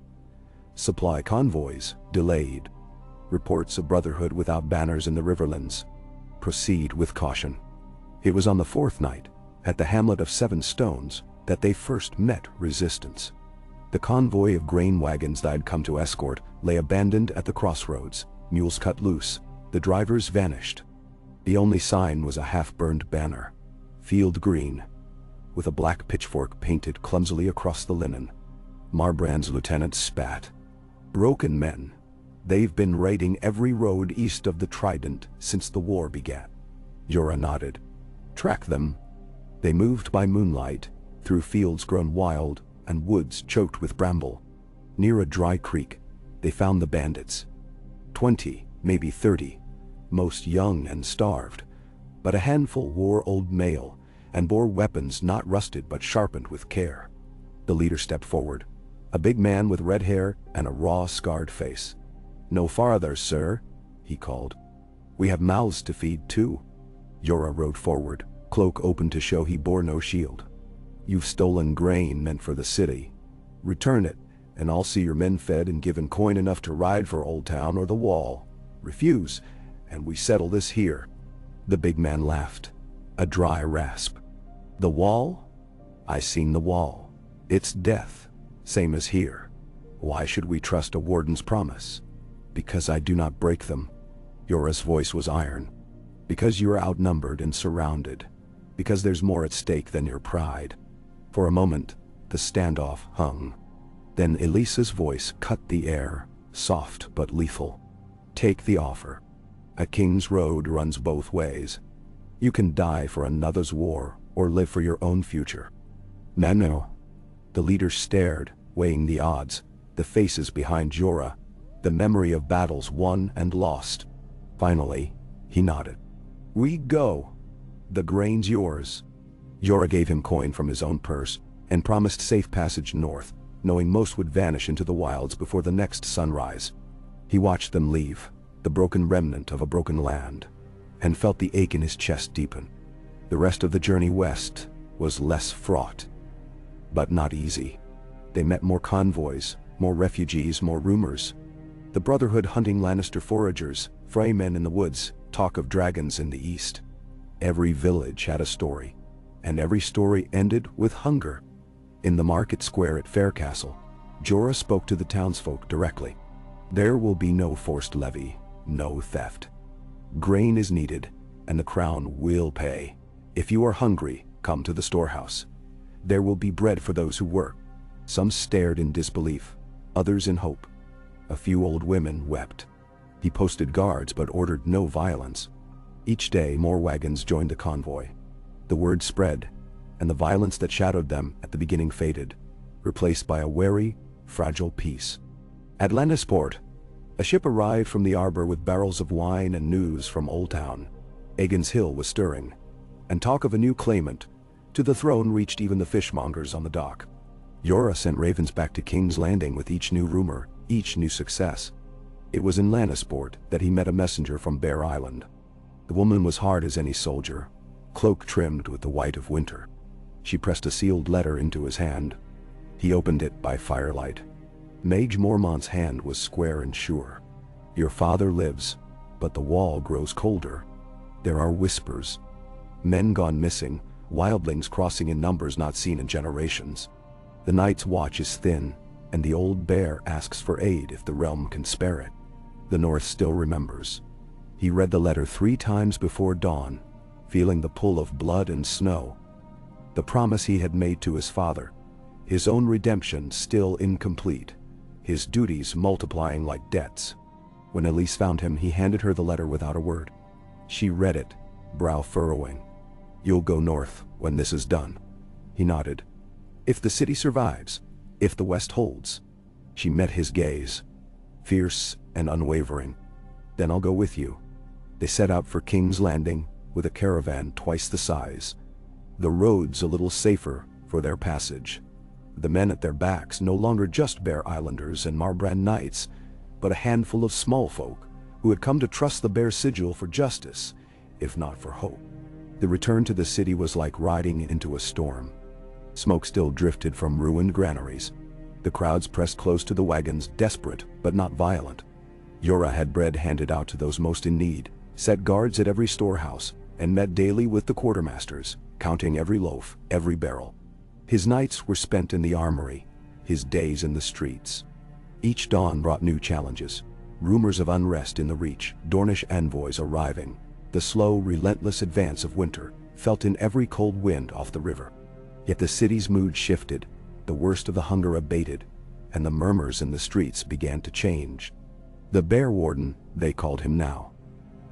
Supply convoys, delayed. Reports of brotherhood without banners in the riverlands. Proceed with caution. It was on the fourth night, at the hamlet of 7 Stones, that they first met resistance. The convoy of grain wagons that had come to escort lay abandoned at the crossroads, mules cut loose, the drivers vanished. The only sign was a half-burned banner, field green, with a black pitchfork painted clumsily across the linen. Marbrand's lieutenant spat. Broken men. They've been raiding every road east of the Trident since the war began. Jorah nodded. Track them. They moved by moonlight, through fields grown wild and woods choked with bramble. Near a dry creek, they found the bandits. 20, maybe 30, most young and starved, but a handful wore old mail and bore weapons not rusted but sharpened with care. The leader stepped forward, a big man with red hair and a raw, scarred face. No farther, sir, he called. We have mouths to feed too. Jorah rode forward, cloak open to show he bore no shield. You've stolen grain meant for the city. Return it, and I'll see your men fed and given coin enough to ride for Old Town or the Wall. Refuse, and we settle this here. The big man laughed, a dry rasp. The Wall? I seen the Wall. It's death, same as here. Why should we trust a warden's promise? Because I do not break them. Jorah's voice was iron. Because you are outnumbered and surrounded. Because there's more at stake than your pride. For a moment, the standoff hung. Then Elisa's voice cut the air, soft but lethal. Take the offer. A king's road runs both ways. You can die for another's war or live for your own future. No. The leader stared, weighing the odds, the faces behind Jorah, the memory of battles won and lost. Finally, he nodded. "We go. The grain's yours." Jorah gave him coin from his own purse and promised safe passage north, knowing most would vanish into the wilds before the next sunrise. He watched them leave, the broken remnant of a broken land, and felt the ache in his chest deepen. The rest of the journey west was less fraught, but not easy. They met more convoys, more refugees, more rumors. The Brotherhood hunting Lannister foragers, Frey men in the woods, talk of dragons in the east. Every village had a story, and every story ended with hunger. In the market square at Faircastle, Jorah spoke to the townsfolk directly. There will be no forced levy, no theft. Grain is needed, and the crown will pay. If you are hungry, come to the storehouse. There will be bread for those who work. Some stared in disbelief, others in hope. A few old women wept. He posted guards but ordered no violence. Each day more wagons joined the convoy. The word spread, and the violence that shadowed them at the beginning faded, replaced by a wary, fragile peace. At Lannisport, a ship arrived from the arbor with barrels of wine and news from Old Town. Aegon's Hill was stirring, and talk of a new claimant to the throne reached even the fishmongers on the dock. Jorah sent ravens back to King's Landing with each new rumor, each new success. It was in Lannisport that he met a messenger from Bear Island. The woman was hard as any soldier, cloak trimmed with the white of winter. She pressed a sealed letter into his hand. He opened it by firelight. Mage Mormont's hand was square and sure. "Your father lives, but the wall grows colder. There are whispers. Men gone missing, wildlings crossing in numbers not seen in generations. The night's watch is thin, and the old bear asks for aid if the realm can spare it. The North still remembers." He read the letter 3 times before dawn, feeling the pull of blood and snow. The promise he had made to his father, his own redemption still incomplete, his duties multiplying like debts. When Elise found him, he handed her the letter without a word. She read it, brow furrowing. "You'll go north when this is done." He nodded. "If the city survives, if the West holds." She met his gaze, fierce and unwavering. "Then I'll go with you." They set out for King's Landing with a caravan twice the size. The roads a little safer for their passage. The men at their backs no longer just Bear Islanders and Marbrand Knights, but a handful of small folk who had come to trust the Bear Sigil for justice, if not for hope. The return to the city was like riding into a storm. Smoke still drifted from ruined granaries. The crowds pressed close to the wagons, desperate but not violent. Jorah had bread handed out to those most in need, set guards at every storehouse, and met daily with the quartermasters, counting every loaf, every barrel. His nights were spent in the armory, his days in the streets. Each dawn brought new challenges. Rumors of unrest in the Reach, Dornish envoys arriving, the slow, relentless advance of winter, felt in every cold wind off the river. Yet the city's mood shifted, the worst of the hunger abated, and the murmurs in the streets began to change. The Bear Warden, they called him now.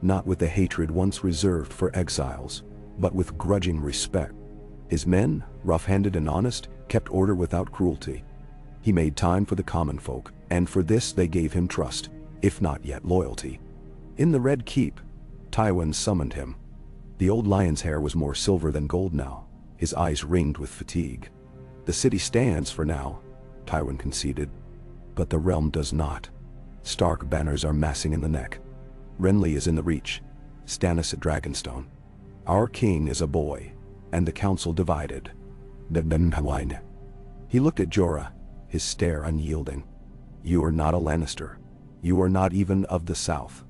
Not with the hatred once reserved for exiles, but with grudging respect. His men, rough-handed and honest, kept order without cruelty. He made time for the common folk, and for this they gave him trust, if not yet loyalty. In the Red Keep, Tywin summoned him. The old lion's hair was more silver than gold now, his eyes ringed with fatigue. "The city stands for now," Tywin conceded, "but the realm does not. Stark banners are massing in the neck. Renly is in the Reach, Stannis at Dragonstone. Our king is a boy, and the council divided." He looked at Jorah, his stare unyielding. "You are not a Lannister. You are not even of the South.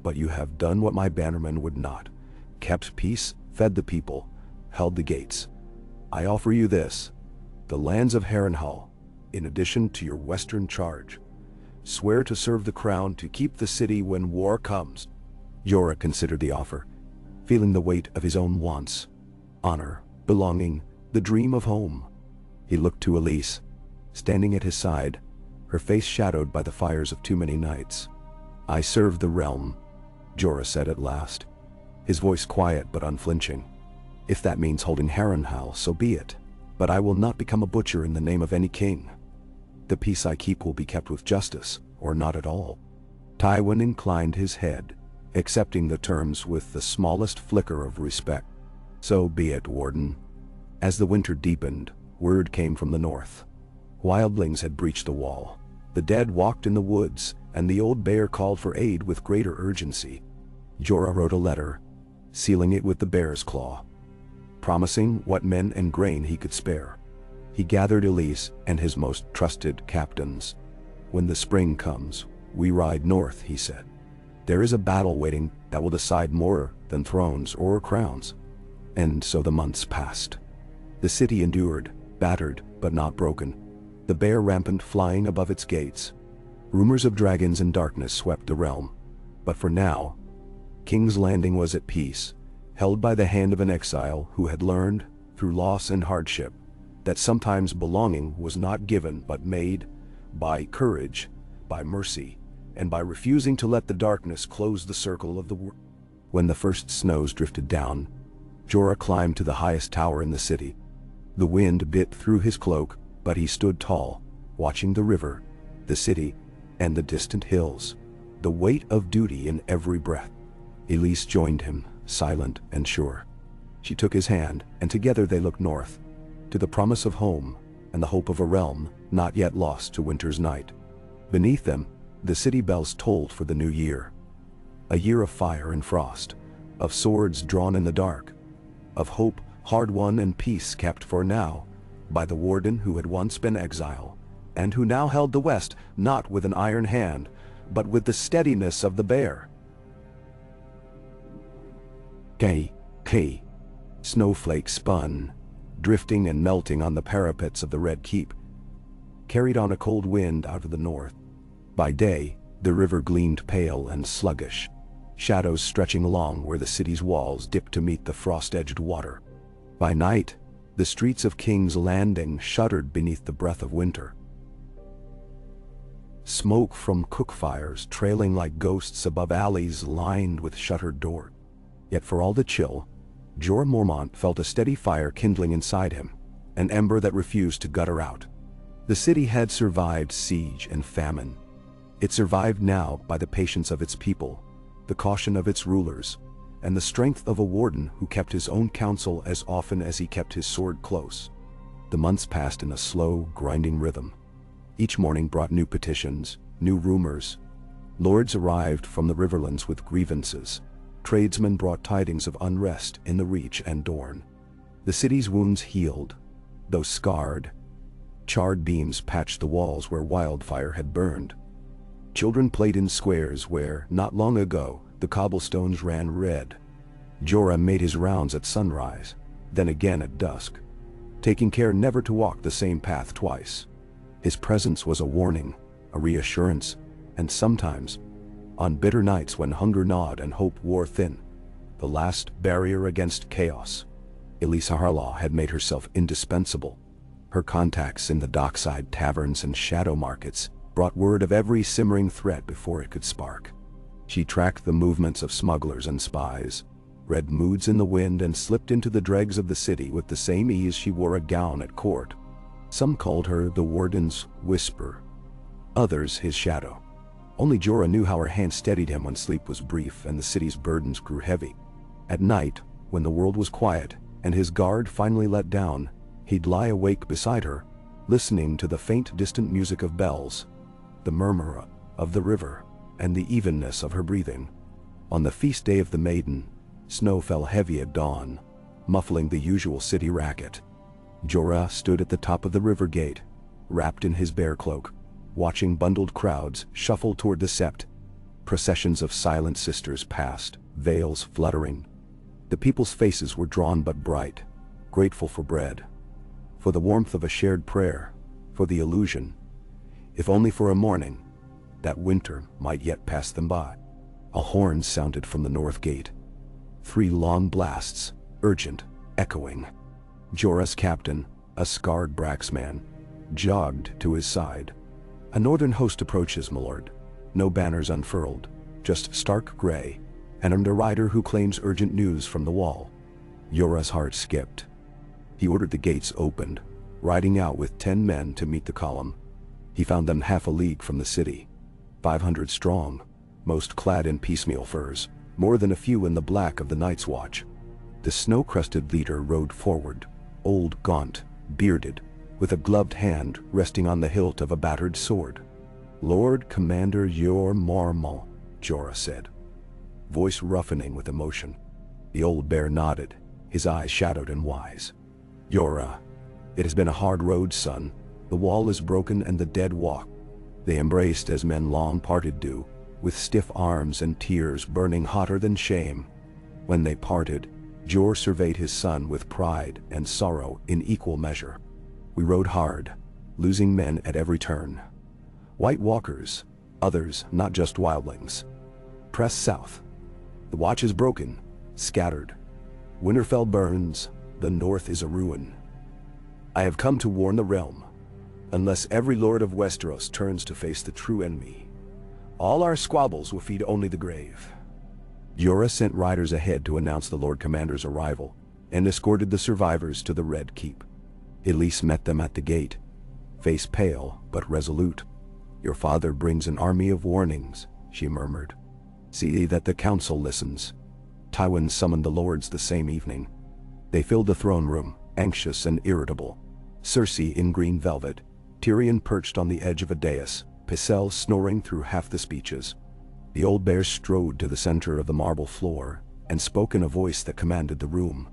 But you have done what my bannermen would not. Kept peace, fed the people, held the gates. I offer you this, the lands of Harrenhal, in addition to your western charge. Swear to serve the crown, to keep the city when war comes." Jorah considered the offer, feeling the weight of his own wants. Honor, belonging, the dream of home. He looked to Elise, standing at his side, her face shadowed by the fires of too many nights. "I serve the realm," Jorah said at last, his voice quiet but unflinching. "If that means holding Harrenhal, so be it. But I will not become a butcher in the name of any king." The peace I keep will be kept with justice, or not at all." Tywin inclined his head, accepting the terms with the smallest flicker of respect. "So be it, Warden." As the winter deepened, word came from the north. Wildlings had breached the wall. The dead walked in the woods, and the old bear called for aid with greater urgency. Jorah wrote a letter, sealing it with the bear's claw, promising what men and grain he could spare. He gathered Elise and his most trusted captains. "When the spring comes, we ride north," he said. "There is a battle waiting that will decide more than thrones or crowns." And so the months passed. The city endured, battered but not broken, the bear rampant flying above its gates. Rumors of dragons and darkness swept the realm. But for now, King's Landing was at peace, held by the hand of an exile who had learned, through loss and hardship, that sometimes belonging was not given but made, by courage, by mercy, and by refusing to let the darkness close the circle of the world. When the first snows drifted down, Jorah climbed to the highest tower in the city. The wind bit through his cloak, but he stood tall, watching the river, the city, and the distant hills, the weight of duty in every breath. Elise joined him, silent and sure. She took his hand, and together they looked north, to the promise of home and the hope of a realm not yet lost to winter's night. Beneath them, the city bells tolled for the new year. A year of fire and frost, of swords drawn in the dark, of hope hard-won and peace kept for now by the Warden who had once been exile, and who now held the West not with an iron hand, but with the steadiness of the bear. K. Snowflakes spun, drifting and melting on the parapets of the Red Keep, carried on a cold wind out of the north. By day, the river gleamed pale and sluggish, shadows stretching along where the city's walls dipped to meet the frost-edged water. By night, the streets of King's Landing shuddered beneath the breath of winter. Smoke from cook fires trailing like ghosts above alleys lined with shuttered doors. Yet for all the chill, Jorah Mormont felt a steady fire kindling inside him, an ember that refused to gutter out. The city had survived siege and famine. It survived now by the patience of its people, the caution of its rulers, and the strength of a warden who kept his own counsel as often as he kept his sword close. The months passed in a slow, grinding rhythm. Each morning brought new petitions, new rumors. Lords arrived from the riverlands with grievances. Tradesmen brought tidings of unrest in the Reach and Dorne. The city's wounds healed, though scarred. Charred beams patched the walls where wildfire had burned. Children played in squares where, not long ago, the cobblestones ran red. Jorah made his rounds at sunrise, then again at dusk, taking care never to walk the same path twice. His presence was a warning, a reassurance, and sometimes, on bitter nights when hunger gnawed and hope wore thin, the last barrier against chaos, Elise Harlaw had made herself indispensable. Her contacts in the dockside taverns and shadow markets brought word of every simmering threat before it could spark. She tracked the movements of smugglers and spies, read moods in the wind, and slipped into the dregs of the city with the same ease she wore a gown at court. Some called her the Warden's whisper, others his shadow. Only Jorah knew how her hand steadied him when sleep was brief and the city's burdens grew heavy. At night, when the world was quiet and his guard finally let down, he'd lie awake beside her, listening to the faint distant music of bells, the murmur of the river, and the evenness of her breathing. On the feast day of the Maiden, snow fell heavy at dawn, muffling the usual city racket. Jorah stood at the top of the river gate, wrapped in his bear cloak, watching bundled crowds shuffle toward the sept. Processions of silent sisters passed, veils fluttering. The people's faces were drawn but bright, grateful for bread, for the warmth of a shared prayer, for the illusion, if only for a morning, that winter might yet pass them by. A horn sounded from the north gate. 3 long blasts, urgent, echoing. Jorah's captain, a scarred Braxman, jogged to his side. "A northern host approaches, my lord. No banners unfurled, just stark gray, and a rider who claims urgent news from the wall." Jorah's heart skipped. He ordered the gates opened, riding out with 10 men to meet the column. He found them half a league from the city, 500 strong, most clad in piecemeal furs, more than a few in the black of the Night's Watch. The snow-crusted leader rode forward, old, gaunt, bearded, with a gloved hand resting on the hilt of a battered sword. "Lord Commander Mormont," Jorah said, voice roughening with emotion. The old bear nodded, his eyes shadowed and wise. "Jorah, it has been a hard road, son. The wall is broken and the dead walk." They embraced as men long parted do, with stiff arms and tears burning hotter than shame. When they parted, Jorah surveyed his son with pride and sorrow in equal measure. "We rode hard, losing men at every turn. White walkers, others not just wildlings. Press south. The watch is broken, scattered. Winterfell burns, the north is a ruin. I have come to warn the realm. Unless every lord of Westeros turns to face the true enemy, all our squabbles will feed only the grave." Jorah sent riders ahead to announce the Lord Commander's arrival, and escorted the survivors to the Red Keep. Elise met them at the gate, face pale but resolute. "Your father brings an army of warnings," she murmured. "See that the council listens." Tywin summoned the lords the same evening. They filled the throne room, anxious and irritable. Cersei in green velvet, Tyrion perched on the edge of a dais, Pycelle snoring through half the speeches. The old bear strode to the center of the marble floor and spoke in a voice that commanded the room.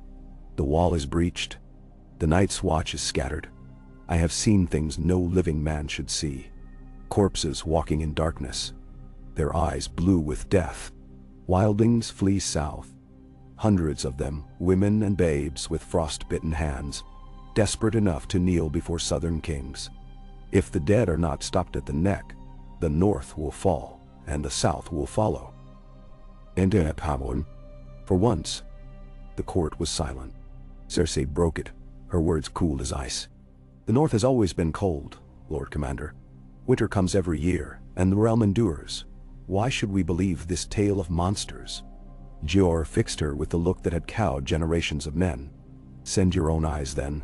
"The wall is breached. The Night's Watch is scattered. I have seen things no living man should see. Corpses walking in darkness, their eyes blue with death. Wildlings flee south. Hundreds of them, women and babes with frost-bitten hands, desperate enough to kneel before southern kings. If the dead are not stopped at the neck, the north will fall, and the south will follow." And for once, the court was silent. Cersei broke it, her words cool as ice. "The north has always been cold, Lord Commander. Winter comes every year, and the realm endures. Why should we believe this tale of monsters?" Jorah fixed her with the look that had cowed generations of men. "Send your own eyes then.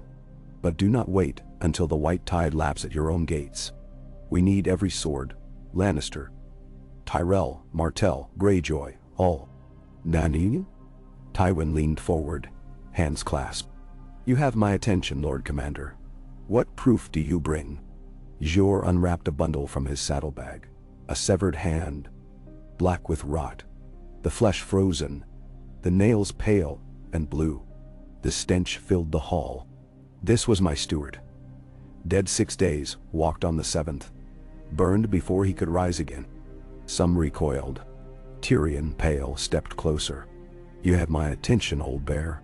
But do not wait until the white tide laps at your own gates. We need every sword, Lannister, Tyrell, Martell, Greyjoy, all." "Nani?" Tywin leaned forward, hands clasped. "You have my attention, Lord Commander. What proof do you bring?" Jorah unwrapped a bundle from his saddlebag, a severed hand, black with rot, the flesh frozen, the nails pale and blue. The stench filled the hall. "This was my steward. Dead 6 days, walked on the 7th. Burned before he could rise again." Some recoiled. Tyrion, pale, stepped closer. "You have my attention, old bear."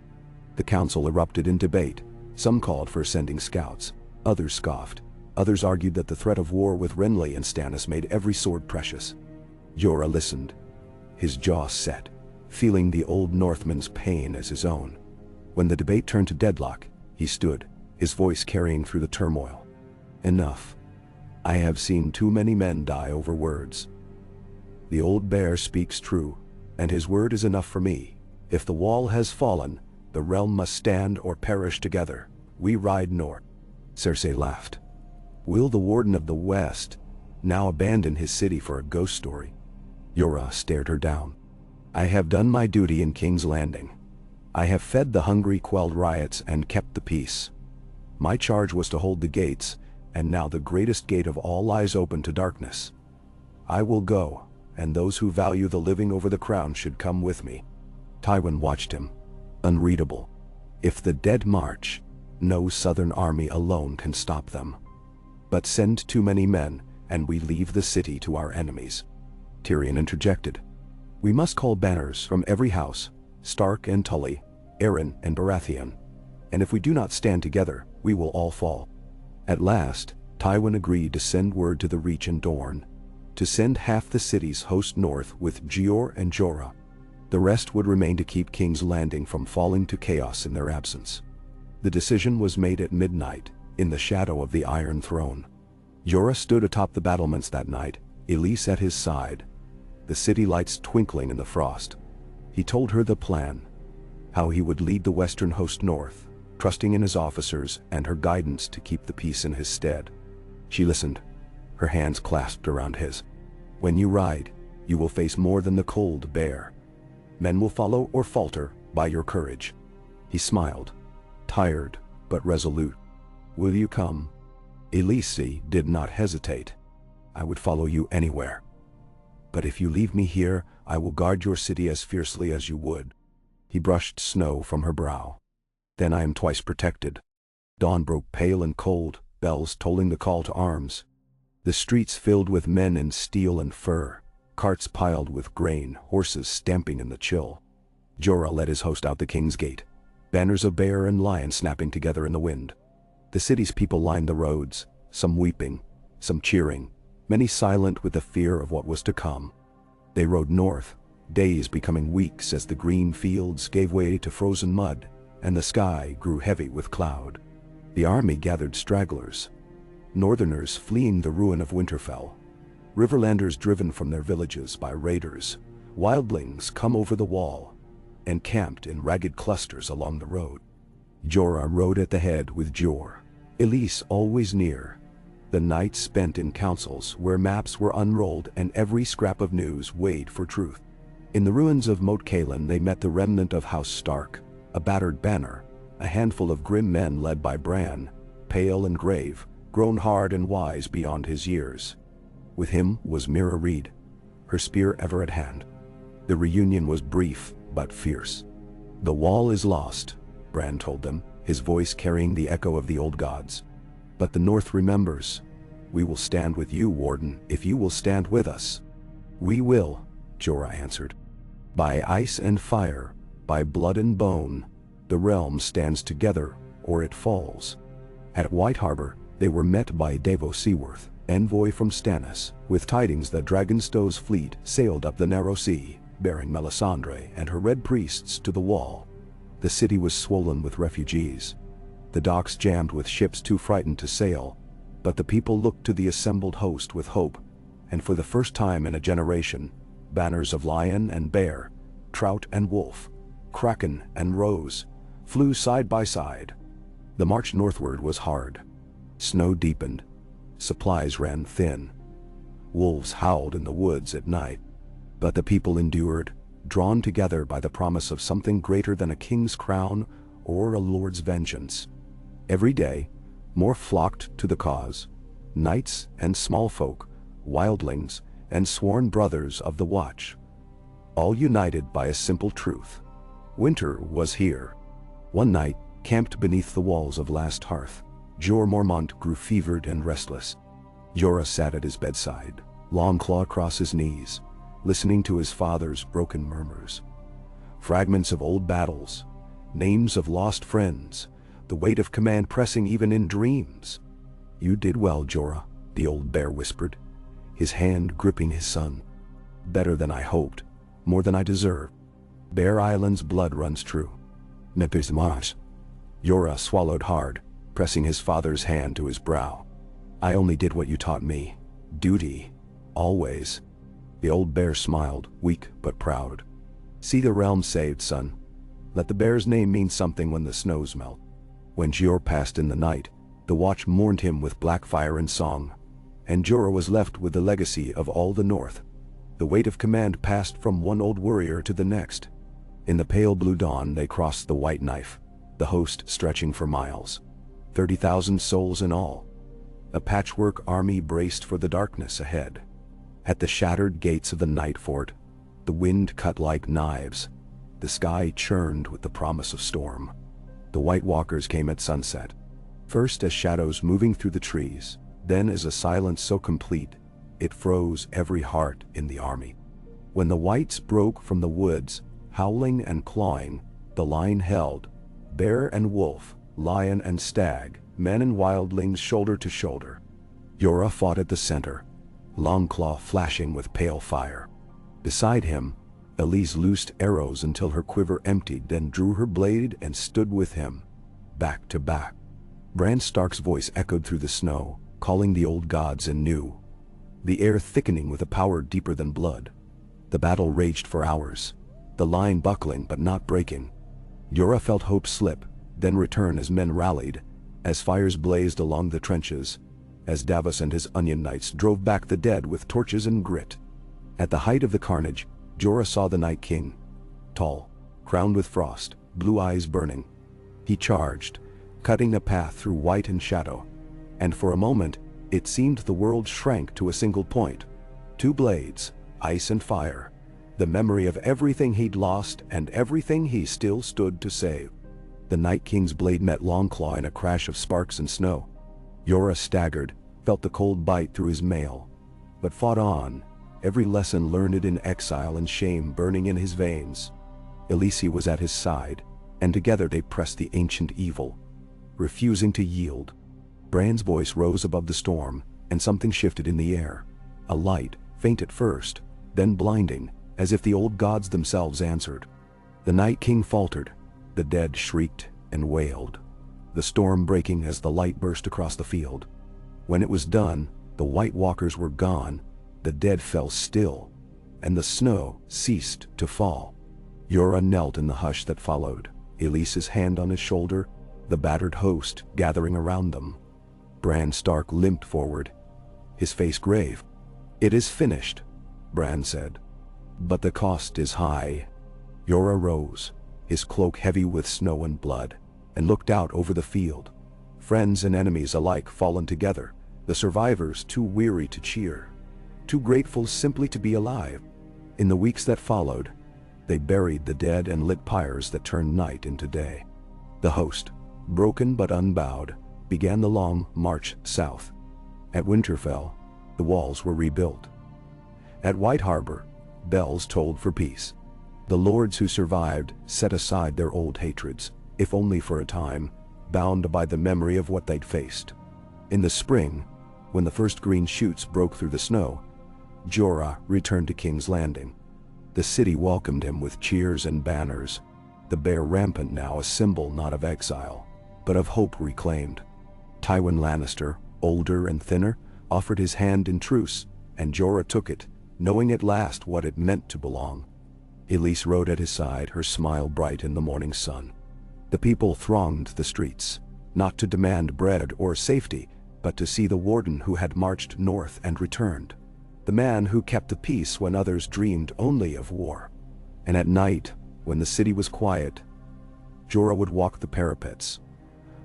The council erupted in debate. Some called for sending scouts. Others scoffed. Others argued that the threat of war with Renly and Stannis made every sword precious. Jorah listened, his jaw set, feeling the old Northman's pain as his own. When the debate turned to deadlock, he stood, his voice carrying through the turmoil. "Enough. I have seen too many men die over words. The old bear speaks true, and his word is enough for me. If the wall has fallen, the realm must stand or perish together. We ride north." Cersei laughed. "Will the Warden of the West now abandon his city for a ghost story?" Jorah stared her down. "I have done my duty in King's Landing. I have fed the hungry, quelled riots, and kept the peace. My charge was to hold the gates, and now the greatest gate of all lies open to darkness. I will go, and those who value the living over the crown should come with me." Tywin watched him, unreadable. "If the dead march, no southern army alone can stop them. But send too many men, and we leave the city to our enemies." Tyrion interjected. "We must call banners from every house, Stark and Tully, Arryn and Baratheon. And if we do not stand together, we will all fall." At last, Tywin agreed to send word to the Reach and Dorne, to send half the city's host north with Jeor and Jorah. The rest would remain to keep King's Landing from falling to chaos in their absence. The decision was made at midnight, in the shadow of the Iron Throne. Jorah stood atop the battlements that night, Elise at his side, the city lights twinkling in the frost. He told her the plan, how he would lead the western host north, trusting in his officers and her guidance to keep the peace in his stead. She listened, her hands clasped around his. "When you ride, you will face more than the cold bear. Men will follow or falter by your courage." He smiled, tired but resolute. "Will you come?" Elise did not hesitate. "I would follow you anywhere. But if you leave me here, I will guard your city as fiercely as you would." He brushed snow from her brow. "Then I am twice protected." Dawn broke pale and cold, bells tolling the call to arms. The streets filled with men in steel and fur, carts piled with grain, horses stamping in the chill. Jorah led his host out the king's gate, banners of bear and lion snapping together in the wind. The city's people lined the roads, some weeping, some cheering, many silent with the fear of what was to come. They rode north, days becoming weeks as the green fields gave way to frozen mud, and the sky grew heavy with cloud. The army gathered stragglers, northerners fleeing the ruin of Winterfell, Riverlanders driven from their villages by raiders, wildlings come over the wall, and camped in ragged clusters along the road. Jorah rode at the head with Jor, Elise always near. The night spent in councils where maps were unrolled and every scrap of news weighed for truth. In the ruins of Moat Cailin they met the remnant of House Stark, a battered banner, a handful of grim men led by Bran, pale and grave, grown hard and wise beyond his years. With him was Mira Reed, her spear ever at hand. The reunion was brief but fierce. "The wall is lost," Bran told them, his voice carrying the echo of the old gods. "But the North remembers. We will stand with you, Warden, if you will stand with us." "We will," Jorah answered. "By ice and fire, by blood and bone, the realm stands together or it falls." At White Harbor, they were met by Davos Seaworth, envoy from Stannis, with tidings that Dragonstow's fleet sailed up the narrow sea, bearing Melisandre and her red priests to the wall. The city was swollen with refugees. The docks jammed with ships too frightened to sail, but the people looked to the assembled host with hope, and for the first time in a generation, banners of lion and bear, trout and wolf, kraken and rose, flew side by side. The march northward was hard. Snow deepened. Supplies ran thin. Wolves howled in the woods at night. But the people endured, drawn together by the promise of something greater than a king's crown or a lord's vengeance. Every day, more flocked to the cause, knights and small folk, wildlings and sworn brothers of the Watch, all united by a simple truth. Winter was here. One night, camped beneath the walls of Last Hearth, Jorah Mormont grew fevered and restless. Jorah sat at his bedside, Longclaw across his knees, listening to his father's broken murmurs. Fragments of old battles, names of lost friends, the weight of command pressing even in dreams. "You did well, Jorah," the old bear whispered, his hand gripping his son. "Better than I hoped, more than I deserved. Bear Island's blood runs true." "Nepis Mars." Jorah swallowed hard, pressing his father's hand to his brow. "I only did what you taught me. Duty. Always." The old bear smiled, weak but proud. "See the realm saved, son. Let the bear's name mean something when the snows melt." When Jorah passed in the night, the Watch mourned him with black fire and song, and Jorah was left with the legacy of all the North. The weight of command passed from one old warrior to the next. In the pale blue dawn they crossed the White Knife, the host stretching for miles. 30,000 souls in all. A patchwork army braced for the darkness ahead. At the shattered gates of the night fort, the wind cut like knives. The sky churned with the promise of storm. The White Walkers came at sunset, first as shadows moving through the trees, then as a silence so complete, it froze every heart in the army. When the Whites broke from the woods, howling and clawing, the line held, bear and wolf, lion and stag, men and wildlings shoulder to shoulder. Jorah fought at the center, Longclaw flashing with pale fire. Beside him, Elise loosed arrows until her quiver emptied, then drew her blade and stood with him, back to back. Bran Stark's voice echoed through the snow, calling the old gods anew, the air thickening with a power deeper than blood. The battle raged for hours, the line buckling but not breaking. Jorah felt hope slip, then return as men rallied, as fires blazed along the trenches, as Davos and his onion knights drove back the dead with torches and grit. At the height of the carnage, Jorah saw the Night King. Tall, crowned with frost, blue eyes burning. He charged, cutting a path through white and shadow. And for a moment, it seemed the world shrank to a single point. Two blades, ice and fire. The memory of everything he'd lost and everything he still stood to save. The Night King's blade met Longclaw in a crash of sparks and snow. Jorah staggered, felt the cold bite through his mail, but fought on, every lesson learned in exile and shame burning in his veins. Elise was at his side, and together they pressed the ancient evil, refusing to yield. Bran's voice rose above the storm, and something shifted in the air. A light, faint at first, then blinding, as if the old gods themselves answered. The Night King faltered, the dead shrieked and wailed, the storm breaking as the light burst across the field. When it was done, the White Walkers were gone, the dead fell still, and the snow ceased to fall. Jorah knelt in the hush that followed, Elise's hand on his shoulder, the battered host gathering around them. Bran Stark limped forward, his face grave. "It is finished," Bran said. "But the cost is high." Jorah rose, his cloak heavy with snow and blood, and looked out over the field. Friends and enemies alike fallen together, the survivors too weary to cheer, too grateful simply to be alive. In the weeks that followed, they buried the dead and lit pyres that turned night into day. The host, broken but unbowed, began the long march south. At Winterfell, the walls were rebuilt. At White Harbor, bells tolled for peace. The lords who survived set aside their old hatreds, if only for a time, bound by the memory of what they'd faced. In the spring, when the first green shoots broke through the snow, Jorah returned to King's Landing. The city welcomed him with cheers and banners, the bear rampant now a symbol not of exile, but of hope reclaimed. Tywin Lannister, older and thinner, offered his hand in truce, and Jorah took it, knowing at last what it meant to belong. Elise rode at his side, her smile bright in the morning sun. The people thronged the streets, not to demand bread or safety, but to see the Warden who had marched north and returned. The man who kept the peace when others dreamed only of war. And at night, when the city was quiet, Jorah would walk the parapets,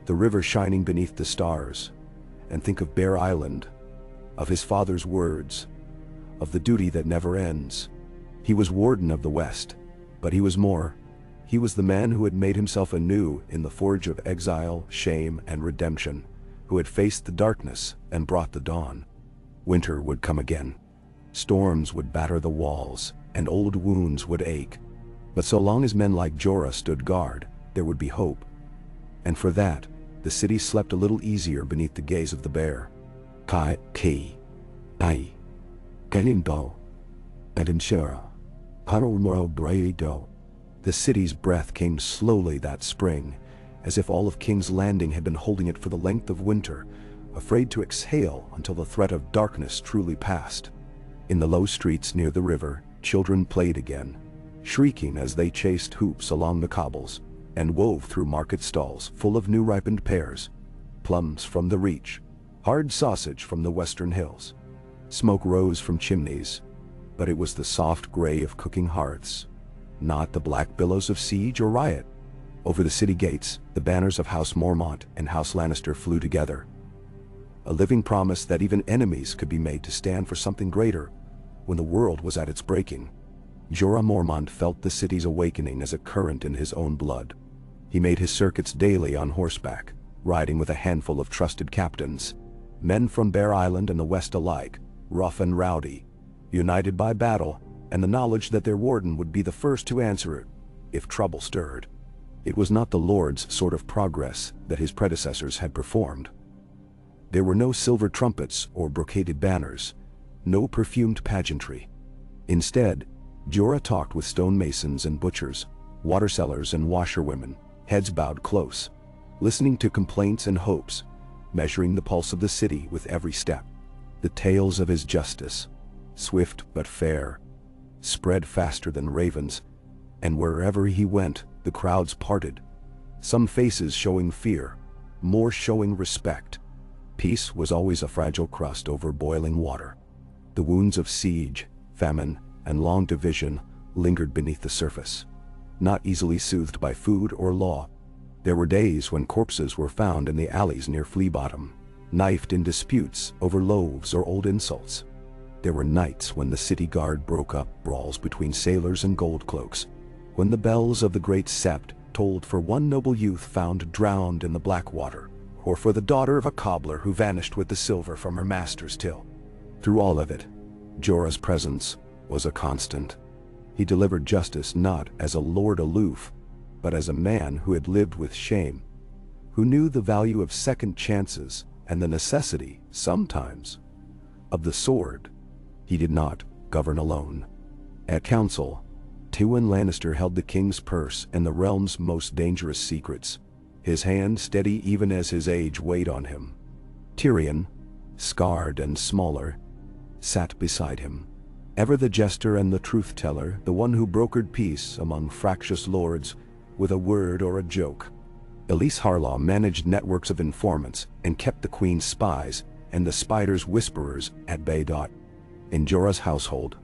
the river shining beneath the stars, and think of Bear Island, of his father's words, of the duty that never ends. He was Warden of the West, but he was more. He was the man who had made himself anew in the forge of exile, shame, and redemption, who had faced the darkness and brought the dawn. Winter would come again. Storms would batter the walls, and old wounds would ache. But so long as men like Jorah stood guard, there would be hope. And for that, the city slept a little easier beneath the gaze of the bear. Kai, Ki, Ai, Kalindo, Adinshira, Paromoro Braido. The city's breath came slowly that spring, as if all of King's Landing had been holding it for the length of winter, afraid to exhale until the threat of darkness truly passed. In the low streets near the river, children played again, shrieking as they chased hoops along the cobbles, and wove through market stalls full of new ripened pears, plums from the Reach, hard sausage from the western hills. Smoke rose from chimneys, but it was the soft gray of cooking hearths, not the black billows of siege or riot. Over the city gates, the banners of House Mormont and House Lannister flew together, a living promise that even enemies could be made to stand for something greater when the world was at its breaking. Jorah Mormont felt the city's awakening as a current in his own blood. He made his circuits daily on horseback, riding with a handful of trusted captains, men from Bear Island and the West alike, rough and rowdy, united by battle and the knowledge that their warden would be the first to answer it if trouble stirred. It was not the Lord's sort of progress that his predecessors had performed. There were no silver trumpets or brocaded banners, no perfumed pageantry. Instead, Jorah talked with stonemasons and butchers, water sellers and washerwomen, heads bowed close, listening to complaints and hopes, measuring the pulse of the city with every step. The tales of his justice, swift but fair, spread faster than ravens, and wherever he went, the crowds parted, some faces showing fear, more showing respect. Peace was always a fragile crust over boiling water. The wounds of siege, famine, and long division lingered beneath the surface, not easily soothed by food or law. There were days when corpses were found in the alleys near Flea Bottom, knifed in disputes over loaves or old insults. There were nights when the city guard broke up brawls between sailors and goldcloaks, when the bells of the great sept tolled for one noble youth found drowned in the black water, or for the daughter of a cobbler who vanished with the silver from her master's till. Through all of it, Jorah's presence was a constant. He delivered justice not as a lord aloof, but as a man who had lived with shame, who knew the value of second chances and the necessity, sometimes, of the sword. He did not govern alone. At council, Tywin Lannister held the king's purse and the realm's most dangerous secrets, his hand steady even as his age weighed on him. Tyrion, scarred and smaller, sat beside him, ever the jester and the truth-teller, the one who brokered peace among fractious lords with a word or a joke. Elise Harlaw managed networks of informants and kept the queen's spies and the spider's whisperers at bay. In Jorah's household,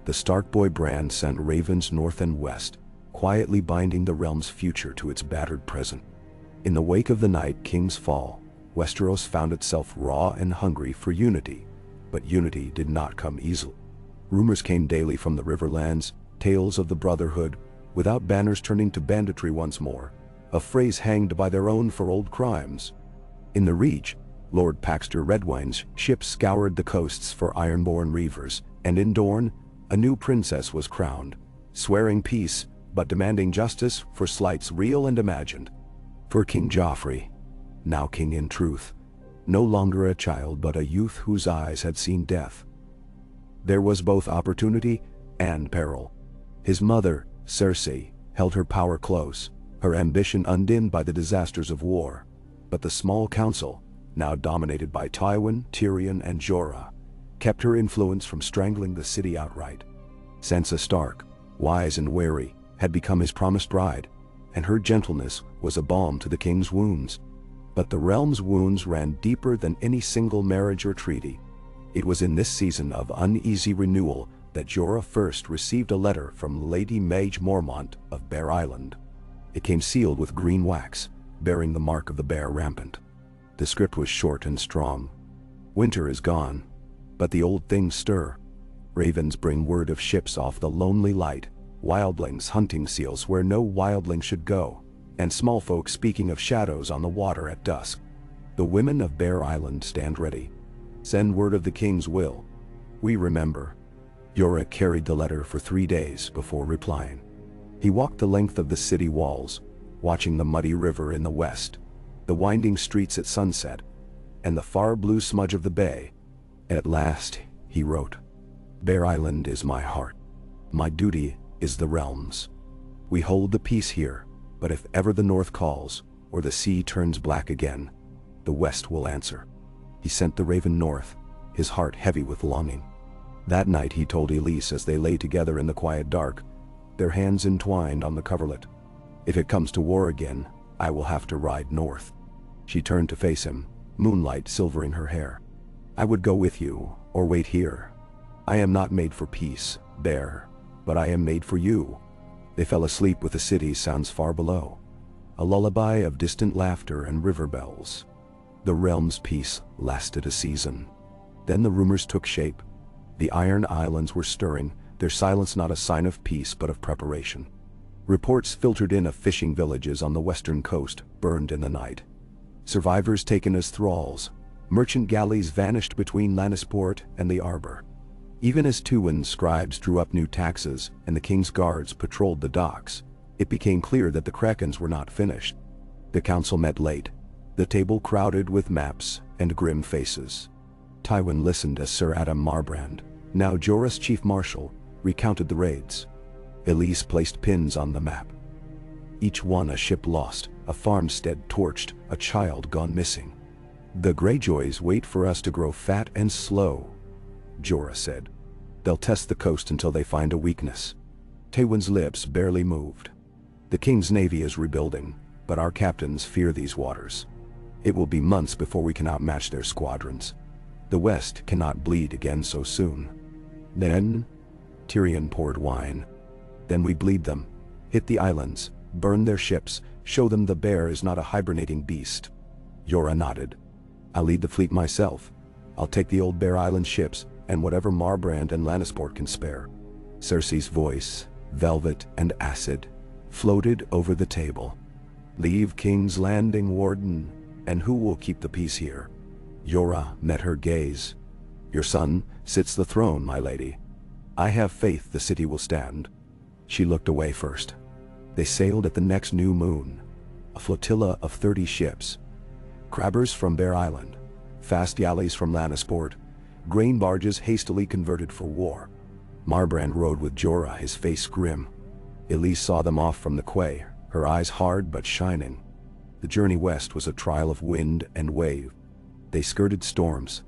the Stark boy Bran sent ravens north and west, quietly binding the realm's future to its battered present. In the wake of the Night King's fall, Westeros found itself raw and hungry for unity, but unity did not come easily. Rumors came daily from the Riverlands, tales of the Brotherhood, without banners turning to banditry once more, a phrase hanged by their own for old crimes. In the Reach, Lord Paxter Redwine's ships scoured the coasts for ironborn reavers, and in Dorne, a new princess was crowned, swearing peace but demanding justice for slights real and imagined. For King Joffrey, now king in truth, no longer a child but a youth whose eyes had seen death, there was both opportunity and peril. His mother, Cersei, held her power close, her ambition undimmed by the disasters of war. But the small council, now dominated by Tywin, Tyrion, and Jorah, kept her influence from strangling the city outright. Sansa Stark, wise and wary, had become his promised bride, and her gentleness was a balm to the king's wounds. But the realm's wounds ran deeper than any single marriage or treaty. It was in this season of uneasy renewal that Jorah first received a letter from Lady Mage Mormont of Bear Island. It came sealed with green wax, bearing the mark of the bear rampant. The script was short and strong. Winter is gone, but the old things stir. Ravens bring word of ships off the lonely light, wildlings hunting seals where no wildling should go, and small folk speaking of shadows on the water at dusk. The women of Bear Island stand ready. Send word of the king's will. We remember. Jorah carried the letter for 3 days before replying. He walked the length of the city walls, watching the muddy river in the west, the winding streets at sunset, and the far blue smudge of the bay. At last, he wrote, "Bear Island is my heart. My duty is the realms. We hold the peace here, but if ever the north calls, or the sea turns black again, the west will answer." He sent the raven north, his heart heavy with longing. That night he told Elise as they lay together in the quiet dark, their hands entwined on the coverlet, "If it comes to war again, I will have to ride north." She turned to face him, moonlight silvering her hair. "I would go with you, or wait here. I am not made for peace, Bear, but I am made for you." They fell asleep with the city's sounds far below, a lullaby of distant laughter and river bells. The realm's peace lasted a season. Then the rumors took shape. The Iron Islands were stirring, their silence not a sign of peace but of preparation. Reports filtered in of fishing villages on the western coast burned in the night, survivors taken as thralls, merchant galleys vanished between Lannisport and the Arbor. Even as Tywin's scribes drew up new taxes and the king's guards patrolled the docks, it became clear that the Krakens were not finished. The council met late, the table crowded with maps and grim faces. Tywin listened as Sir Adam Marbrand, now Jorah's chief marshal, recounted the raids. Elise placed pins on the map. Each one a ship lost, a farmstead torched, a child gone missing. "The Greyjoys wait for us to grow fat and slow," Jorah said. "They'll test the coast until they find a weakness." Tywin's lips barely moved. "The king's navy is rebuilding, but our captains fear these waters. It will be months before we can outmatch their squadrons. The West cannot bleed again so soon. Then, Tyrion poured wine. Then we bleed them, hit the islands, burn their ships, show them the bear is not a hibernating beast. Jorah nodded. I'll lead the fleet myself. I'll take the old Bear Island ships, and whatever Marbrand and Lannisport can spare. Cersei's voice, velvet and acid, floated over the table. Leave King's Landing, Warden, and who will keep the peace here? Jorah met her gaze. Your son sits the throne, my lady. I have faith the city will stand. She looked away first. They sailed at the next new moon. A flotilla of 30 ships. Crabbers from Bear Island, fast galleys from Lannisport, grain barges hastily converted for war. Marbrand rode with Jorah, his face grim. Elise saw them off from the quay, her eyes hard but shining. The journey west was a trial of wind and wave. They skirted storms,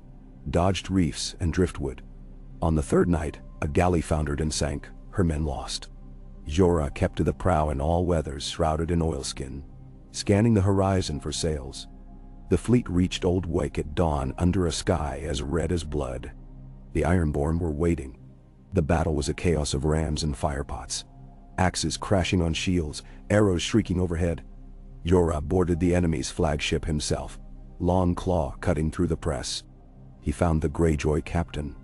dodged reefs and driftwood. On the third night, a galley foundered and sank, her men lost. Jorah kept to the prow in all weathers, shrouded in oilskin, scanning the horizon for sails. The fleet reached Old Wake at dawn under a sky as red as blood. The Ironborn were waiting. The battle was a chaos of rams and firepots, axes crashing on shields, arrows shrieking overhead. Jorah boarded the enemy's flagship himself, long claw cutting through the press. He found the Greyjoy captain,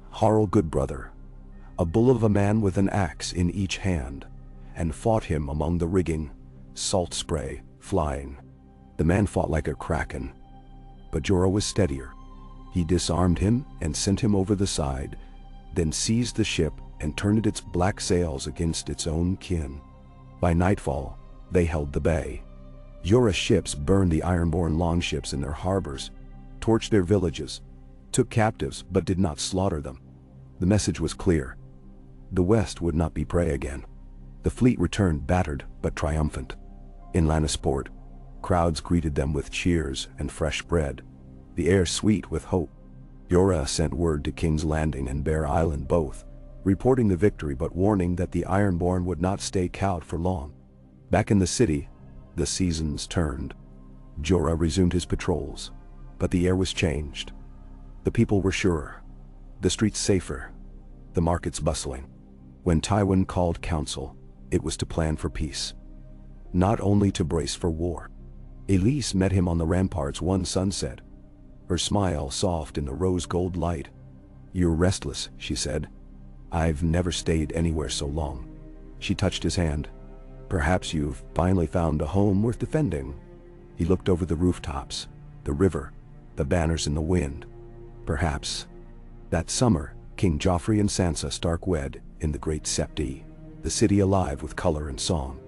Harl Goodbrother, a bull of a man with an axe in each hand, and fought him among the rigging, salt spray flying. The man fought like a kraken, but Jorah was steadier. He disarmed him and sent him over the side, then seized the ship and turned its black sails against its own kin. By nightfall, they held the bay. Jorah's ships burned the Ironborn longships in their harbors, torched their villages, took captives but did not slaughter them. The message was clear. The West would not be prey again. The fleet returned battered but triumphant. In Lannisport, crowds greeted them with cheers and fresh bread, the air sweet with hope. Jorah sent word to King's Landing and Bear Island both, reporting the victory but warning that the Ironborn would not stay cowed for long. Back in the city, the seasons turned. Jorah resumed his patrols, but the air was changed. The people were surer, the streets safer, the markets bustling. When Tywin called council, it was to plan for peace, not only to brace for war. Elise met him on the ramparts one sunset, her smile soft in the rose-gold light. You're restless, she said. I've never stayed anywhere so long. She touched his hand. Perhaps you've finally found a home worth defending. He looked over the rooftops, the river, the banners in the wind. Perhaps. That summer, King Joffrey and Sansa Stark wed in the Great Septi, the city alive with color and song.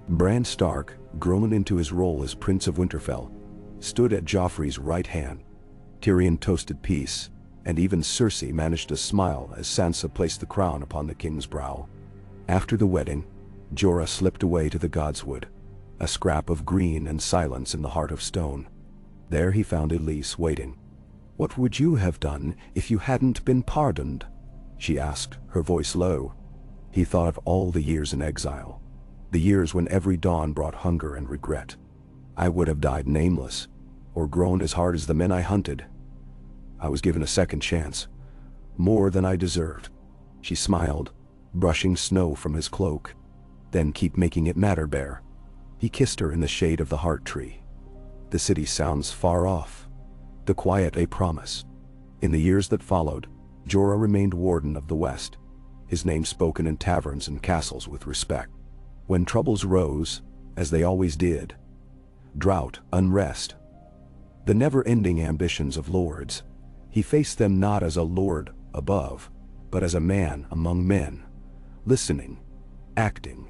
Bran Stark, grown into his role as Prince of Winterfell, stood at Joffrey's right hand. Tyrion toasted peace, and even Cersei managed to smile as Sansa placed the crown upon the king's brow. After the wedding, Jorah slipped away to the Godswood, a scrap of green and silence in the heart of stone. There he found Elise waiting. "What would you have done if you hadn't been pardoned?" she asked, her voice low. He thought of all the years in exile, the years when every dawn brought hunger and regret. "I would have died nameless, or grown as hard as the men I hunted. I was given a second chance, more than I deserved." She smiled, brushing snow from his cloak. "Then keep making it matter, Bear." He kissed her in the shade of the heart tree. The city sounds far off, the quiet a promise. In the years that followed, Jorah remained Warden of the West, his name spoken in taverns and castles with respect. When troubles rose, as they always did, drought, unrest, the never-ending ambitions of lords, he faced them not as a lord above, but as a man among men, listening, acting,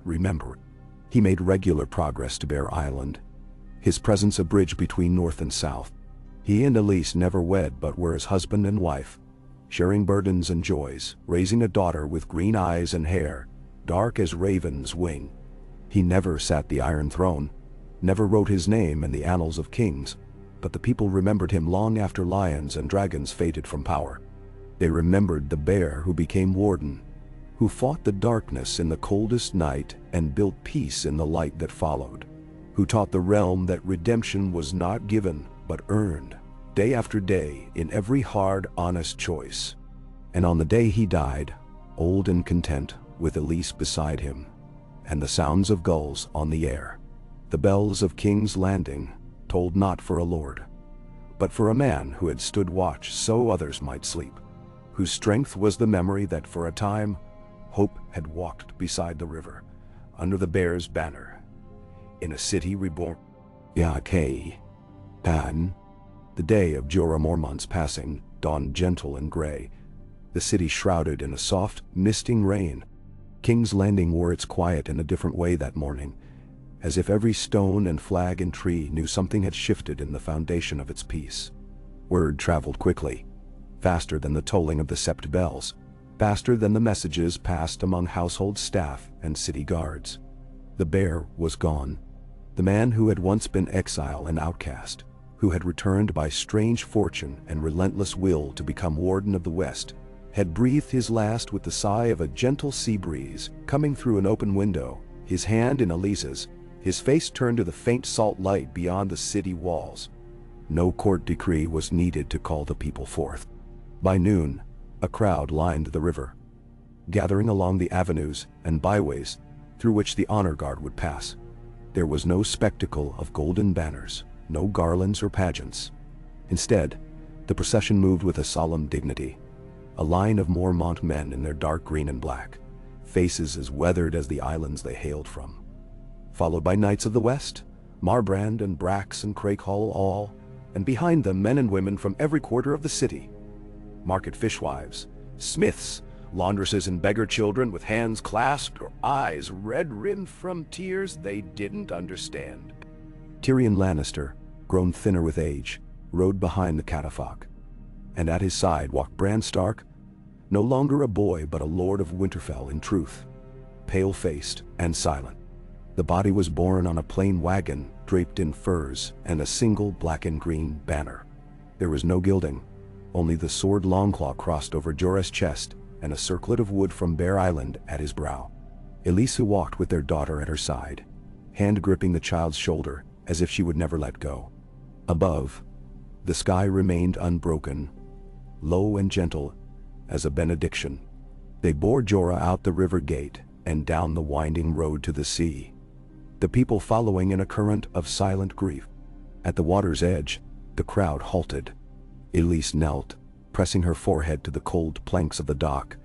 remembering. He made regular progress to Bear Island, his presence a bridge between north and south. He and Elise never wed but were as husband and wife, sharing burdens and joys, raising a daughter with green eyes and hair, dark as raven's wing. He never sat the Iron Throne, never wrote his name in the annals of kings, but the people remembered him long after lions and dragons faded from power. They remembered the bear who became warden, who fought the darkness in the coldest night and built peace in the light that followed, who taught the realm that redemption was not given but earned, day after day in every hard, honest choice. And on the day he died, old and content, with Elise beside him, and the sounds of gulls on the air, the bells of King's Landing tolled not for a lord, but for a man who had stood watch so others might sleep, whose strength was the memory that for a time hope had walked beside the river, under the bear's banner, in a city reborn. Pan. The day of Jorah Mormont's passing dawned gentle and gray, the city shrouded in a soft, misting rain. King's Landing wore its quiet in a different way that morning, as if every stone and flag and tree knew something had shifted in the foundation of its peace. Word traveled quickly, faster than the tolling of the sept bells, faster than the messages passed among household staff and city guards. The bear was gone. The man who had once been exile and outcast, who had returned by strange fortune and relentless will to become Warden of the West, had breathed his last with the sigh of a gentle sea breeze coming through an open window, his hand in Elise's, his face turned to the faint salt light beyond the city walls. No court decree was needed to call the people forth. By noon, a crowd lined the river, gathering along the avenues and byways through which the honor guard would pass. There was no spectacle of golden banners, no garlands or pageants. Instead, the procession moved with a solemn dignity. A line of Mormont men in their dark green and black, faces as weathered as the islands they hailed from. Followed by knights of the West, Marbrand and Brax and Crakehall all, and behind them men and women from every quarter of the city. Market fishwives, smiths, laundresses and beggar children with hands clasped or eyes red-rimmed from tears they didn't understand. Tyrion Lannister, grown thinner with age, rode behind the catafalque, and at his side walked Bran Stark, no longer a boy but a lord of Winterfell in truth, pale-faced and silent. The body was borne on a plain wagon draped in furs and a single black and green banner. There was no gilding, only the sword Longclaw crossed over Jorah's chest and a circlet of wood from Bear Island at his brow. Elise walked with their daughter at her side, hand gripping the child's shoulder as if she would never let go. Above, the sky remained unbroken, low and gentle as a benediction. They bore Jorah out the river gate and down the winding road to the sea, the people following in a current of silent grief. At the water's edge, the crowd halted. Elise knelt, pressing her forehead to the cold planks of the dock,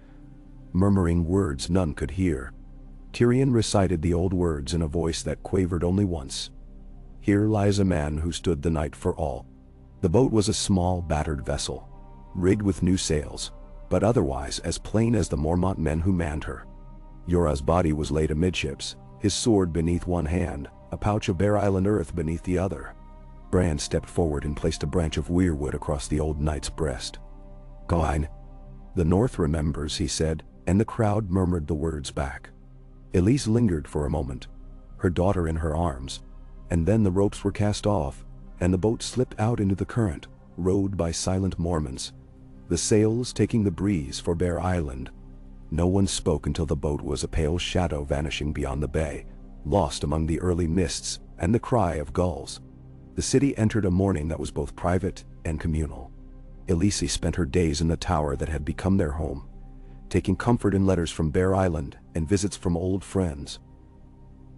murmuring words none could hear. Tyrion recited the old words in a voice that quavered only once. Here lies a man who stood the night for all. The boat was a small, battered vessel, rigged with new sails, but otherwise as plain as the Mormont men who manned her. Jorah's body was laid amidships, his sword beneath one hand, a pouch of Bear Island earth beneath the other. Bran stepped forward and placed a branch of weirwood across the old knight's breast. "Gone. The North remembers," he said, and the crowd murmured the words back. Elise lingered for a moment, her daughter in her arms, and then the ropes were cast off, and the boat slipped out into the current, rowed by silent Mormons, the sails taking the breeze for Bear Island. No one spoke until the boat was a pale shadow vanishing beyond the bay, lost among the early mists and the cry of gulls. The city entered a morning that was both private and communal. Elise spent her days in the tower that had become their home, taking comfort in letters from Bear Island and visits from old friends.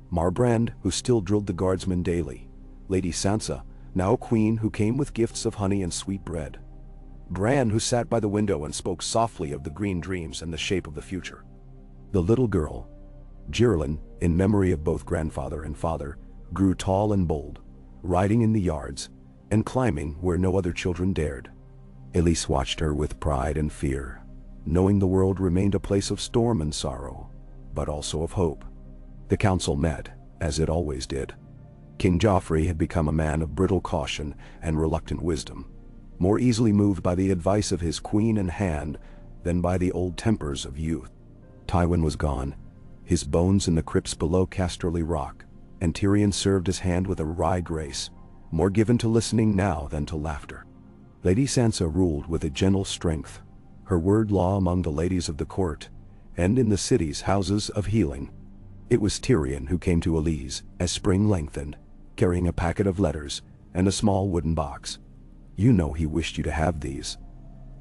Marbrand, who still drilled the guardsmen daily, Lady Sansa, now queen, who came with gifts of honey and sweet bread, Bran, who sat by the window and spoke softly of the green dreams and the shape of the future. The little girl, Geraldine, in memory of both grandfather and father, grew tall and bold, riding in the yards and climbing where no other children dared. Elise watched her with pride and fear, knowing the world remained a place of storm and sorrow, but also of hope. The council met, as it always did. King Joffrey had become a man of brittle caution and reluctant wisdom, more easily moved by the advice of his queen in hand than by the old tempers of youth. Tywin was gone, his bones in the crypts below Casterly Rock, and Tyrion served his hand with a wry grace, more given to listening now than to laughter. Lady Sansa ruled with a gentle strength, her word law among the ladies of the court, and in the city's houses of healing. It was Tyrion who came to Elise as spring lengthened, carrying a packet of letters and a small wooden box. "You know he wished you to have these,"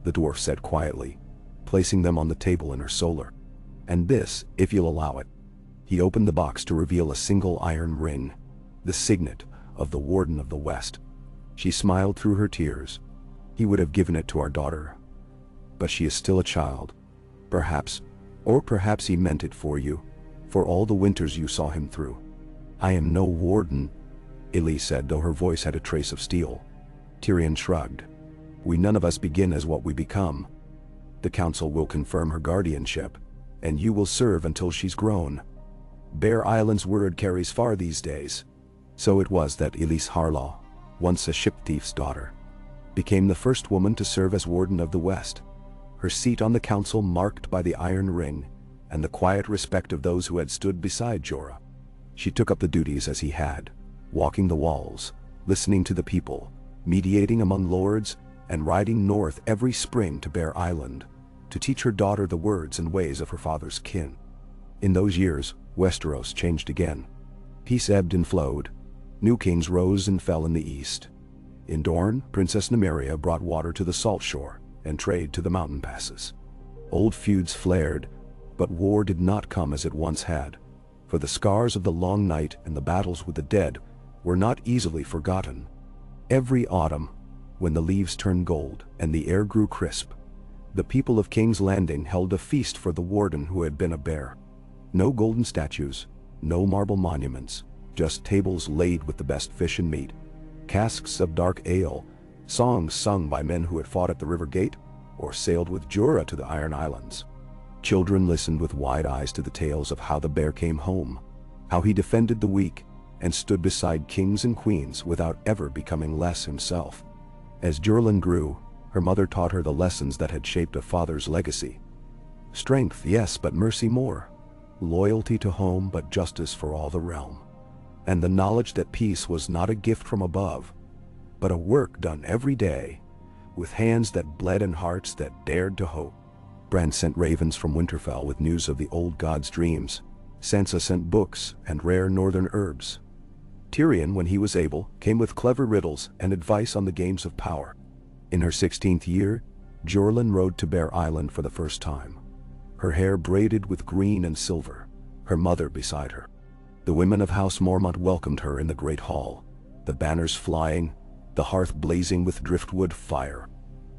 the dwarf said quietly, placing them on the table in her solar. "And this, if you'll allow it." He opened the box to reveal a single iron ring, the signet of the Warden of the West. She smiled through her tears. "He would have given it to our daughter, but she is still a child. Perhaps, or perhaps he meant it for you, for all the winters you saw him through." "I am no warden," Elise said, though her voice had a trace of steel. Tyrion shrugged. "We none of us begin as what we become. The council will confirm her guardianship, and you will serve until she's grown. Bear Island's word carries far these days." So it was that Elise Harlaw, once a ship thief's daughter, became the first woman to serve as Warden of the West, her seat on the council marked by the iron ring and the quiet respect of those who had stood beside Jorah. She took up the duties as he had, walking the walls, listening to the people, mediating among lords, and riding north every spring to Bear Island, to teach her daughter the words and ways of her father's kin. In those years, Westeros changed again. Peace ebbed and flowed. New kings rose and fell in the east. In Dorne, Princess Nymeria brought water to the salt shore and trade to the mountain passes. Old feuds flared, but war did not come as it once had, for the scars of the long night and the battles with the dead were not easily forgotten. Every autumn, when the leaves turned gold and the air grew crisp, the people of King's Landing held a feast for the warden who had been a bear. No golden statues, no marble monuments, just tables laid with the best fish and meat, casks of dark ale, songs sung by men who had fought at the river gate or sailed with Jorah to the Iron Islands. Children listened with wide eyes to the tales of how the bear came home, how he defended the weak and stood beside kings and queens without ever becoming less himself. As Jorlin grew, her mother taught her the lessons that had shaped a father's legacy. Strength, yes, but mercy more. Loyalty to home, but justice for all the realm. And the knowledge that peace was not a gift from above, but a work done every day, with hands that bled and hearts that dared to hope. Bran sent ravens from Winterfell with news of the old god's dreams. Sansa sent books and rare northern herbs. Tyrion, when he was able, came with clever riddles and advice on the games of power. In her 16th year, Jorlin rode to Bear Island for the first time, her hair braided with green and silver, her mother beside her. The women of House Mormont welcomed her in the great hall, the banners flying, the hearth blazing with driftwood fire.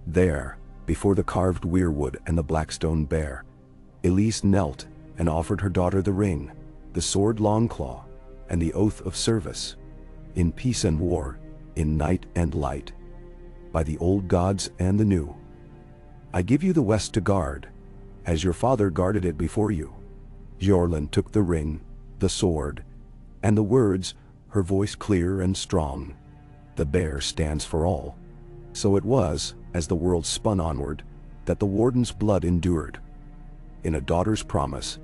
There, before the carved weirwood and the blackstone bear, Elise knelt and offered her daughter the ring, the sword Longclaw, and the oath of service. In peace and war, in night and light, by the old gods and the new, I give you the West to guard, as your father guarded it before you. Jorlin took the ring, the sword, and the words, her voice clear and strong. The bear stands for all. So it was, as the world spun onward, that the warden's blood endured. In a daughter's promise,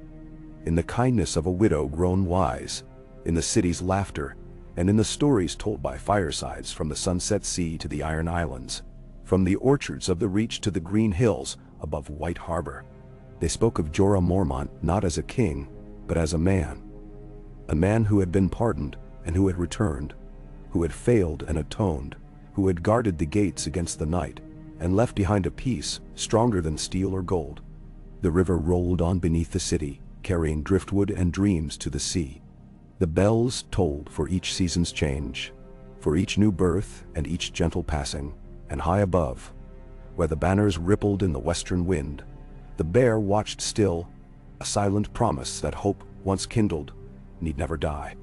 in the kindness of a widow grown wise, in the city's laughter, and in the stories told by firesides from the Sunset Sea to the Iron Islands, from the orchards of the Reach to the green hills above White Harbor. They spoke of Jorah Mormont not as a king, but as a man who had been pardoned and who had returned, who had failed and atoned, who had guarded the gates against the night, and left behind a peace stronger than steel or gold. The river rolled on beneath the city, carrying driftwood and dreams to the sea. The bells tolled for each season's change, for each new birth and each gentle passing, and high above, where the banners rippled in the western wind, the bear watched still, a silent promise that hope, once kindled, need never die.